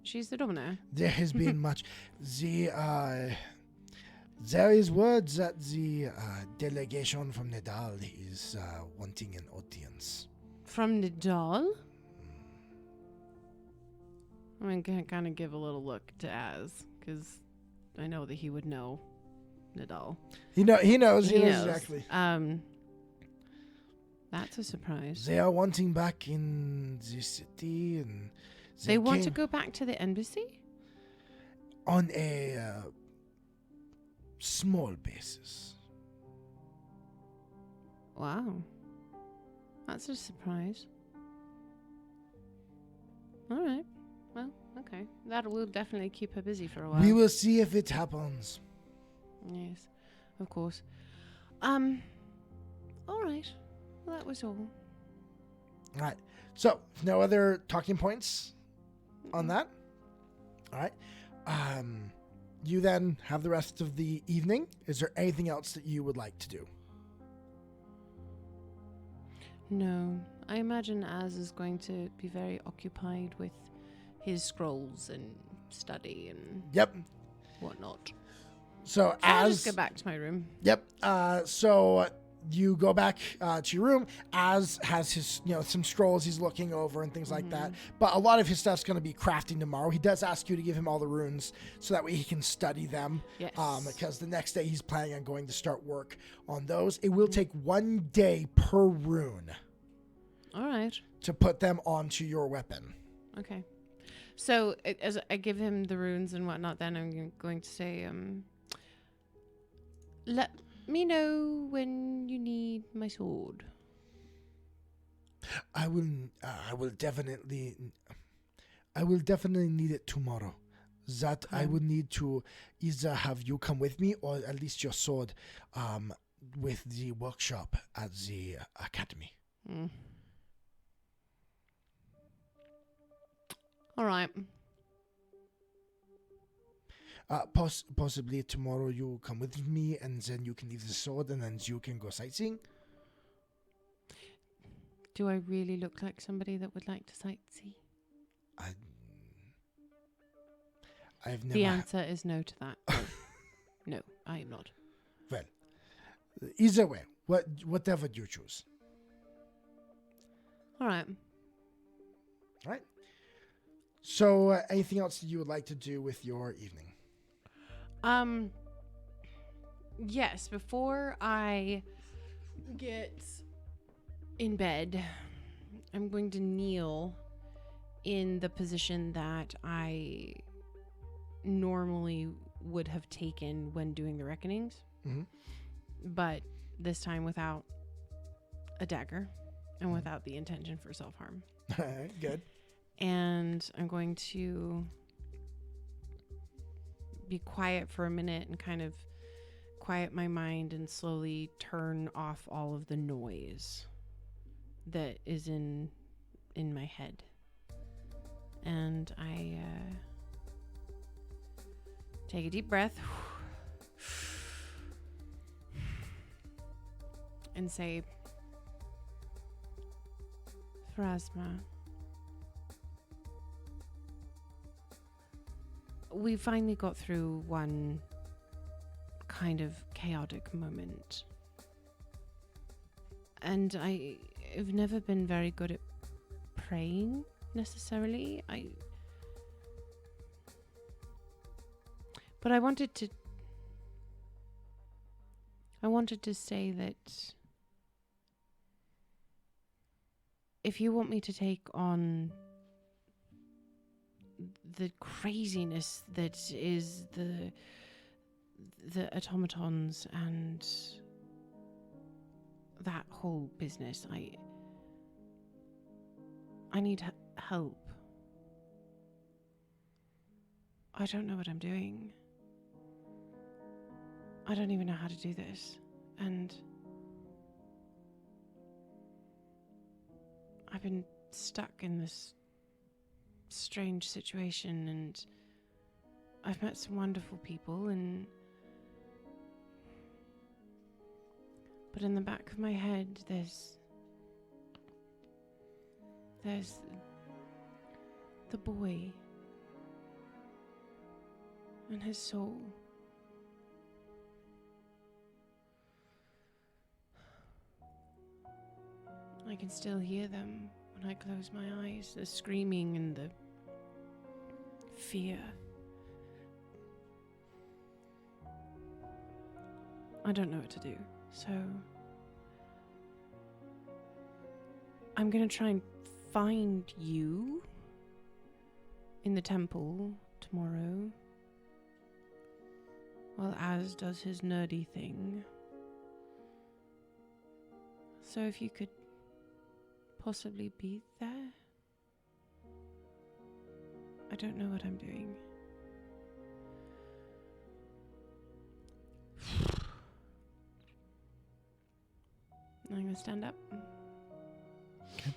She's the Domino. There has been much. There is word that the delegation from Nedal is wanting an audience. From Nidal? I'm going to kind of give a little look to Az, because I know that he would know Nidal. He knows exactly. That's a surprise. They are wanting back in the city, and They want to go back to the embassy? on a small basis. Wow. That's a surprise. All right. Well, okay. That will definitely keep her busy for a while. We will see if it happens. Yes, of course. All right. Well, that was all. All right. So, no other talking points on that? All right. You then have the rest of the evening. Is there anything else that you would like to do? No, I imagine Az is going to be very occupied with his scrolls and study and Yep. whatnot. So I'll as just go back to my room. Yep. So you go back to your room. Az has his, some scrolls he's looking over and things like that. But a lot of his stuff's going to be crafting tomorrow. He does ask you to give him all the runes so that way he can study them. Yes. Because the next day he's planning on going to start work on those. It will take 1 day per rune All right. to put them onto your weapon. Okay. So as I give him the runes and whatnot, then I'm going to say, let me know when you need my sword. I will definitely need it tomorrow. That I will need to either have you come with me or at least your sword with the workshop at the academy. All right. Possibly tomorrow you come with me and then you can leave the sword and then you can go sightseeing. Do I really look like somebody that would like to sightsee? I've never. The answer is no to that. No, I am not. Well, either way, whatever you choose. All right. All right. So, anything else that you would like to do with your evening? Yes, before I get in bed, I'm going to kneel in the position that I normally would have taken when doing the reckonings. But this time without a dagger and without the intention for self-harm. All right, good. And I'm going to be quiet for a minute and kind of quiet my mind and slowly turn off all of the noise that is in my head. And I take a deep breath and say, Phrasma, we finally got through one kind of chaotic moment. And I've never been very good at praying necessarily. But I wanted to say that if you want me to take on the craziness that is the automatons and that whole business, I need help. I don't know what I'm doing. I don't even know how to do this. And I've been stuck in this strange situation, and I've met some wonderful people, but in the back of my head there's the boy and his soul, I can still hear them when I close my eyes. The screaming and the fear. I don't know what to do, so I'm gonna try and find you in the temple tomorrow, while Az does his nerdy thing. So if you could possibly be there? I don't know what I'm doing. I'm gonna stand up. Okay.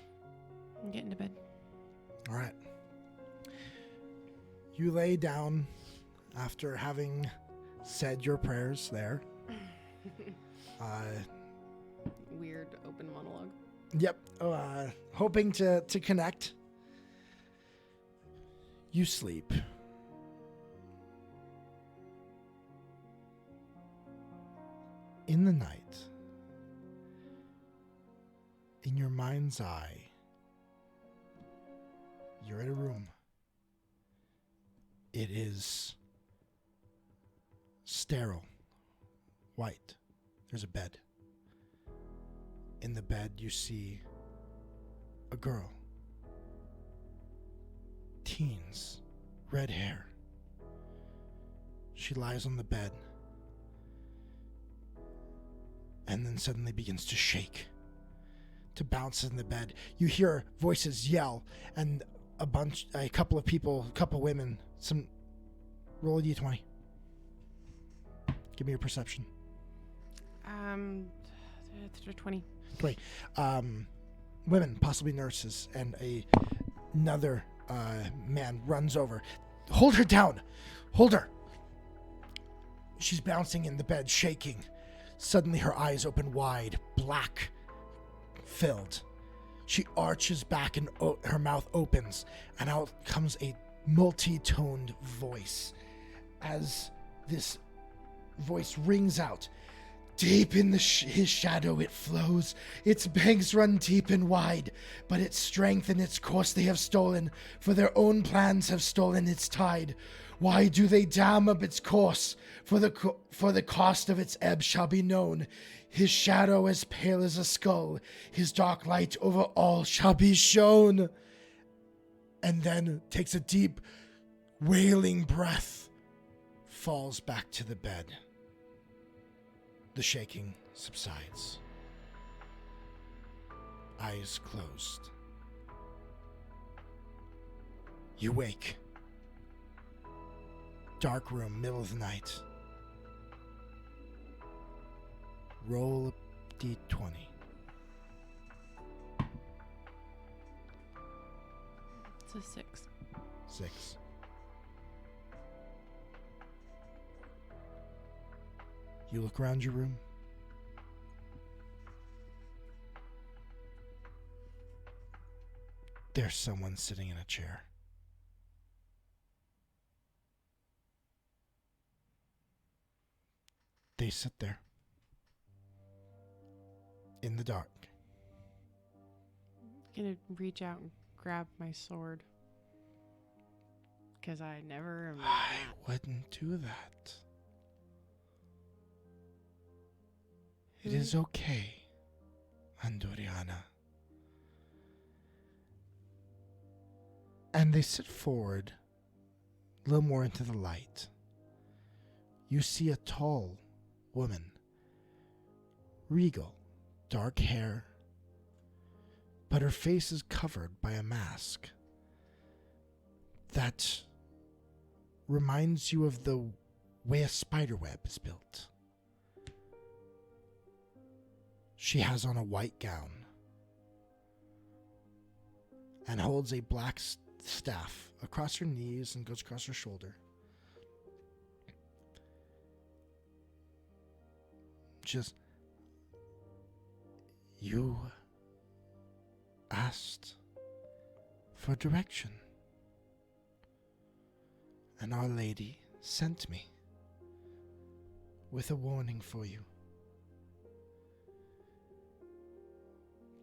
And get into bed. All right. You lay down after having said your prayers there. Weird open monologue. Yep. Hoping to connect. You sleep. In the night, in your mind's eye, you're in a room. It is sterile, white. There's a bed. In the bed, you see a girl. Teens, red hair. She lies on the bed and then suddenly begins to shake, to bounce in the bed. You hear voices yell, and a couple of people, a couple women, roll a d20. Give me your perception. 20. Great. Women, possibly nurses, and another man runs over. Hold her down. Hold her. She's bouncing in the bed, shaking. Suddenly her eyes open wide, black, filled. She arches back and her mouth opens, and out comes a multi-toned voice. As this voice rings out, deep in his shadow it flows, its banks run deep and wide, but its strength and its course they have stolen, for their own plans have stolen its tide. Why do they dam up its course? For the cost of its ebb shall be known. His shadow as pale as a skull, his dark light over all shall be shown. And then takes a deep, wailing breath, falls back to the bed. The shaking subsides. Eyes closed. You wake. Dark room, middle of the night. Roll a d20. It's a 6. 6. You look around your room. There's someone sitting in a chair. They sit there. In the dark. I'm gonna reach out and grab my sword. Because I never remember. I wouldn't do that. It is okay, Andoriana. And they sit forward, a little more into the light. You see a tall woman, regal, dark hair, but her face is covered by a mask that reminds you of the way a spiderweb is built. She has on a white gown and holds a black staff across her knees and goes across her shoulder. Just, you asked for direction, and Our Lady sent me with a warning for you.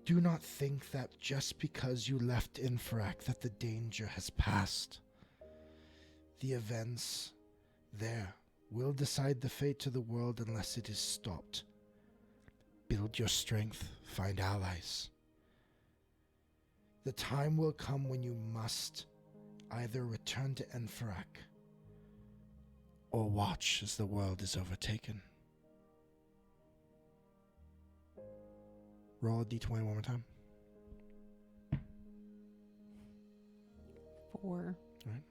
Do not think that just because you left Infrarak that the danger has passed. The events there will decide the fate of the world unless it is stopped. Build your strength, find allies. The time will come when you must either return to Infrarak or watch as the world is overtaken. Roll a d20 one more time. 4. All right.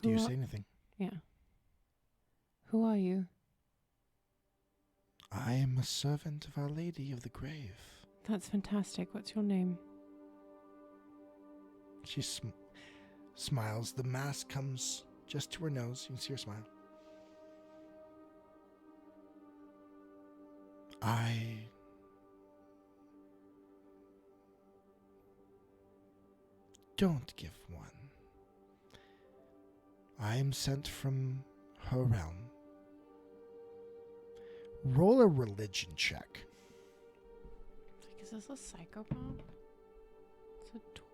Do you say anything? Yeah. Who are you? I am a servant of Our Lady of the Grave. That's fantastic. What's your name? She smiles. The mask comes just to her nose. You can see her smile. I don't give one. I am sent from her realm. Roll a religion check. Is this a psychopath? It's a 12.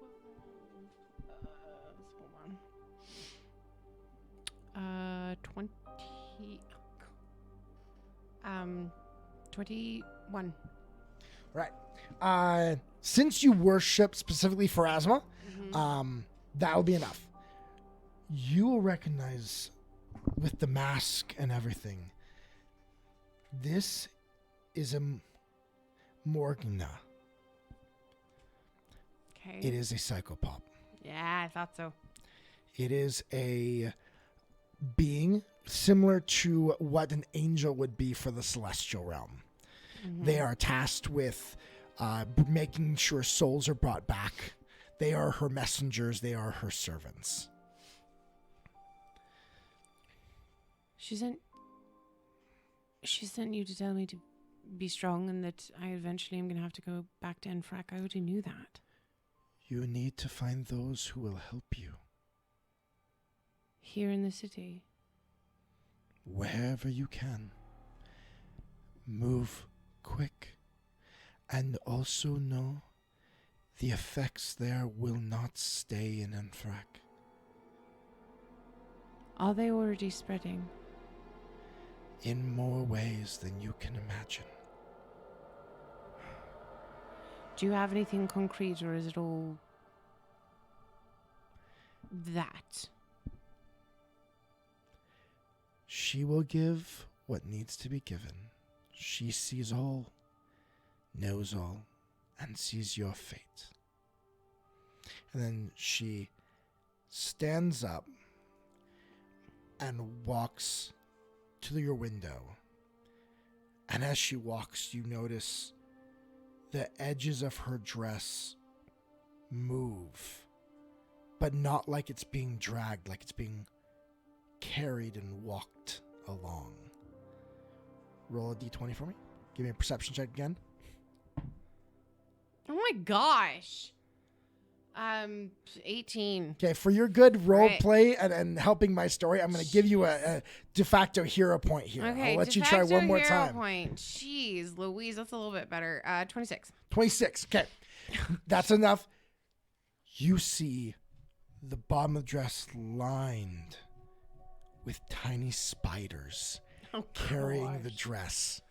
Hold on. 21. Right. Since you worship specifically Pharasma, that will be enough. You will recognize with the mask and everything, this is a Morgana. Okay. It is a psychopop. Yeah, I thought so. It is a being similar to what an angel would be for the celestial realm. They are tasked with making sure souls are brought back. They are her messengers. They are her servants. She sent you to tell me to be strong and that I eventually am going to have to go back to Infrarak. I already knew that. You need to find those who will help you. Here in the city. Wherever you can. Move quick. And also know the effects there will not stay in Infrarak. Are they already spreading? In more ways than you can imagine. Do you have anything concrete, or is it all that? She will give what needs to be given. She sees all, knows all, and sees your fate. And then she stands up and walks to your window. And as she walks, you notice the edges of her dress move, but not like it's being dragged, like it's being carried and walked along. Roll a d20 for me. Give me a perception check again. Oh my gosh. 18. Okay, for your good role Right. play and helping my story, I'm going to give you a de facto hero point here. Okay, I'll let de you try facto one more hero time. Point. Jeez, Louise, that's a little bit better. 26. 26. Okay, that's enough. You see the bottom of the dress lined with tiny spiders carrying the dress.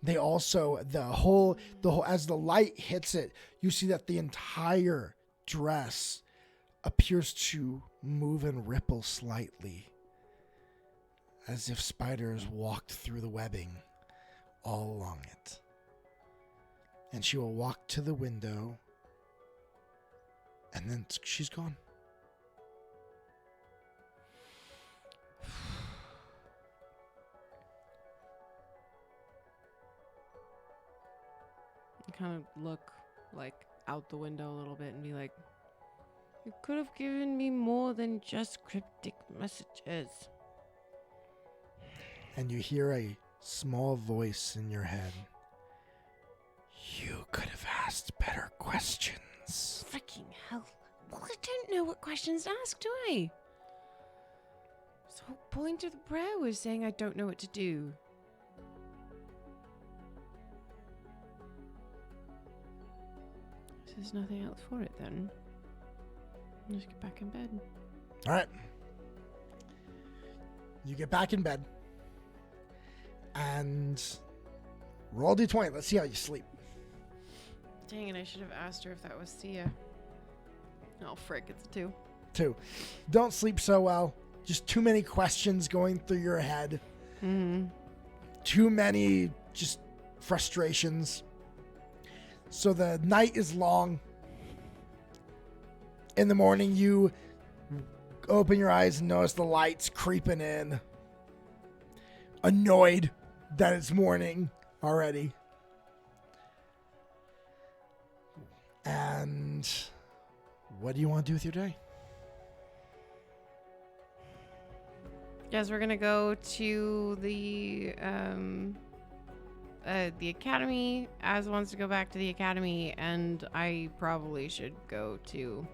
They also, the whole, as the light hits it, you see that the entire dress appears to move and ripple slightly, as if spiders walked through the webbing all along it. And she will walk to the window, and then she's gone. I kind of look like out the window a little bit and be like, you could have given me more than just cryptic messages. And you hear a small voice in your head. You could have asked better questions. Freaking hell. Well, I don't know what questions to ask, do I? So point of the prayer was saying I don't know what to do. there's nothing else for it then, I'll just get back in bed. All right. You get back in bed. And roll D20. Let's see how you sleep. Dang it, I should have asked her if that was Sia. Oh, frick, it's a 2. 2. Don't sleep so well. Just too many questions going through your head. Too many just frustrations. So the night is long. In the morning, you open your eyes and notice the lights creeping in. Annoyed that it's morning already. And what do you want to do with your day? Yes, we're gonna go to the academy. Az wants to go back to the academy, and I probably should go to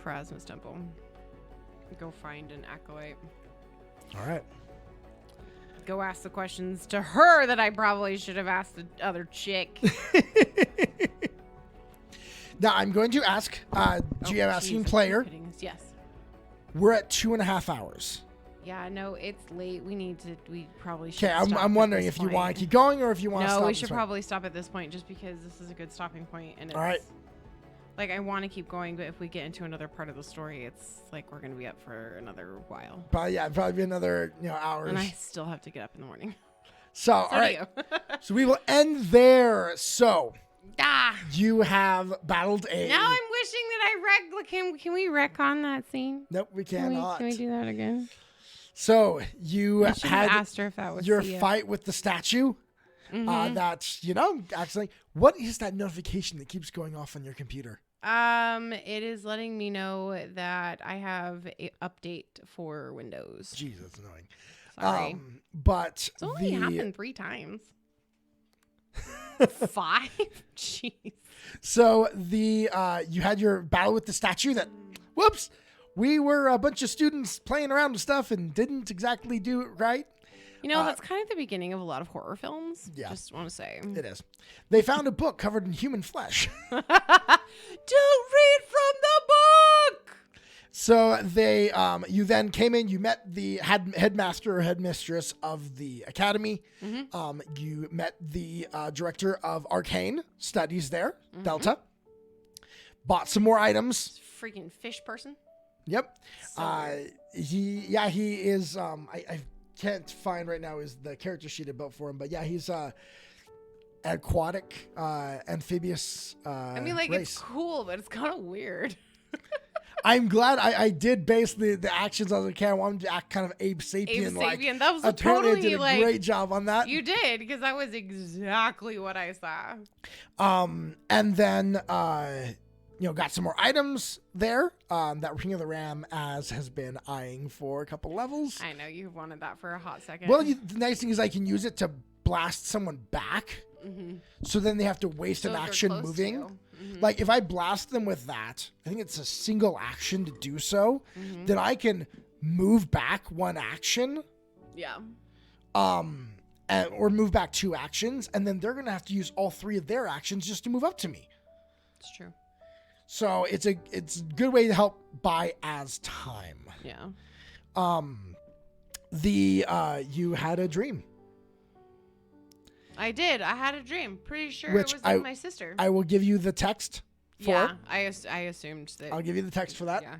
Phrasma's temple. Go find an acolyte. All right. Go ask the questions to her that I probably should have asked the other chick. Now I'm going to ask GM asking player. Yes. We're at 2.5 hours. Yeah, no, it's late. We probably should. Okay, I'm wondering if you want to keep going or if you want to stop. No, we should probably stop at this point just because this is a good stopping point. And it's, all right. Like, I want to keep going, but if we get into another part of the story, it's like we're going to be up for another while. Probably be another hours. And I still have to get up in the morning. So all right. So we will end there. So you have battled a. Now I'm wishing that I can we retcon that scene? Nope, we cannot. Can we do that again? So you had asked her if that was your Sia. fight with the statue. That's actually, what is that notification that keeps going off on your computer? It is letting me know that I have a update for Windows. Jeez, that's annoying. Sorry. But it's only happened 3 times. 5? Jeez. So you had your battle with the statue that, whoops, we were a bunch of students playing around with stuff and didn't exactly do it right. That's kind of the beginning of a lot of horror films. Yeah. Just want to say. It is. They found a book covered in human flesh. Don't read from the book! So you then came in, you met the headmaster or headmistress of the academy. You met the director of arcane studies there, Delta. Bought some more items. Freaking fish person. Yep. So he is, I can't find right now is the character sheet I built for him, but yeah, he's aquatic, amphibious race. It's cool, but it's kind of weird. I'm glad I did base the actions on the camera. I wanted to act kind of Abe Sapien. That was apparently totally I did a great job on that. You did, because that was exactly what I saw. And then got some more items there. That Ring of the Ram as has been eyeing for a couple levels. I know you wanted that for a hot second. Well, the nice thing is I can use it to blast someone back. So then they have to waste an action moving. Like if I blast them with that, I think it's a single action to do so. Then I can move back 1 action. Yeah. Or move back 2 actions, and then they're gonna have to use all 3 of their actions just to move up to me. It's true. So it's a good way to help buy as time. Yeah. You had a dream. I did. I had a dream. Pretty sure Which it was with my sister. I will give you the text for. Yeah, I assumed that. I'll give you the text for that. Yeah.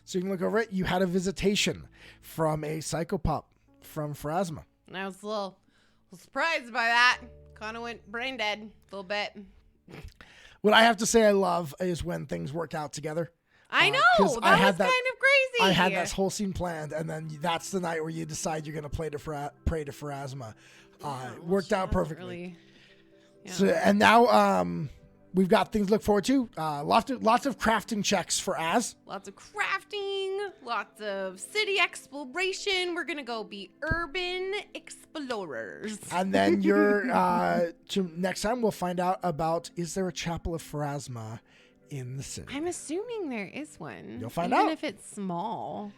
So you can look over it. You had a visitation from a psychopup from Phrasma. And I was a little surprised by that. Kind of went brain dead a little bit. What I have to say I love is when things work out together. I know. That was kind of crazy. I had this whole scene planned, and then that's the night where you decide you're going to pray to Phrasma. Worked out perfectly. Really, yeah. So, and now we've got things to look forward to. Lots of crafting checks for Az. Lots of crafting, lots of city exploration. We're gonna go be urban explorers. And then next time we'll find out about, is there a chapel of Phrasma in the city? I'm assuming there is one. You'll find out. Even if it's small.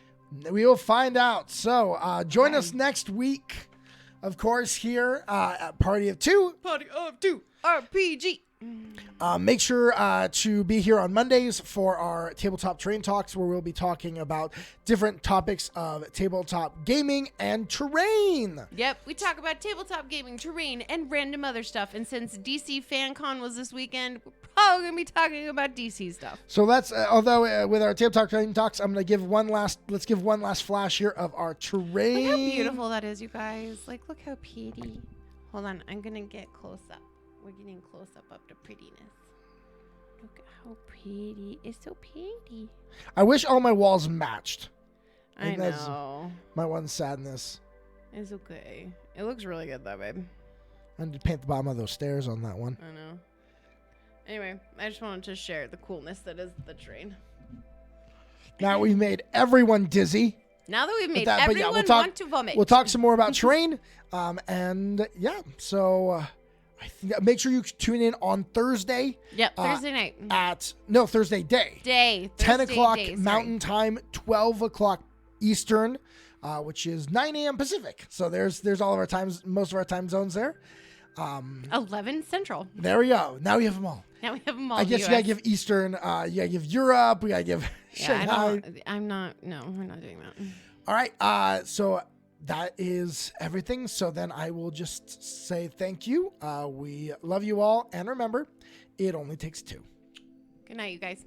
We will find out. So join us next week, of course, here at Party of 2. Party of 2 RPG. Make sure to be here on Mondays for our Tabletop Terrain Talks, where we'll be talking about different topics of tabletop gaming and terrain. Yep, we talk about tabletop gaming, terrain, and random other stuff. And since DC FanCon was this weekend, we're probably going to be talking about DC stuff. So let's, although with our Tabletop Terrain Talks, I'm going to give let's give one last flash here of our terrain. Look how beautiful that is, you guys. Like, look how pretty. Hold on, I'm going to get close up. We're getting close up to prettiness. Look at how pretty. It's so pretty. I wish all my walls matched. I That's know. my one sadness. It's okay. It looks really good though, babe. I need to paint the bottom of those stairs on that one. I know. Anyway, I just wanted to share the coolness that is the terrain. Now we've made everyone dizzy. Now that we've made But yeah, everyone want to vomit. We'll talk some more about terrain. And yeah, so I think make sure you tune in on Thursday. Yep, Thursday night. Thursday day. 10 o'clock Mountain Time, 12 o'clock Eastern, which is 9 a.m. Pacific. So there's all of our times, most of our time zones there. 11 Central. There we go. Now we have them all. Now we have them all. I guess you gotta give Eastern. You gotta give Europe. We gotta give Shanghai. I'm not. No, we're not doing that. All right. So that is everything. So then I will just say thank you. We love you all, and remember, it only takes two. Good night, you guys.